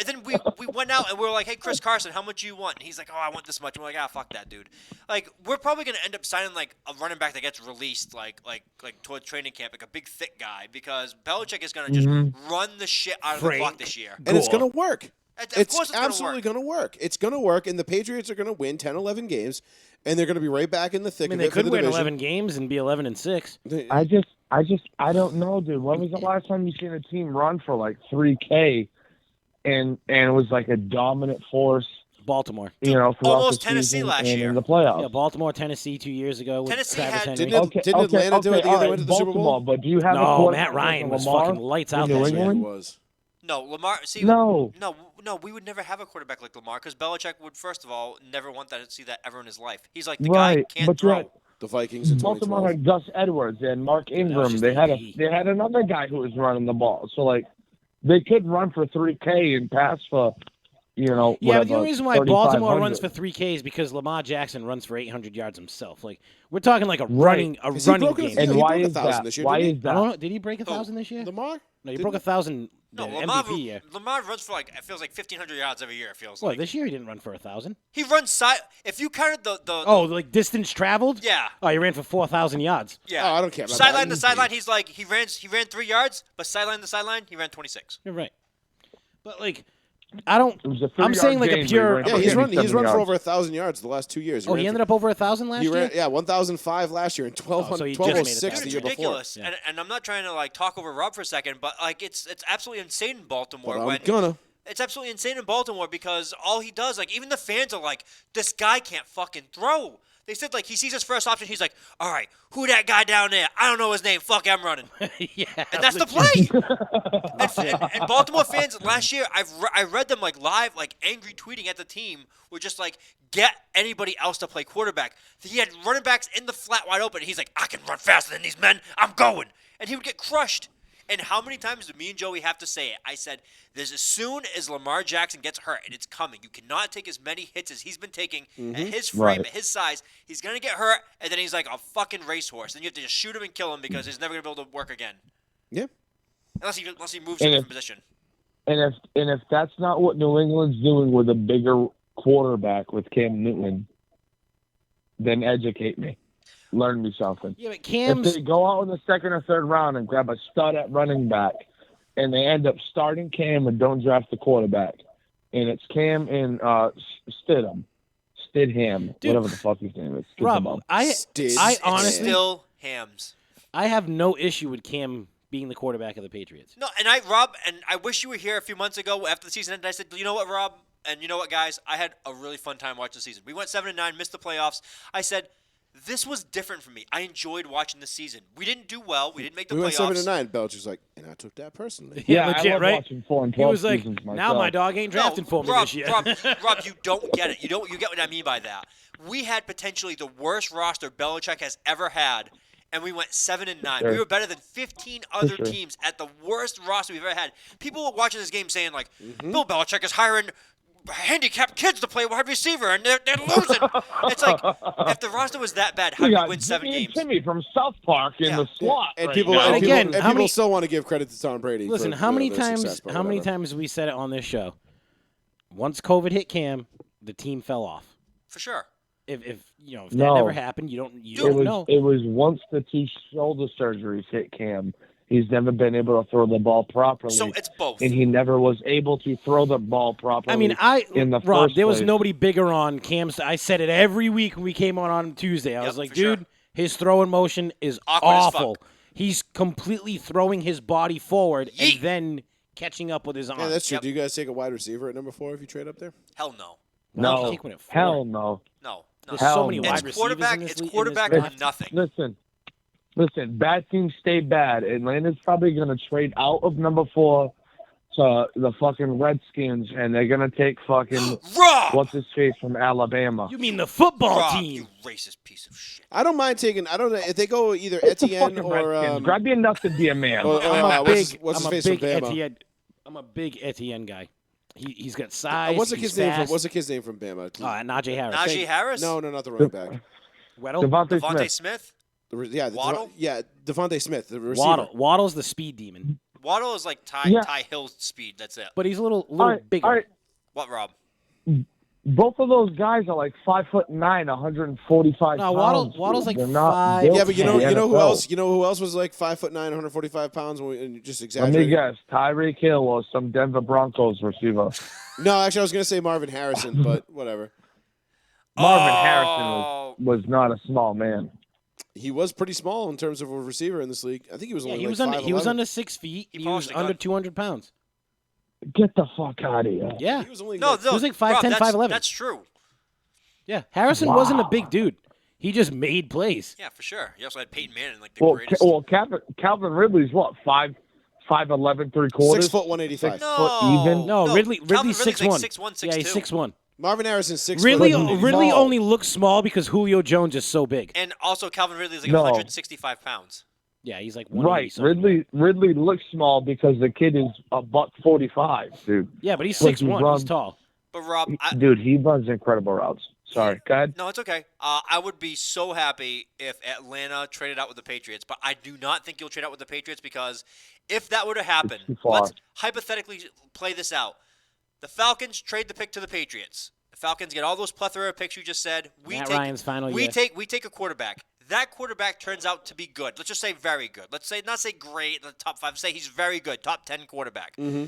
B: then we went out and we were like, "Hey, Chris Carson, how much do you want?" And he's like, "Oh, I want this much." And we're like, "Ah, fuck that, dude." Like, we're probably gonna end up signing like a running back that gets released like towards training camp, like a big thick guy, because Belichick is gonna just run the shit out of the clock this year.
A: And it's going to work.
B: Of
A: It's
B: course, it's
A: absolutely
B: gonna
A: going to work. It's going to work, and the Patriots are going to win 10, 11 games, and they're going to be right back in the thick
C: I mean,
A: of
C: they
A: it for
C: could
A: the
C: win
A: division.
C: 11 games and be 11-6.
F: I don't know, dude. When was the last time you seen a team run for like 3K, and it was like a dominant force?
C: Baltimore.
F: You know, throughout
B: Almost
F: the
B: Tennessee
F: season
B: last
F: and
B: year.
F: in the playoffs.
C: Yeah, Baltimore, Tennessee 2 years ago with
B: Tennessee
C: Travis
B: had-
C: Henry.
A: Didn't Atlanta do it the year
F: all
A: they
F: right,
A: went to the Super Bowl?
F: Baltimore, but do you have a
C: No,
F: quarterback
C: Matt Ryan
F: like
C: was
F: Lamar
C: fucking lights
F: in
C: out
F: New
C: that
A: Yeah,
C: year.
A: it
F: England?
A: was.
B: No, Lamar. See,
F: No.
B: no, we would never have a quarterback like Lamar because Belichick would, first of all, never want that to see that ever in his life. He's like, the guy
F: Right,
B: can't
F: but
B: throw.
F: yeah,
A: The Vikings in
F: Baltimore
A: 2012.
F: had Gus Edwards and Mark
C: that was
F: Ingram.
C: just
F: They had
C: AP.
F: they had another guy who was running the ball. So like, they could run for 3K and pass for,
C: Yeah, but the
F: whatever,
C: only reason why Baltimore
F: 3,500.
C: runs for 3K is because Lamar Jackson runs for 800 yards himself. Like, we're talking like a
F: Right.
C: running
A: Has he
C: running
A: broken a
C: game.
A: few-
F: And
A: he
F: why
A: broke
F: is
A: 1,000
F: that?
A: this year,
F: Why
A: didn't
F: is
C: I don't know.
F: that?
C: Did he break 1,000 this year?
A: Lamar?
C: No, he
A: Didn't
C: broke
A: he?
C: 1,000
B: No,
C: the
B: Lamar,
C: MVP year.
B: Lamar runs for it feels like 1,500 yards every year. It feels
C: Well,
B: like
C: this year he didn't run for 1,000.
B: he runs side. If you counted the
C: Oh, like distance traveled?
B: yeah,
C: Oh, he ran for 4,000 yards.
B: yeah.
A: Oh, I don't care about
B: Sideline
A: that.
B: to sideline, he's like he ran 3 yards, but sideline to sideline, he ran 26.
C: You're right. But like, I don't.
F: It was a
C: I'm saying
F: 3-yard
C: like a
F: game,
C: pure.
F: but he
A: Yeah,
F: ran
A: he's
F: for
A: run
F: 77
A: for
F: yards.
A: over 1,000 yards the last 2 years.
C: Oh, he ended up over 1,000 last
A: He
C: year.
A: ran, yeah, 1,005 last year and
C: so he just made it
A: 1206
C: that
A: the
B: It's
A: year
C: year.
A: before.
B: ridiculous,
C: Yeah.
B: and I'm not trying to like talk over Rob for a second, but like it's absolutely insane in Baltimore.
A: But I'm
B: when
A: gonna.
B: It's absolutely insane in Baltimore because all he does, like even the fans are like, this guy can't fucking throw. They said like he sees his first option, he's like, all right, who that guy down there? I don't know his name. Fuck, I'm running.
C: Yeah,
B: And that's the play. and Baltimore fans last year, I read them like live, like angry tweeting at the team, were just like, get anybody else to play quarterback. He had running backs in the flat wide open. And he's like, I can run faster than these men. I'm going. And he would get crushed. And how many times do me and Joey have to say it? I said, there's as soon as Lamar Jackson gets hurt, and it's coming, you cannot take as many hits as he's been taking at his frame,
F: Right.
B: at his size. He's going to get hurt, and then he's like a fucking racehorse. Then you have to just shoot him and kill him because he's never going to be able to work again.
A: Yeah.
B: Unless he moves to a different position.
F: And if that's not what New England's doing with a bigger quarterback with Cam Newton, then educate me. Learn me something.
C: Yeah, but
F: If
C: Cam's
F: they go out in the second or third round and grab a stud at running back, and they end up starting Cam and don't draft the quarterback, and it's Cam and Stidham,
C: Dude.
F: whatever the fuck his name is.
C: Rob, I honestly,
B: Still hams.
C: I have no issue with Cam being the quarterback of the Patriots.
B: No, and I wish you were here a few months ago after the season ended. I said, you know what, Rob? And you know what, guys? I had a really fun time watching the season. We went 7-9, missed the playoffs. I said, this was different for me. I enjoyed watching the season. We didn't do well. We didn't make the
A: We went
B: playoffs.
A: 7-9. Belichick's like, and I took that personally.
C: Yeah,
F: I
C: legit,
F: love
C: right?
F: watching 4 and
C: He
F: 12
C: was like,
F: seasons
C: now
F: myself.
C: my dog ain't drafting for me
B: Rob,
C: this year.
B: Rob, you don't get it. You get what I mean by that. We had potentially the worst roster Belichick has ever had, and we went 7-9.
F: Sure.
B: We were better than 15 other
F: sure.
B: teams at the worst roster we've ever had. People were watching this game saying like, Bill Belichick is hiring handicapped kids to play wide receiver, and they're losing. It's like, if the roster was that bad, how
F: We
B: do you
F: got
B: win 7
F: Jimmy
B: games?
F: and Timmy from South Park in
B: Yeah.
F: the slot.
A: And
F: right
A: people,
F: now.
A: and
C: And
A: people,
C: again,
A: and
C: how
A: people
C: many-
A: still want to give credit to Tom Brady.
C: Listen,
A: for,
C: how many
A: their
C: times?
A: success, but
C: How many
A: whatever.
C: times have we said it on this show? Once COVID hit Cam, the team fell off.
B: For sure.
C: If that
F: No.
C: never happened, you
F: It
C: don't
F: was
C: know.
F: it was once the 2 shoulder surgeries hit Cam, he's never been able to throw the ball properly.
B: So it's both.
F: and he never was able to throw the ball properly.
C: I mean,
F: in the
C: Rob,
F: first
C: there was
F: place.
C: nobody bigger on Cam's. I said it every week when we came on Tuesday. I
B: Yep,
C: was like,
B: for
C: dude,
B: sure.
C: his throwing motion is
B: Awkward as
C: awful.
B: fuck.
C: He's completely throwing his body forward
B: Yeet.
C: and then catching up with his arm.
A: Yeah, that's true.
B: Yep.
A: Do you guys take a wide receiver at number 4 if you trade up there?
B: Hell no.
C: Why don't you
F: No,
C: take one at 4?
F: hell no.
B: No.
C: There's
F: Hell
C: so many
F: no.
C: wide
B: It's
C: receivers
B: quarterback.
C: in this
B: It's
C: league- in this
B: quarterback
C: draft.
B: or nothing.
F: Listen. Bad teams stay bad. Atlanta's probably going to trade out of number 4 to the fucking Redskins, and they're going to take fucking
B: Rob!
F: what's his face from Alabama.
C: You mean the football
B: Rob,
C: team?
B: you racist piece of shit.
A: I don't mind taking. I don't know if they go either
F: It's the
A: Etienne
F: fucking
A: or
F: Redskins. Grab your nuts and be a man.
A: or,
C: I'm a
A: what's
C: big,
A: his
C: I'm a
A: face
C: big
A: from Bama?
C: Etienne. I'm a big Etienne guy. He's got size.
A: What's the
C: he's
A: kid's name from?
C: fast.
A: What's the kid's name from Bama?
C: Najee Harris.
B: Najee Harris?
A: No, not the running back.
C: Weddle?
F: Devontae
B: Devontae
F: Smith.
B: Smith?
A: Waddle? Devontae Smith, the receiver.
C: Waddle's the speed demon,
B: Waddle is like Ty
F: Yeah.
B: Hill speed. That's it.
C: but he's a little
F: All right,
C: bigger.
F: all right.
B: What, Rob?
F: Both of those guys are like 5'9", 145
C: No,
F: pounds.
C: Waddle's like
F: They're not
C: 5'.
F: built
A: Yeah, but you
F: for
A: know
F: the
A: who
F: NFL.
A: else? You know who else was like 5'9", 145 pounds? And just
F: Let me
A: exaggerating.
F: guess. Tyreek Hill or some Denver Broncos receiver.
A: No, actually, I was gonna say Marvin Harrison, but whatever.
F: Marvin
B: Oh.
F: Harrison was not a small man.
A: He was pretty small in terms of a receiver in this league. I think he was
C: Yeah,
A: only
C: he
A: like
C: was under. He was
A: 5'11".
C: under 6 feet.
B: He
C: He was
B: polished a
C: under
B: gun.
C: 200 pounds.
F: Get the fuck out of here.
C: Yeah,
A: He was only
B: No,
A: like,
B: no.
C: was like
B: Rob,
C: 5'10",
B: that's-
C: 5'11".
B: That's true.
C: yeah. Harrison wasn't a
F: Wow.
C: big dude. He just made plays.
B: Yeah, for sure. He also had Peyton Manning, like the
F: Well,
B: greatest.
F: Calvin Ridley's what? 5'11", 3/4?
A: 6 foot 185.
B: no,
F: foot even?
C: No, Ridley
B: Calvin Ridley's
C: 6'1".
B: like 6'1",
C: Yeah, he's
B: 6'2".
C: 6'1".
A: Marvin Harrison's 6
C: Ridley,
A: foot.
F: But he's
C: Ridley
F: small.
C: only looks small because Julio Jones is so big.
B: And also, Calvin Ridley is like
F: No.
B: 165 pounds.
C: Yeah, he's like 180
F: Right.
C: something.
F: Ridley looks small because the kid is a $145, dude.
C: Yeah, but he's
F: But he
C: 6'1".
F: runs-
C: He's tall.
B: But Rob,
F: Dude, he runs incredible routes. Sorry, go ahead.
B: no, it's okay. I would be so happy if Atlanta traded out with the Patriots, but I do not think you'll trade out with the Patriots because if that were to happen,
F: It's too far.
B: let's hypothetically play this out. The Falcons trade the pick to the Patriots. The Falcons get all those plethora of picks you just said.
C: Matt Ryan's final
B: we
C: year.
B: take a quarterback. That quarterback turns out to be good. Let's just say very good. Let's say not say great, the top 5. Say he's very good, top 10 quarterback.
A: Mm-hmm.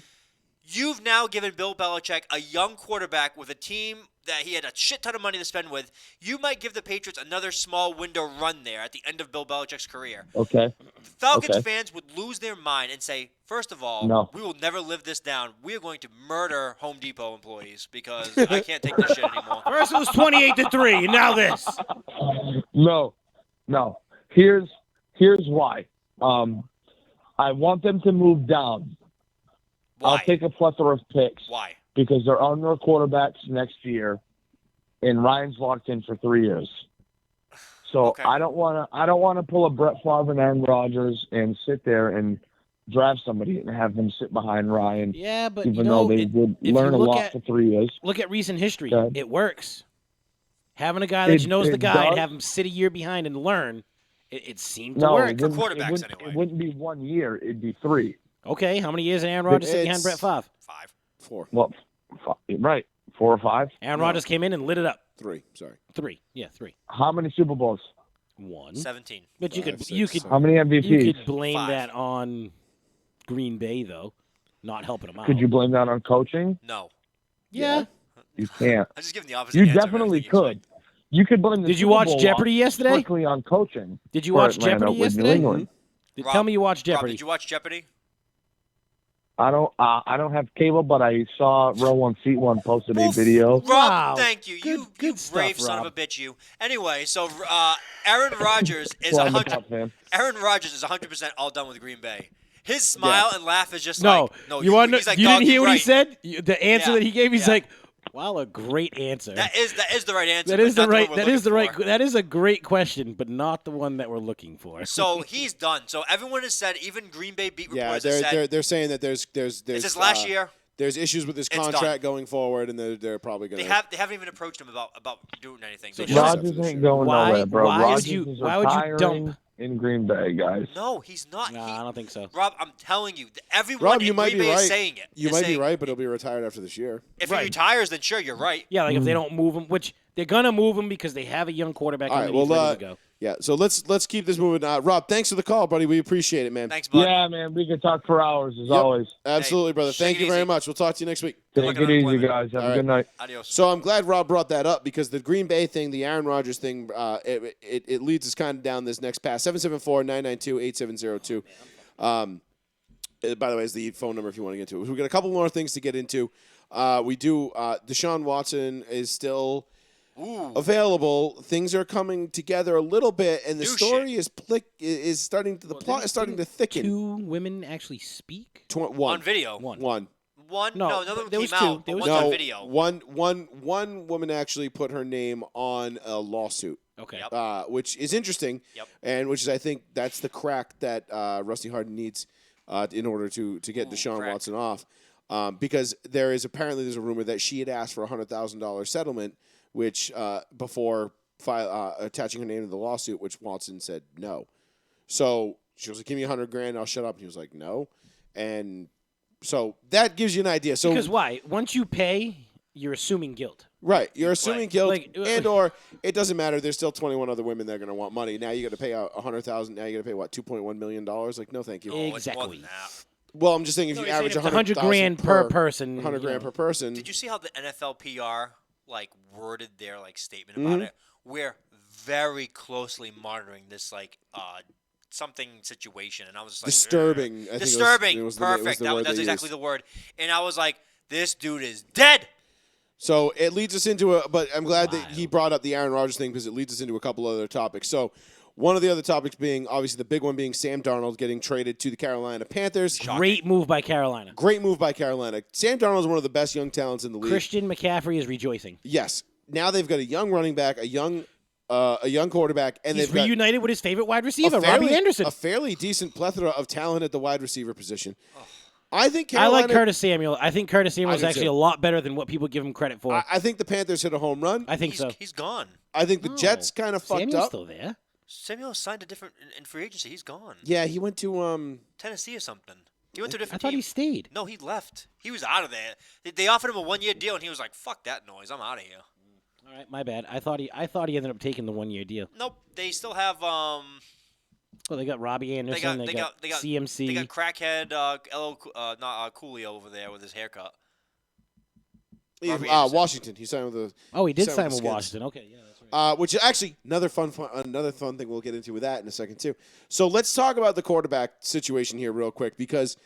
B: You've now given Bill Belichick a young quarterback with a team that he had a shit ton of money to spend with. You might give the Patriots another small window run there at the end of Bill Belichick's career.
F: Okay.
B: Falcons
F: Okay.
B: fans would lose their mind and say, first of all,
F: No.
B: we will never live this down. We are going to murder Home Depot employees because I can't take this shit anymore.
C: First it was 28-3, and now this.
F: No. Here's why. I want them to move down.
B: Why?
F: I'll take a plethora of picks
B: Why?
F: because they're on their quarterbacks next year, and Ryan's locked in for 3 years. So
B: Okay.
F: I don't want to pull a Brett Favre and Aaron Rodgers and sit there and draft somebody and have them sit behind Ryan,
C: Yeah, but
F: even though they would learn a lot for 3 years.
C: Look at recent history.
F: Okay.
C: It works. Having a guy that knows the
F: It
C: guy and
F: does.
C: have him sit a year behind and learn, it seemed to
F: No,
C: work.
F: it wouldn't,
B: quarterbacks,
F: it
B: anyway.
F: wouldn't be 1 year. It'd be 3.
C: Okay, how many years did Aaron Rodgers sit behind Brett Favre?
B: 5.
A: 4.
F: Well, right, 4 or 5.
C: Aaron Rodgers came in and lit it up.
A: 3. Sorry.
C: 3. Yeah, 3.
F: How many Super Bowls?
C: 1.
B: 17.
C: But you
A: 5,
C: could
A: 6,
C: you could
A: 7.
F: How many
C: you
F: MVPs?
C: could blame
B: 5.
C: that on Green Bay though, not helping them out.
F: Could you blame that on coaching?
B: No.
C: Yeah.
F: You can't.
B: I'm just giving the opposite
F: You
B: answer of
F: definitely
B: everything you
F: could. You could blame the
C: Did you
F: Super
C: watch
F: Bowl
C: Jeopardy
F: loss
C: yesterday?
F: strictly on coaching.
C: Did you
F: for
C: watch
F: Atlanta
C: Jeopardy
F: with New
C: yesterday?
F: England.
B: Rob,
C: Tell me you watched
B: Rob,
C: Jeopardy.
B: did you watch Jeopardy?
F: I don't have cable, but I saw Row 1 Seat 1 posted a
B: Oof.
F: video.
B: Rob,
C: Wow.
B: thank you.
C: Good
B: you
C: stuff,
B: brave son of
C: Rob.
B: a bitch, you. Anyway, so Aaron Rodgers is
F: Well, I'm a
B: 100.
F: Cub fan.
B: Aaron Rodgers is 100% all done with Green Bay. His smile and laugh is just
C: No,
B: like, no,
C: you want
B: he's like,
C: you
B: dog,
C: didn't hear
B: you're
C: what he
B: right.
C: said? The answer
B: Yeah,
C: that he gave, he's
B: yeah.
C: like, "Wow, a great answer."
B: That is the right answer.
C: That
B: but
C: is the
B: not
C: right.
B: one we're
C: That is the
B: looking
C: right.
B: for.
C: That is a great question, but not the one that we're looking for.
B: So he's done. So everyone has said, even Green Bay beat
A: Yeah,
B: reporters have said,
A: they're saying that there's
B: is this last year?
A: There's issues with his
B: It's done.
A: contract going forward, and they're probably going
B: They
A: to.
B: haven't even approached him about doing anything.
A: So
B: They
A: Rodgers-
B: just-
F: Rodgers ain't going
C: Why-
F: nowhere, bro.
C: why would
F: Rodgers
C: you-
F: is
C: why would you
F: retiring
C: dump-
F: in Green Bay, guys?
B: no, he's not.
C: No, I don't think so.
B: Rob, I'm telling you, everyone
A: Rob,
B: in
A: you might
B: Green
A: be
B: Bay
A: right.
B: is saying it.
A: You
B: They're
A: might be
B: saying,
A: right, but he'll be retired after this year.
B: If
C: Right.
B: he retires, then sure, you're right.
C: Yeah, like if they don't move him, which they're gonna move him because they have a young quarterback
A: All right,
C: underneath
A: well,
C: ready to go.
A: yeah. So let's keep this moving. Rob, thanks for the call, buddy. We appreciate it, man.
B: Thanks, bud.
F: Yeah, man, we could talk for hours as
A: Yep.
F: always.
A: Absolutely, brother.
B: take
A: Thank
B: it
A: you very
B: easy.
A: much. We'll talk to you next week.
B: Good luck
F: Take
B: in
F: it easy,
B: unemployment.
F: guys. Have
A: All
F: a
A: right.
F: good night.
B: Adios.
A: So I'm glad Rob brought that up because the Green Bay thing, the Aaron Rodgers thing, it leads us kind of down this next path. 774-992-8702. By the way, is the phone number if you want to get to it. We've got a couple more things to get into. We do. Deshaun Watson is still available. Things are coming together a little bit, and the
B: New
A: story is starting to the plot is starting to thicken.
C: 2 women actually speak.
A: One.
B: On video.
C: One.
B: One?
C: No,
B: No, another one
C: there
B: came
C: was two.
B: out.
C: There
B: But
C: was
B: one's
C: two.
B: on
A: No,
B: video.
A: one woman actually put her name on a lawsuit.
C: Okay.
B: Yep.
A: Which is interesting,
B: Yep.
A: and which is I think that's the crack that Rusty Harden needs in order to get Deshaun
B: crack.
A: Watson off, because there's a rumor that she had asked for a $100,000 settlement, which before attaching her name to the lawsuit, which Watson said no. So she was like, "Give me $100,000, I'll shut up." And he was like, "No," and so that gives you an idea. So
C: Because why? Once you pay, you're assuming guilt.
A: right, you're assuming guilt,
C: Like-
A: and or it doesn't matter. There's still 21 other women that are going to want money. Now you got to pay out $100,000. Now you got to pay what, $2.1 million? Like, no, thank you.
B: Oh, it's more
C: Exactly.
B: than that.
A: Well, I'm just saying if
C: No,
A: you
C: you're saying
A: average
C: if it's $100,000 per person,
A: 100
C: you
A: grand
C: know.
A: per person.
B: Did you see how the NFL PR worded their statement
A: Mm-hmm.
B: about it? We're very closely monitoring this something situation, and I was just like,
A: Disturbing.
B: "Ugh."
A: I think
B: Disturbing.
A: it was
B: Perfect.
A: the word
B: That's
A: they
B: exactly
A: used.
B: the word. And I was like, this dude is dead.
A: So it leads us into but I'm glad that he
C: Wild.
A: brought up the Aaron Rodgers thing because it leads us into a couple other topics. So one of the other topics being, obviously the big one being Sam Darnold getting traded to the Carolina Panthers.
C: Great move by Carolina.
A: Great move by Carolina. Sam Darnold is one of the best young talents in the league.
C: Christian McCaffrey is rejoicing.
A: Yes. Now they've got a young running back, a young quarterback, and
C: He's
A: they've got
C: reunited with his favorite wide receiver,
A: a fairly,
C: Robbie Anderson.
A: a fairly decent plethora of talent at the wide receiver position. I think
C: I
A: Carolina,
C: like Curtis Samuel. I think Curtis Samuel is
A: do
C: actually
A: too.
C: a lot better than what people give him credit for.
A: I think the Panthers hit a home run.
C: I think
B: He's,
C: so.
B: he's gone.
A: I think the
C: No.
A: Jets kind of fucked
C: Samuel's
A: up.
C: still there.
B: Samuel signed a different in free agency. He's gone.
A: Yeah, he went to
B: Tennessee or something. He went to a
C: I
B: different
C: thought
B: team.
C: he stayed.
B: No, he left. He was out of there. They offered him a 1-year deal, and he was like, "Fuck that noise. I'm out of here."
C: All right, my bad. I thought he ended up taking the 1-year deal.
B: Nope. They still have
C: Well, they got Robbie Anderson. They got CMC.
B: They got crackhead Coolio over there with his haircut. Robbie Anderson.
A: Washington. He signed with the
C: Oh, he did
A: signed
C: sign
A: with
C: with
A: the Skins.
C: Washington. Okay, yeah, that's right.
A: which is actually another fun thing we'll get into with that in a second too. So let's talk about the quarterback situation here real quick because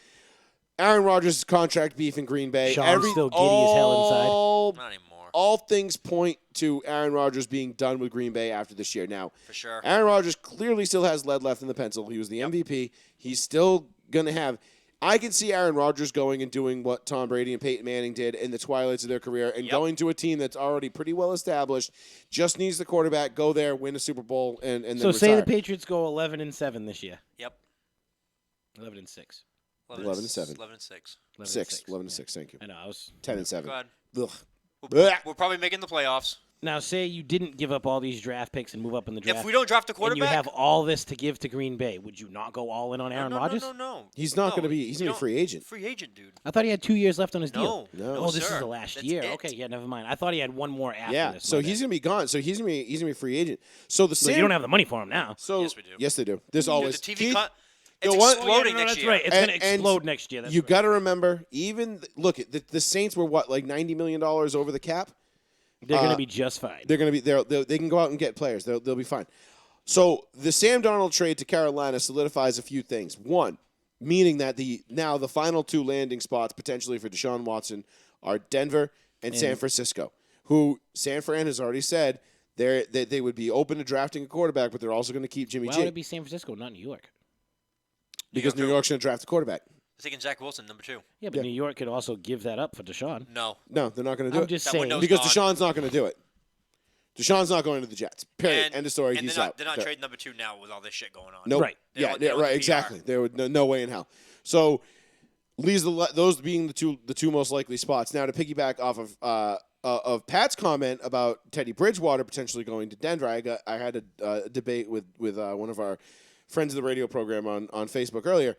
A: Aaron Rodgers' contract beef in Green Bay.
C: Sean's still giddy as hell inside.
B: Not anymore.
A: All things point to Aaron Rodgers being done with Green Bay after this year. Now,
B: For sure.
A: Aaron Rodgers clearly still has lead left in the pencil. He was the MVP. He's still going to have. I can see Aaron Rodgers going and doing what Tom Brady and Peyton Manning did in the twilights of their career and going to a team that's already pretty well established, just needs the quarterback, go there, win a Super Bowl, and then
C: So say
A: retire.
C: the Patriots go 11-7 this year.
B: Yep.
C: 11-6.
A: 11-7.
B: 11-6.
A: 11-6. Thank you.
C: I know. I was
A: 10-7.
B: Go ahead.
A: Ugh.
B: We're probably making the playoffs.
C: Now, say you didn't give up all these draft picks and move up in the draft.
B: If we don't draft a
C: and
B: quarterback,
C: you have all this to give to Green Bay, would you not go all in on Aaron Rodgers?
B: No.
A: He's not going to be. He's going to be a free agent.
B: Free agent, dude.
C: I thought he had 2 years left on his deal.
A: No.
C: Oh, this
B: sir.
C: is the last
B: That's
C: year.
B: it.
C: Okay, yeah, never mind. I thought he had one more after
A: Yeah.
C: this.
A: So he's going to be gone. So he's going to be a free agent. So the
C: But
A: Sam.
C: you don't have the money for him now.
A: So
B: Yes, we do.
A: Yes, they do. There's always
B: The TV
A: Keith,
B: it's
A: the one-
B: exploding next
C: that's
B: year.
C: right. It's
A: And-
C: going to explode next year. That's
A: you
C: right.
A: got to remember. Even look, the Saints were what, like $90 million over the cap.
C: They're going to be just fine.
A: They're going to be. They can go out and get players. They'll be fine. So the Sam Darnold trade to Carolina solidifies a few things. One, meaning that the final two landing spots potentially for Deshaun Watson are Denver and San Francisco, who San Fran has already said they would be open to drafting a quarterback, but they're also going to keep Jimmy
C: Why
A: G
C: would it be San Francisco, not New York?
A: because New York's going to draft a quarterback.
B: Taking Zach Wilson, number 2.
C: Yeah, but New York could also give that up for Deshaun.
B: No.
A: No, they're not going to do
C: I'm
A: it
C: just
B: That
C: saying.
B: window's
A: because
B: gone.
A: Deshaun's not going to do it. Deshaun's not going to the Jets. Period. End of story.
B: And
A: He's
B: they're not,
A: out.
B: They're not
A: There.
B: trading number 2 now with all this shit going on.
A: Nope.
C: Right.
B: They
A: Yeah,
B: don't- they don't
A: right.
B: PR.
A: Exactly. There would no way in hell. So leaves those being the two most likely spots. Now to piggyback off of Pat's comment about Teddy Bridgewater potentially going to Denver, I had a debate with one of our friends of the radio program on Facebook earlier.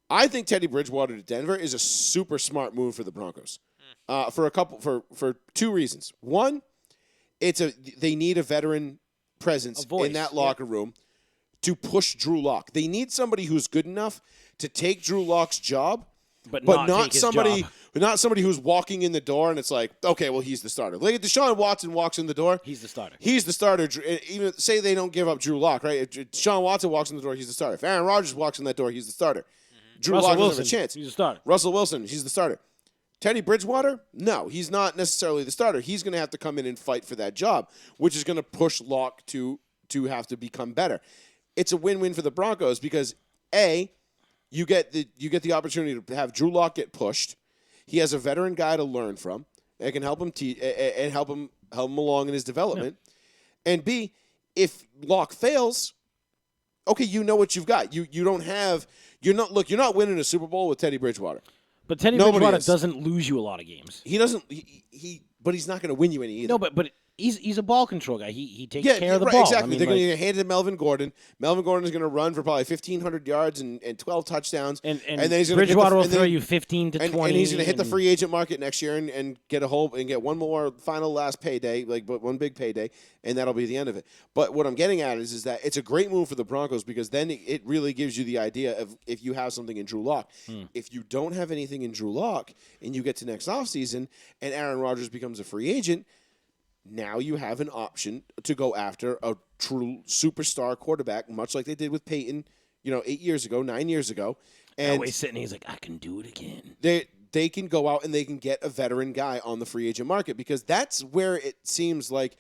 A: I think Teddy Bridgewater to Denver is a super smart move for the Broncos for two reasons. One, they need a veteran presence
C: voice,
A: in that locker room to push Drew Lock. They need somebody who's good enough to take Drew Lock's job,
C: but
A: not
C: take his
A: somebody
C: job.
A: not somebody who's walking in the door and it's like, okay, well, he's the starter. Like if Deshaun Watson walks in the door,
C: He's the starter.
A: he's the starter. Even say they don't give up Drew Lock, right? If Deshaun Watson walks in the door, he's the starter. If Aaron Rodgers walks in that door, he's the starter. Drew
C: Russell
A: Lock doesn't
C: Wilson,
A: have a chance.
C: he's the starter.
A: Russell Wilson, he's the starter. Teddy Bridgewater, no, he's not necessarily the starter. He's going to have to come in and fight for that job, which is going to push Locke to have to become better. It's a win-win for the Broncos because A, you get the opportunity to have Drew Lock get pushed. He has a veteran guy to learn from and can help him and help him along in his development. Yeah. And B, if Locke fails, okay, you know what you've got. You're not winning a Super Bowl with Teddy Bridgewater.
C: But Teddy
A: Nobody
C: Bridgewater
A: is.
C: doesn't lose you a lot of games.
A: He doesn't. But he's not going to win you any either.
C: No, but he's a ball control guy. He takes
A: Yeah,
C: care of the
A: right,
C: ball.
A: exactly.
C: I mean,
A: They're going
C: like,
A: to hand it to Melvin Gordon. Melvin Gordon is going to run for probably 1,500 yards and 12 touchdowns.
C: and
A: then he's going
C: Bridgewater will
A: and
C: throw
A: then-
C: you 15 to
A: and
C: 20.
A: he's going to hit the
C: and-
A: free agent market next year and get one more final last payday, but one big payday, and that'll be the end of it. But what I'm getting at is that it's a great move for the Broncos because then it really gives you the idea of if you have something in Drew Lock. If you don't have anything in Drew Lock and you get to next offseason and Aaron Rodgers becomes a free agent, now you have an option to go after a true superstar quarterback, much like they did with Peyton, 9 years ago. And
C: Elway's sitting, he's like, I can do it again.
A: they can go out and they can get a veteran guy on the free agent market because that's where it seems like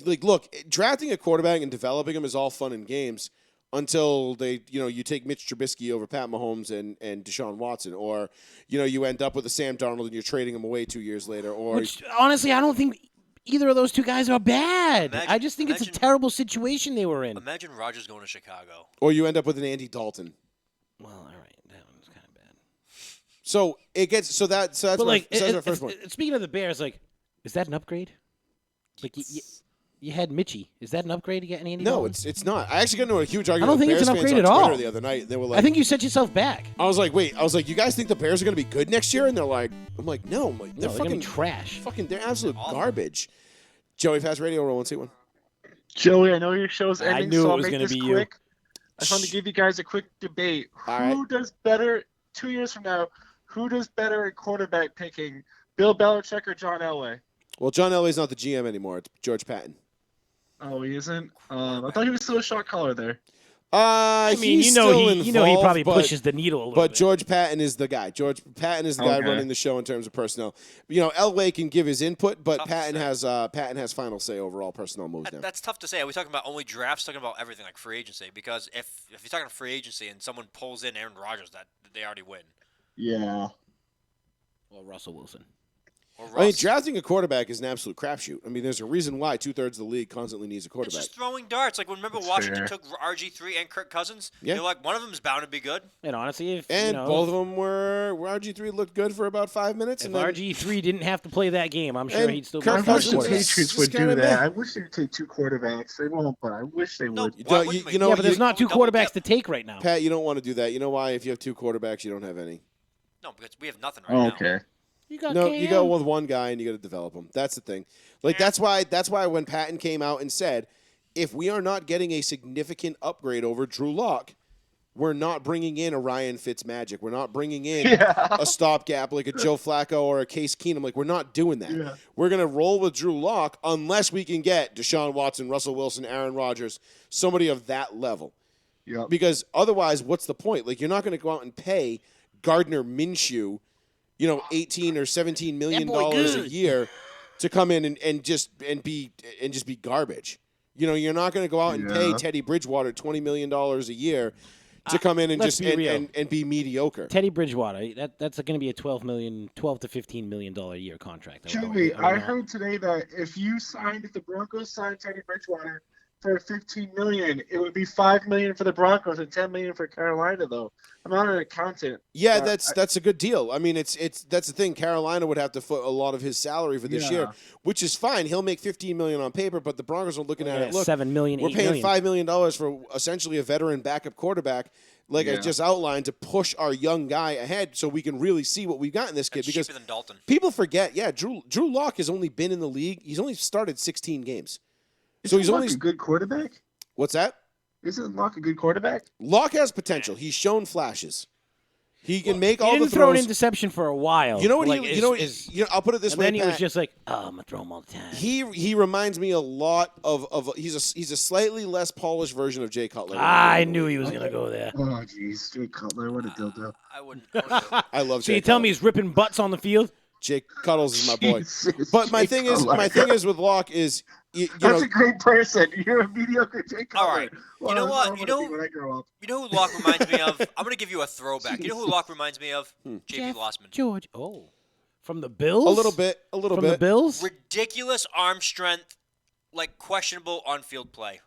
A: look, drafting a quarterback and developing him is all fun and games until you take Mitch Trubisky over Pat Mahomes and Deshaun Watson, or you end up with a Sam Darnold and you're trading him away 2 years later, or
C: Which, honestly, I don't think either of those two guys are bad.
B: Imagine-
C: I just think it's a
B: imagine-
C: terrible situation they were in.
B: Imagine Rodgers going to Chicago.
A: or you end up with an Andy Dalton.
C: Well, all right, that one's kind of bad.
A: So it gets so that's
C: But
A: my,
C: like,
A: so that's my first point.
C: speaking of the Bears, like, is that an upgrade? Like, you had Mitchie. Is that an upgrade to get an Andy
A: No,
C: Dalton?
A: it's not. I actually got into a huge argument.
C: don't
A: with
C: think it's
A: Bears
C: an
A: fans
C: upgrade
A: on
C: at
A: Twitter
C: all.
A: the other night. They were like,
C: I think you set yourself back.
A: I was like, you guys think the Bears are going to be good next year? And they're like, I'm like, no, I'm like,
C: No,
A: they're
C: they're gonna
A: fucking
C: be trash.
A: they're absolute garbage. Joey, fast radio roll 1C1.
G: Joey, I know your show's
C: I
G: ending,
C: knew
G: so
C: it
G: I'll
C: was
G: make
C: gonna
G: this
C: be you.
G: quick. I just want to give you guys a quick debate.
A: All
G: Who does better 2 years from now? Who does better at quarterback picking, Bill Belichick or John Elway?
A: Well, John Elway's not the GM anymore. It's George Patton.
G: Oh, he isn't. I thought he was still a shot caller there.
C: I mean,
A: he's
C: he
A: still
C: he probably
A: involved,
C: pushes the needle a little
A: But
C: bit.
A: George Patton is the guy. George Patton is the guy
G: Okay.
A: running the show in terms of personnel. Elway can give his input, but
B: Tough to
A: Patton has final say over all personnel moves now.
B: That's tough to say. Are we talking about only drafts? Talking about everything like free agency? Because if you're talking free agency and someone pulls in Aaron Rodgers, that they already win.
G: Yeah.
C: Well, Russell Wilson.
B: Or
A: I mean,
B: Russ.
A: drafting a quarterback is an absolute crapshoot. I mean, there's a reason why 2/3 of the league constantly needs a
B: It's
A: quarterback.
B: just throwing darts. Like, remember
G: That's
B: Washington
G: fair.
B: took RG3 and Kirk Cousins?
A: Yeah.
B: They're like, one of them is bound to be good.
C: And honestly, if
A: And
C: you know,
A: both of them were RG3 looked good for about 5 minutes.
C: if
A: And then
C: RG3 didn't have to play that game, I'm sure
A: And
C: he'd still be
A: Kirk
G: I
C: the
G: wish the
A: Cousins
C: quarterback.
A: is-
G: Patriots
A: just
G: would do
A: kinda
G: that.
A: meh.
G: I wish they'd take 2 quarterbacks. They won't, but I wish they
B: No,
G: would.
A: You
B: why
A: don't-
B: wouldn't we?
A: you know,
C: Yeah, but there's not two
B: double
C: quarterbacks
B: dip.
C: to take right now.
A: Pat, you don't want to do that. You know why? If you have 2 quarterbacks, you don't have any.
B: No, because we have nothing right
G: Oh,
B: now.
G: okay.
C: You got
A: No,
C: KM.
A: you go with one guy and you got to develop him. That's the thing. Like that's why when Patton came out and said, if we are not getting a significant upgrade over Drew Lock, we're not bringing in a Ryan Fitzmagic. We're not bringing in a stopgap like a Joe Flacco or a Case Keenum. Like we're not doing that.
G: Yeah.
A: We're gonna roll with Drew Lock unless we can get Deshaun Watson, Russell Wilson, Aaron Rodgers, somebody of that level.
G: Yep.
A: Because otherwise, what's the point? Like you're not going to go out and pay Gardner Minshew, 18 or 17 million
C: boy
A: dollars a
C: good.
A: year to come in and just be garbage. You're not going to go out and pay
G: Yeah.
A: Teddy Bridgewater $20 million a year to come in and
C: let's
A: just
C: be real.
A: and be mediocre.
C: Teddy Bridgewater, that's going to be a $12 to $15 million a year contract.
G: Joey,
C: would
G: I
C: not-
G: heard today that if the Broncos signed Teddy Bridgewater for $15 million, it would be $5 million for the Broncos and $10 million for Carolina. Though I'm not an accountant.
A: Yeah,
G: but
A: that's a good deal. I mean, it's that's the thing. Carolina would have to foot a lot of his salary for this year, which is fine. He'll make $15 million on paper, but the Broncos are looking at
C: Yeah,
A: it. Look,
C: $7 million,
A: we're
C: $8
A: paying
C: million.
A: $5 million for essentially a veteran backup quarterback, like I
G: Yeah.
A: just outlined, to push our young guy ahead, so we can really see what we've got in this kid.
B: It's
A: Because
B: cheaper than Dalton.
A: people forget, Drew Lock has only been in the league. He's only started 16 games.
G: Isn't
A: he's
G: Locke
A: only
G: a good quarterback?
A: what's that?
G: Isn't Locke a good quarterback?
A: Lock has potential. He's shown flashes. He can make
C: He
A: all the
C: didn't throw an
A: throws.
C: interception for a while.
A: You know what
C: Like,
A: I'll put it this
C: and
A: way.
C: then he was
A: Pat.
C: just like, "Oh, I'm gonna throw him all the time."
A: He reminds me a lot of he's a slightly less polished version of Jay Cutler.
C: I knew he was gonna go there.
G: Oh, jeez. Jay Cutler, what a dildo.
B: I wouldn't go to
A: I love
C: So
A: Jay
C: you tell
A: Cutler.
C: me he's ripping butts on the field?
A: Jay Cuddles is my boy.
G: Jesus,
A: But my
G: Jay
A: thing is
G: Cutler.
A: with Locke is
G: That's a great person. You're a mediocre Jay Cutler.
B: All right.
G: Well,
B: You know
G: that's
B: what?
G: what I
B: You
G: wanna
B: know-
G: be when I grow up.
B: You know who Locke reminds me of? I'm going to give you a throwback. You know who Locke reminds me of? J.P. Lossman.
C: George. Oh, from the Bills.
A: a little bit.
C: From the Bills.
B: Ridiculous arm strength, like questionable on-field play.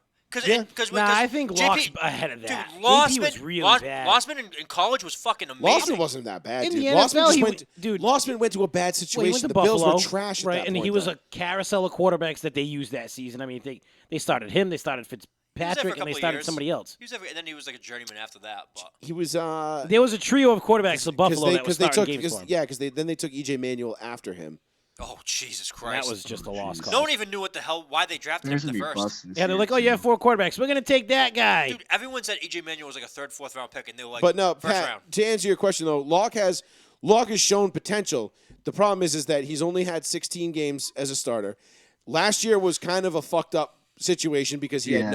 A: Yeah.
C: Nah, I think Locke's ahead of
B: Dude,
C: that. JP
B: Lossman
C: was really bad.
B: Lossman in college was fucking amazing.
A: Lawson wasn't that bad,
C: In
A: dude.
C: the
A: Lawson
C: NFL,
A: just
C: he
A: went.
C: dude.
A: Lawson went to a bad
C: Well, he
A: situation.
C: went to
A: The
C: Buffalo,
A: Bills were trash at
C: right?
A: that
C: And
A: point,
C: he was
A: though.
C: a carousel of quarterbacks that they used that season. I mean, they started him, they started
B: for a
C: Fitzpatrick, and they
B: couple of
C: started
B: years.
C: somebody else.
B: He was and then he was like a journeyman after that. But
A: He was
C: There was a trio of quarterbacks of Buffalo that was starting games for him.
A: because they took EJ Manuel after him.
B: oh Jesus
C: And
B: Christ!
C: that was just a lost cause.
B: no one even knew what the hell why they drafted him
G: There's
B: in
G: gonna
B: the
G: be
B: first.
G: busts this
C: Yeah, they're
G: year,
C: like, oh, you
G: too.
C: have 4 quarterbacks. We're going to take that guy.
B: Dude, everyone said EJ Manuel was like a third, fourth round pick, and they were like,
A: But no,
B: first
A: Pat,
B: round.
A: to answer your question though, Locke has shown potential. The problem is that he's only had 16 games as a starter. Last year was kind of a fucked up situation because he had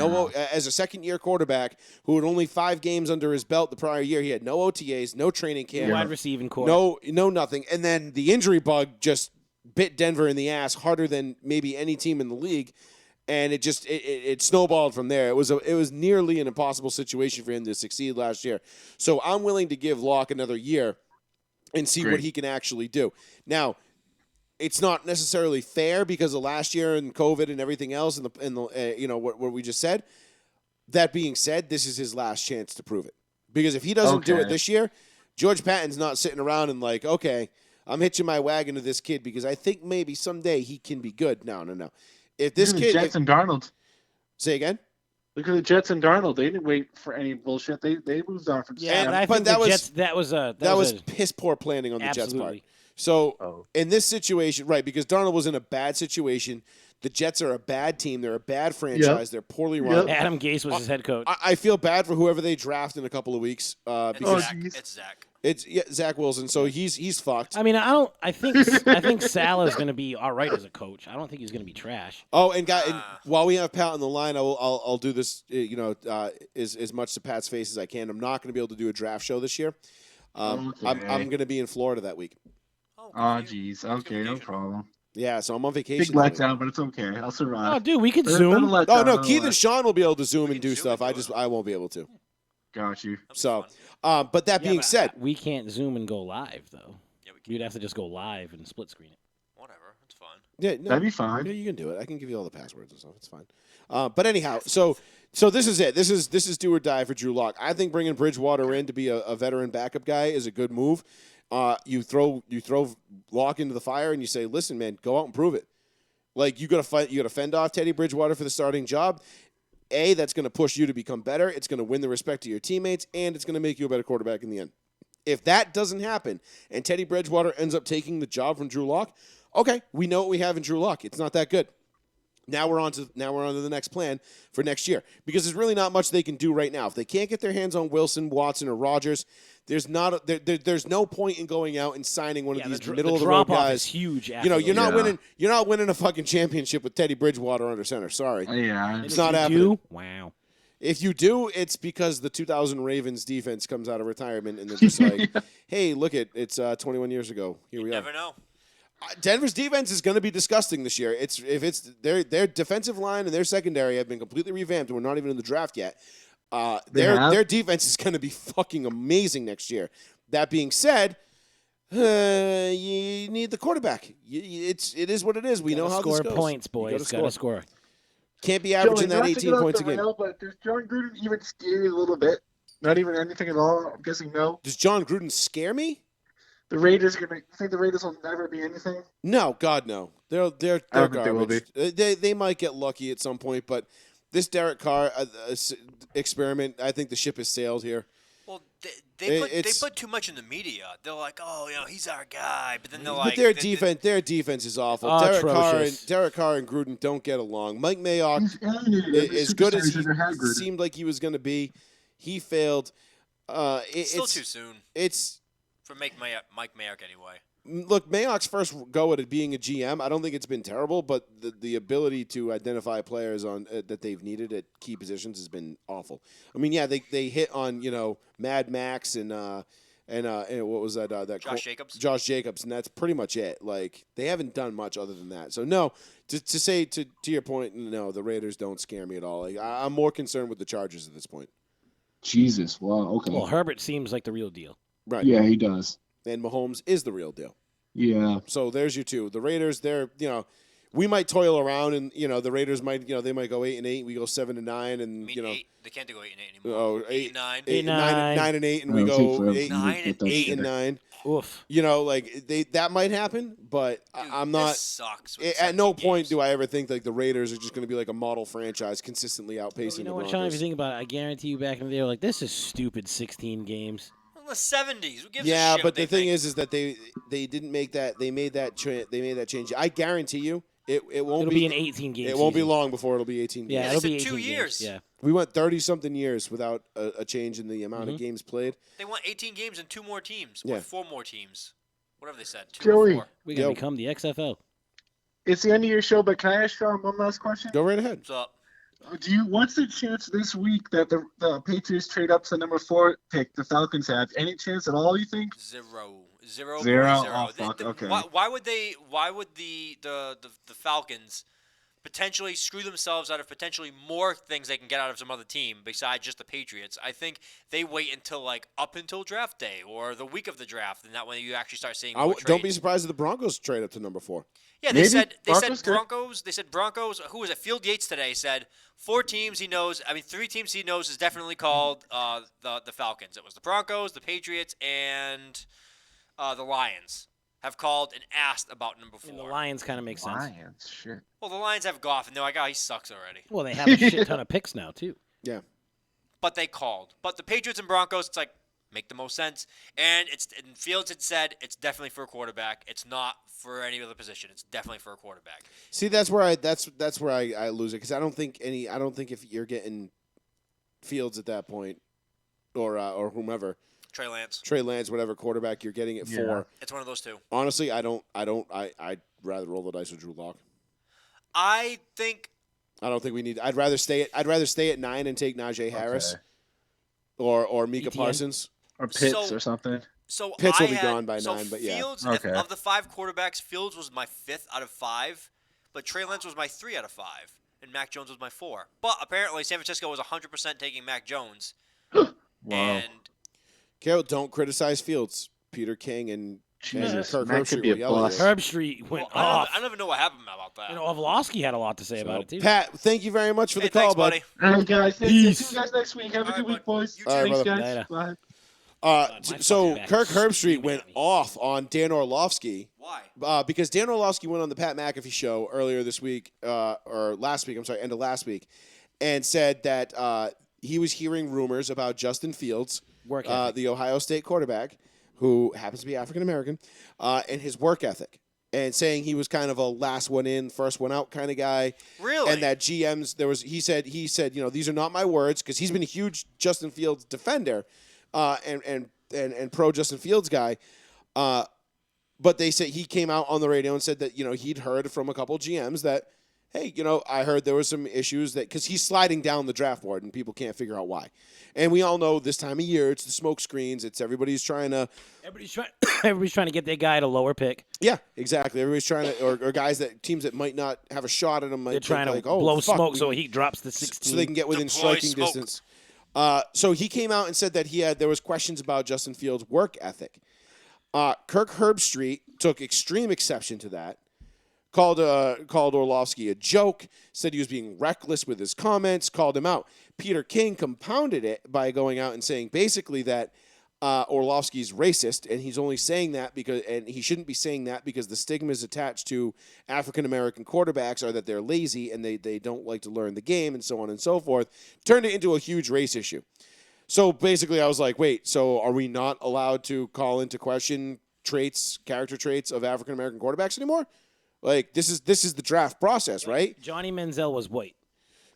A: as a second year quarterback who had only 5 games under his belt the prior year. He had no OTAs, no training camp,
C: Wide receiving core.
A: no nothing. And then the injury bug just bit Denver in the ass harder than maybe any team in the league. And it just it snowballed from there. It was nearly an impossible situation for him to succeed last year. So I'm willing to give Locke another year and see what
G: Great.
A: he can actually do. Now, it's not necessarily fair because of last year and COVID and everything else and the what we just said. That being said, this is his last chance to prove it. Because if he doesn't do it
G: Okay.
A: this year, George Patton's not sitting around and like, okay, I'm hitching my wagon to this kid because I think maybe someday he can be good. No. If this
G: Look at the
A: kid
G: Jets and Darnold.
A: say again.
G: Look at the Jets and Darnold. They didn't wait for any bullshit. They moved on from
C: Yeah,
A: And-
C: but I
A: but
C: think
A: that
C: the
A: was-
C: Jets, that was
A: That was piss poor planning on the Jets' part.
C: absolutely.
A: So
G: Oh.
A: in this situation, right, because Darnold was in a bad situation. The Jets are a bad team. They're a bad franchise. They're poorly run.
G: Yep.
C: Adam Gase was his head coach.
A: I feel bad for whoever they draft in a couple of weeks
B: It's
A: because
B: Zach.
G: geez.
B: It's Zach.
A: it's Zach Wilson. So he's fucked.
C: I mean, I think Salah's going to be all right as a coach. I don't think he's going to be trash.
A: Oh, and while we have Pat on the line, I'll do this. As much to Pat's face as I can. I'm not going to be able to do a draft show this year. I'm
G: Okay.
A: going to be in Florida that week.
B: Oh,
G: Oh,
B: good for you.
G: jeez.
B: That's good
G: Okay, no
B: vacation.
G: problem.
A: Yeah, so I'm on
G: Big
A: vacation. that week.
G: letdown, but it's okay. I'll survive.
C: Oh, dude, we could
G: Been a
C: Zoom.
G: letdown,
A: Oh no,
G: nonetheless.
A: Keith and Sean will be able to Zoom
B: We
A: and
B: can
A: do
B: Zoom
A: stuff.
B: and do it.
A: I won't be able to.
G: Got you.
B: That'd be
A: So,
B: fun.
A: but that
C: Yeah,
A: being
C: but
A: said,
C: we can't Zoom and go live though.
B: Yeah, we can.
C: You'd have to just go live and split screen it.
B: Whatever.
A: Yeah, no,
G: That'd be fine.
A: Yeah, you can do it. I can give you all the passwords and stuff. It's fine. But anyhow, so this is it. This is do or die for Drew Lock. I think bringing Bridgewater in to be a veteran backup guy is a good move. You throw Lock into the fire and you say, listen, man, go out and prove it. Like you got to fend off Teddy Bridgewater for the starting job. That's going to push you to become better. It's going to win the respect of your teammates, and it's going to make you a better quarterback in the end. If that doesn't happen, and Teddy Bridgewater ends up taking the job from Drew Lock, okay, we know what we have in Drew Lock. It's not that good. Now we're on to the next plan for next year because there's really not much they can do right now. If they can't get their hands on Wilson, Watson, or Rodgers, there's no point in going out and signing one of these middle of the road guys.
C: Is huge.
A: You're not winning. You're not winning a fucking championship with Teddy Bridgewater under center. Sorry,
G: Yeah.
A: it's not happening.
C: Wow.
A: If you do, it's because the 2000 Ravens defense comes out of retirement and they're just like, hey, look it's 21 years ago. Here we are.
B: Never know.
A: Denver's defense is going to be disgusting this year. If their defensive line and their secondary have been completely revamped and we're not even in the draft yet. Their defense is going to be fucking amazing next year. That being said, you need the quarterback. It is what it is. We know how this goes.
C: Score points, boys. Got to score.
A: Can't be averaging that 18 points a game.
G: But does John Gruden even scare you a little bit? Not even anything at all. I'm guessing no.
A: Does John Gruden scare me?
G: The Raiders think the Raiders will never be anything?
A: No, God no. They're
G: I don't think they will
A: garbage. They might get lucky at some point, but this Derek Carr experiment, I think the ship has sailed here.
B: Well, they put too much in the media. They're like, oh, he's our guy, but then they're like,
A: their defense is awful. Derek Carr and Gruden don't get along. Mike Mayock, as good as he seemed like he was going to be, he failed.
B: It's still too soon.
A: It's
B: for Mike Mayock anyway.
A: Look, Mayock's first go at it being a GM, I don't think it's been terrible, but the ability to identify players on that they've needed at key positions has been awful. I mean, yeah, they hit on Mad Max and what was that Josh Jacobs, and that's pretty much it. Like they haven't done much other than that. So no, to say to your point, no, the Raiders don't scare me at all. Like, I'm more concerned with the Chargers at this point.
H: Jesus, wow, okay.
C: Well, Herbert seems like the real deal.
A: Right.
H: Yeah, he does.
A: And Mahomes is the real deal.
H: Yeah.
A: So there's your two. The Raiders, we might toil around, and the Raiders might, they might go 8-8. We go 7-9, and
B: they can't go 8-8 anymore.
A: Oh,
B: 8-9,
A: 9-8, and we go 8-9.
C: Oof.
A: That might happen, but I'm not.
B: This sucks.
A: At no point do I ever think like the Raiders are just going to be like a model franchise, consistently outpacing the Broncos.
C: Sean, if you think about it, I guarantee you back in the day, like this is stupid. 16 games.
B: The 70s. Who gives
A: a
B: shit
A: but the thing is that they didn't make that. They made that change. I guarantee you, it won't
C: be an 18 game.
A: It won't be long before it'll be 18 games.
C: Yeah, it'll be 18
B: 2 years.
C: Games. Yeah.
A: We went 30-something years without a change in the amount of games played.
B: They won 18 games and 2 more teams,
A: Yeah.
B: or 4 more teams. Whatever they said. 2
G: Joey.
B: or 4.
C: We're gonna become the XFL.
G: It's the end of your show, but can I ask Sean one last question?
A: Go right ahead.
B: What's up?
G: What's the chance this week that the Patriots trade up to the number 4 pick the Falcons have? Any chance at all, you think?
B: Zero.
G: Oh, fuck. Okay.
B: Why would the Falcons potentially screw themselves out of potentially more things they can get out of some other team besides just the Patriots? I think they wait until up until draft day or the week of the draft, and that way you actually start seeing more trades.
A: Don't be surprised if the Broncos trade up to number 4.
B: Yeah, they said Broncos. They said Broncos. Who was it? Field Yates today said 4 teams he knows. I mean, 3 teams he knows is definitely called the Falcons. It was the Broncos, the Patriots, and the Lions have called and asked about number 4.
C: And the Lions kind of make sense.
G: Lions, shit.
B: Well, the Lions have Goff, and they're like, oh, he sucks already.
C: Well, they have a shit ton of picks now too.
A: Yeah.
B: But they called. But the Patriots and Broncos, it's like make the most sense. And Fields had said it's definitely for a quarterback. It's not for any other position. It's definitely for a quarterback.
A: See, that's where I lose it because I don't think if you're getting Fields at that point or whomever.
B: Trey Lance,
A: whatever quarterback you're getting it for.
B: It's one of those 2.
A: Honestly, I'd rather roll the dice with Drew Lock.
B: I don't
A: think we need. I'd rather stay at 9 and take Najee Harris, or Micah Parsons,
G: or Pitts or something.
B: So
A: Pitts will be gone by 9, but yeah.
B: Fields,
G: okay.
B: Of the 5 quarterbacks, Fields was my 5th out of 5, but Trey Lance was my 3 out of 5, and Mac Jones was my 4. But apparently, San Francisco was 100% taking Mac Jones.
G: Wow.
B: And
A: Carol, don't criticize Fields. Peter King and
G: Jesus,
A: Kirk
G: that
A: Herbstreit
G: could be a
A: will yell at
G: plus.
A: you.
C: Herb Street went
B: Well,
C: off.
B: I don't even know what happened about that.
C: You know, Orlovsky had a lot to say about it too.
A: Pat, thank you very much for
B: Hey,
A: the call,
B: thanks,
A: bud.
B: buddy.
G: All right, guys. Thank you. See
C: Peace.
G: you guys next week. Have a
B: All
G: good
B: right,
G: week,
B: bud.
G: boys.
B: You
A: All right,
G: Thanks,
A: brother.
G: guys.
C: Later.
G: Bye.
C: my
A: So
C: fucking back
A: Kirk
C: is
A: Herbstreit
C: screaming
A: went
C: at me.
A: off on Dan Orlovsky.
B: Why?
A: Because Dan Orlovsky went on the Pat McAfee show earlier this week, or last week, end of last week, and said that he was hearing rumors about Justin Fields,
C: Work ethic.
A: the Ohio State quarterback, who happens to be African American, and his work ethic, and saying he was kind of a last one in, first one out kind of guy.
B: Really?
A: And that GMs, he said, these are not my words, because he's been a huge Justin Fields defender, and pro Justin Fields guy. But they said he came out on the radio and said that, he'd heard from a couple GMs that, hey, I heard there was some issues because he's sliding down the draft board and people can't figure out why. And we all know this time of year, it's the smoke screens. It's everybody's trying to.
C: Everybody's trying to get their guy at a lower pick.
A: Yeah, exactly. Everybody's trying to, or teams that might not have a shot at him.
C: They're trying to blow smoke so he drops to 16.
A: So they can get within
B: Deploy
A: striking
B: smoke.
A: distance. So he came out and said that there was questions about Justin Fields' work ethic. Kirk Herbstreit took extreme exception to that. Called Orlovsky a joke, said he was being reckless with his comments, called him out. Peter King compounded it by going out and saying basically that Orlovsky's racist, and he's only saying that and he shouldn't be saying that because the stigmas attached to African American quarterbacks are that they're lazy and they don't like to learn the game and so on and so forth. Turned it into a huge race issue. So basically, I was like, wait, so are we not allowed to call into question character traits of African American quarterbacks anymore? Like this is the draft process, right?
C: Johnny Manziel was white.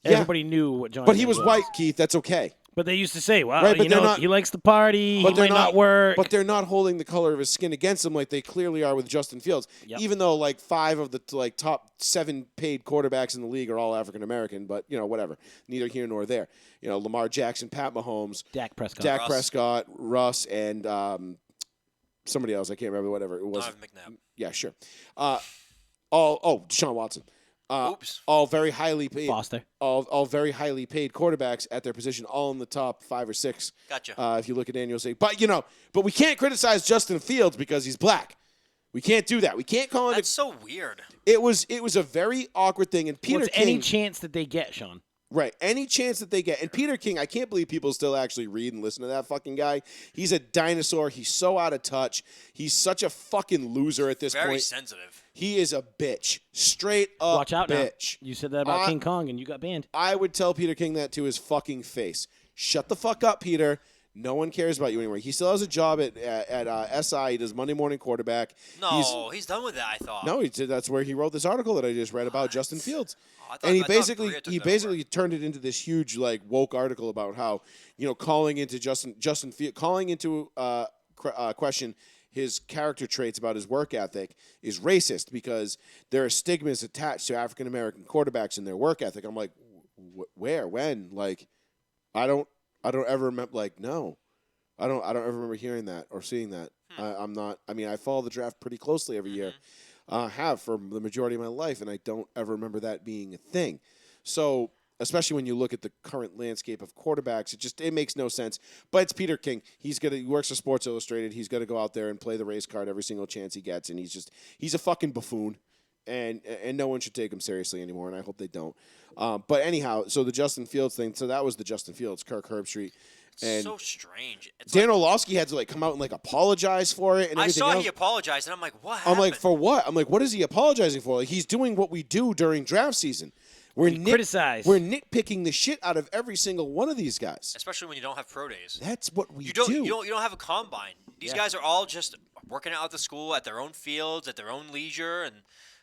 A: Yeah.
C: Everybody knew what Johnny.
A: But he was
C: Manziel
A: white, Keith. That's okay.
C: But they used to say, "Wow,
A: Right, but they're not-
C: he likes to party.
A: But
C: He
A: they're
C: might not work."
A: But they're not holding the color of his skin against him like they clearly are with Justin Fields.
C: Yep.
A: Even though like 5 of the top 7 paid quarterbacks in the league are all African American, but whatever. Neither here nor there. Lamar Jackson, Pat Mahomes,
C: Dak Prescott.
A: Dak Prescott, Russ, and somebody else. I can't remember. Whatever it was.
B: Donovan McNabb.
A: Yeah, sure. Deshaun Watson.
B: Oops.
A: All very highly paid.
C: Foster.
A: All very highly paid quarterbacks at their position, all in the top 5 or 6.
B: Gotcha.
A: If you look at annual say, but we can't criticize Justin Fields because he's black. We can't do that. We can't call it.
B: That's so weird.
A: It was a very awkward thing, and Peter King.
C: Any chance that they get, Sean?
A: Right. Any chance that they get. And Peter King, I can't believe people still actually read and listen to that fucking guy. He's a dinosaur. He's so out of touch. He's such a fucking loser at this
B: Very
A: point.
B: sensitive.
A: He is a bitch. Straight up
C: Watch out
A: bitch.
C: now. You said that about King Kong, and you got banned.
A: I would tell Peter King that to his fucking face. Shut the fuck up, Peter. No one cares about you anymore. He still has a job at SI. He does Monday morning quarterback.
B: No, he's done with that, I thought.
A: No, that's where he wrote this article that I just read about Justin Fields.
B: I thought-
A: And
B: I thought Bria took that over.
A: turned it into this huge woke article about how calling into Justin Fields, calling into question his character traits about his work ethic is racist because there are stigmas attached to African American quarterbacks and their work ethic. I'm like, where, when? Like, I don't ever remember. No, I don't ever remember hearing that or seeing that. I'm not. I mean, I follow the draft pretty closely every year. Have for the majority of my life, and I don't ever remember that being a thing. So, especially when you look at the current landscape of quarterbacks, it makes no sense. But it's Peter King. He works for Sports Illustrated. He's got to go out there and play the race card every single chance he gets, and he's a fucking buffoon. And no one should take him seriously anymore, and I hope they don't. But anyhow, so the Justin Fields thing. So that was the Justin Fields, Kirk Herbstreit. And
B: so strange. It's
A: Dan Orlovsky had to come out and apologize for it and
B: I
A: everything
B: saw
A: else.
B: he apologized, and I'm like, what
A: I'm
B: happened?
A: like, for what? I'm like, what is he apologizing for? He's doing what we do during draft season.
C: Criticize.
A: We're nitpicking the shit out of every single one of these guys.
B: Especially when you don't have pro days.
A: That's what we
B: You don't.
A: do.
B: You don't have a combine. These guys are all just working out at the school, at their own fields, at their own leisure, and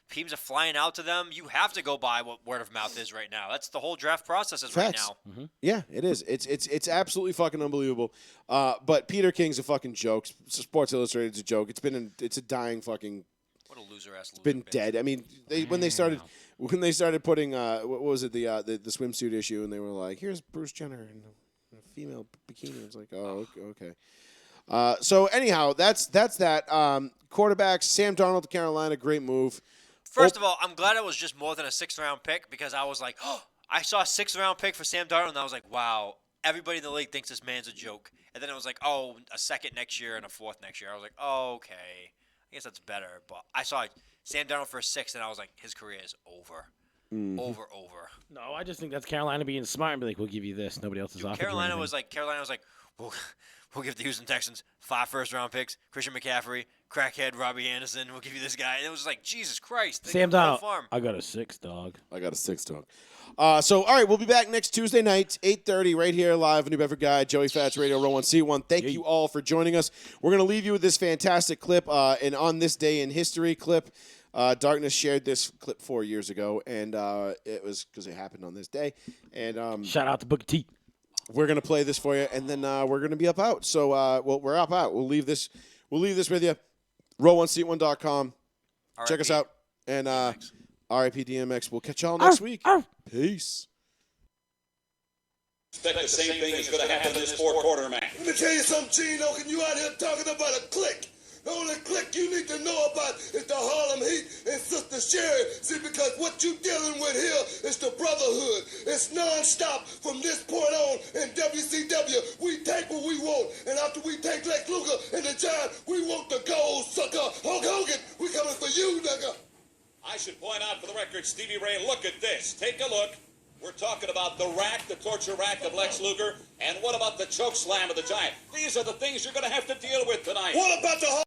B: teams are flying out to them. You have to go by what word of mouth is right now. That's the whole draft process is right
A: Facts.
B: now.
A: Yeah, it is. It's absolutely fucking unbelievable. But Peter King's a fucking joke. Sports Illustrated's a joke. It's a dying fucking.
B: What a loser ass.
A: It's been dead. I mean, when they started putting what was it the swimsuit issue, and they were like, here's Bruce Jenner in a female bikini. It's like, oh, okay. So anyhow, that's that. Quarterbacks, Sam Darnold to Carolina, great move.
B: First of all, I'm glad it was just more than a 6th round pick because I was like, oh, I saw a 6th round pick for Sam Darnold, and I was like, wow, everybody in the league thinks this man's a joke. And then it was like, oh, a 2nd next year and a 4th next year. I was like, oh, okay. guess that's better. But I saw Sam Darnold for 6, and I was like, his career is over. Over.
C: No, I just think that's Carolina being smart and be like, we'll give you this. Nobody else is offering.
B: Carolina was like, we'll give the Houston Texans 5 first-round picks, Christian McCaffrey, crackhead Robbie Anderson. We'll give you this guy. And it was like, Jesus Christ.
C: Sam Darnold. I got a 6, dog.
A: I got a 6, dog. So, all right, we'll be back next Tuesday night, 8:30, right here live on New Bedford Guy, Joey Fats Radio, Row 1C1. Thank you all for joining us. We're going to leave you with this fantastic clip, and on this day in history clip. Darkness shared this clip 4 years ago, and it was because it happened on this day. And
C: shout out to Booker T.
A: We're gonna play this for you, and then we're gonna be up out. So, we're up out. We'll leave this with you. Row1c1.com. Check us out, and RIP DMX. We'll catch y'all next week. Peace.
I: Expect the same thing is going to happen this fourth-quarter match.
J: Let me tell you something, Gene Oken. You out here talking about a clique. The only clique you need to know about is the Harlem Heat and Sister Sherry. See, because what you dealing with here is the brotherhood. It's nonstop from this point on in WCW. We take what we want, and after we take Lex Luger and the Giant, we want the gold sucker. Hulk Hogan, we coming for you, nigga.
I: I should point out for the record, Stevie Ray, look at this. Take a look. We're talking about the rack, the torture rack of Lex Luger, and what about the choke slam of the Giant? These are the things you're going to have to deal with tonight.
J: What about the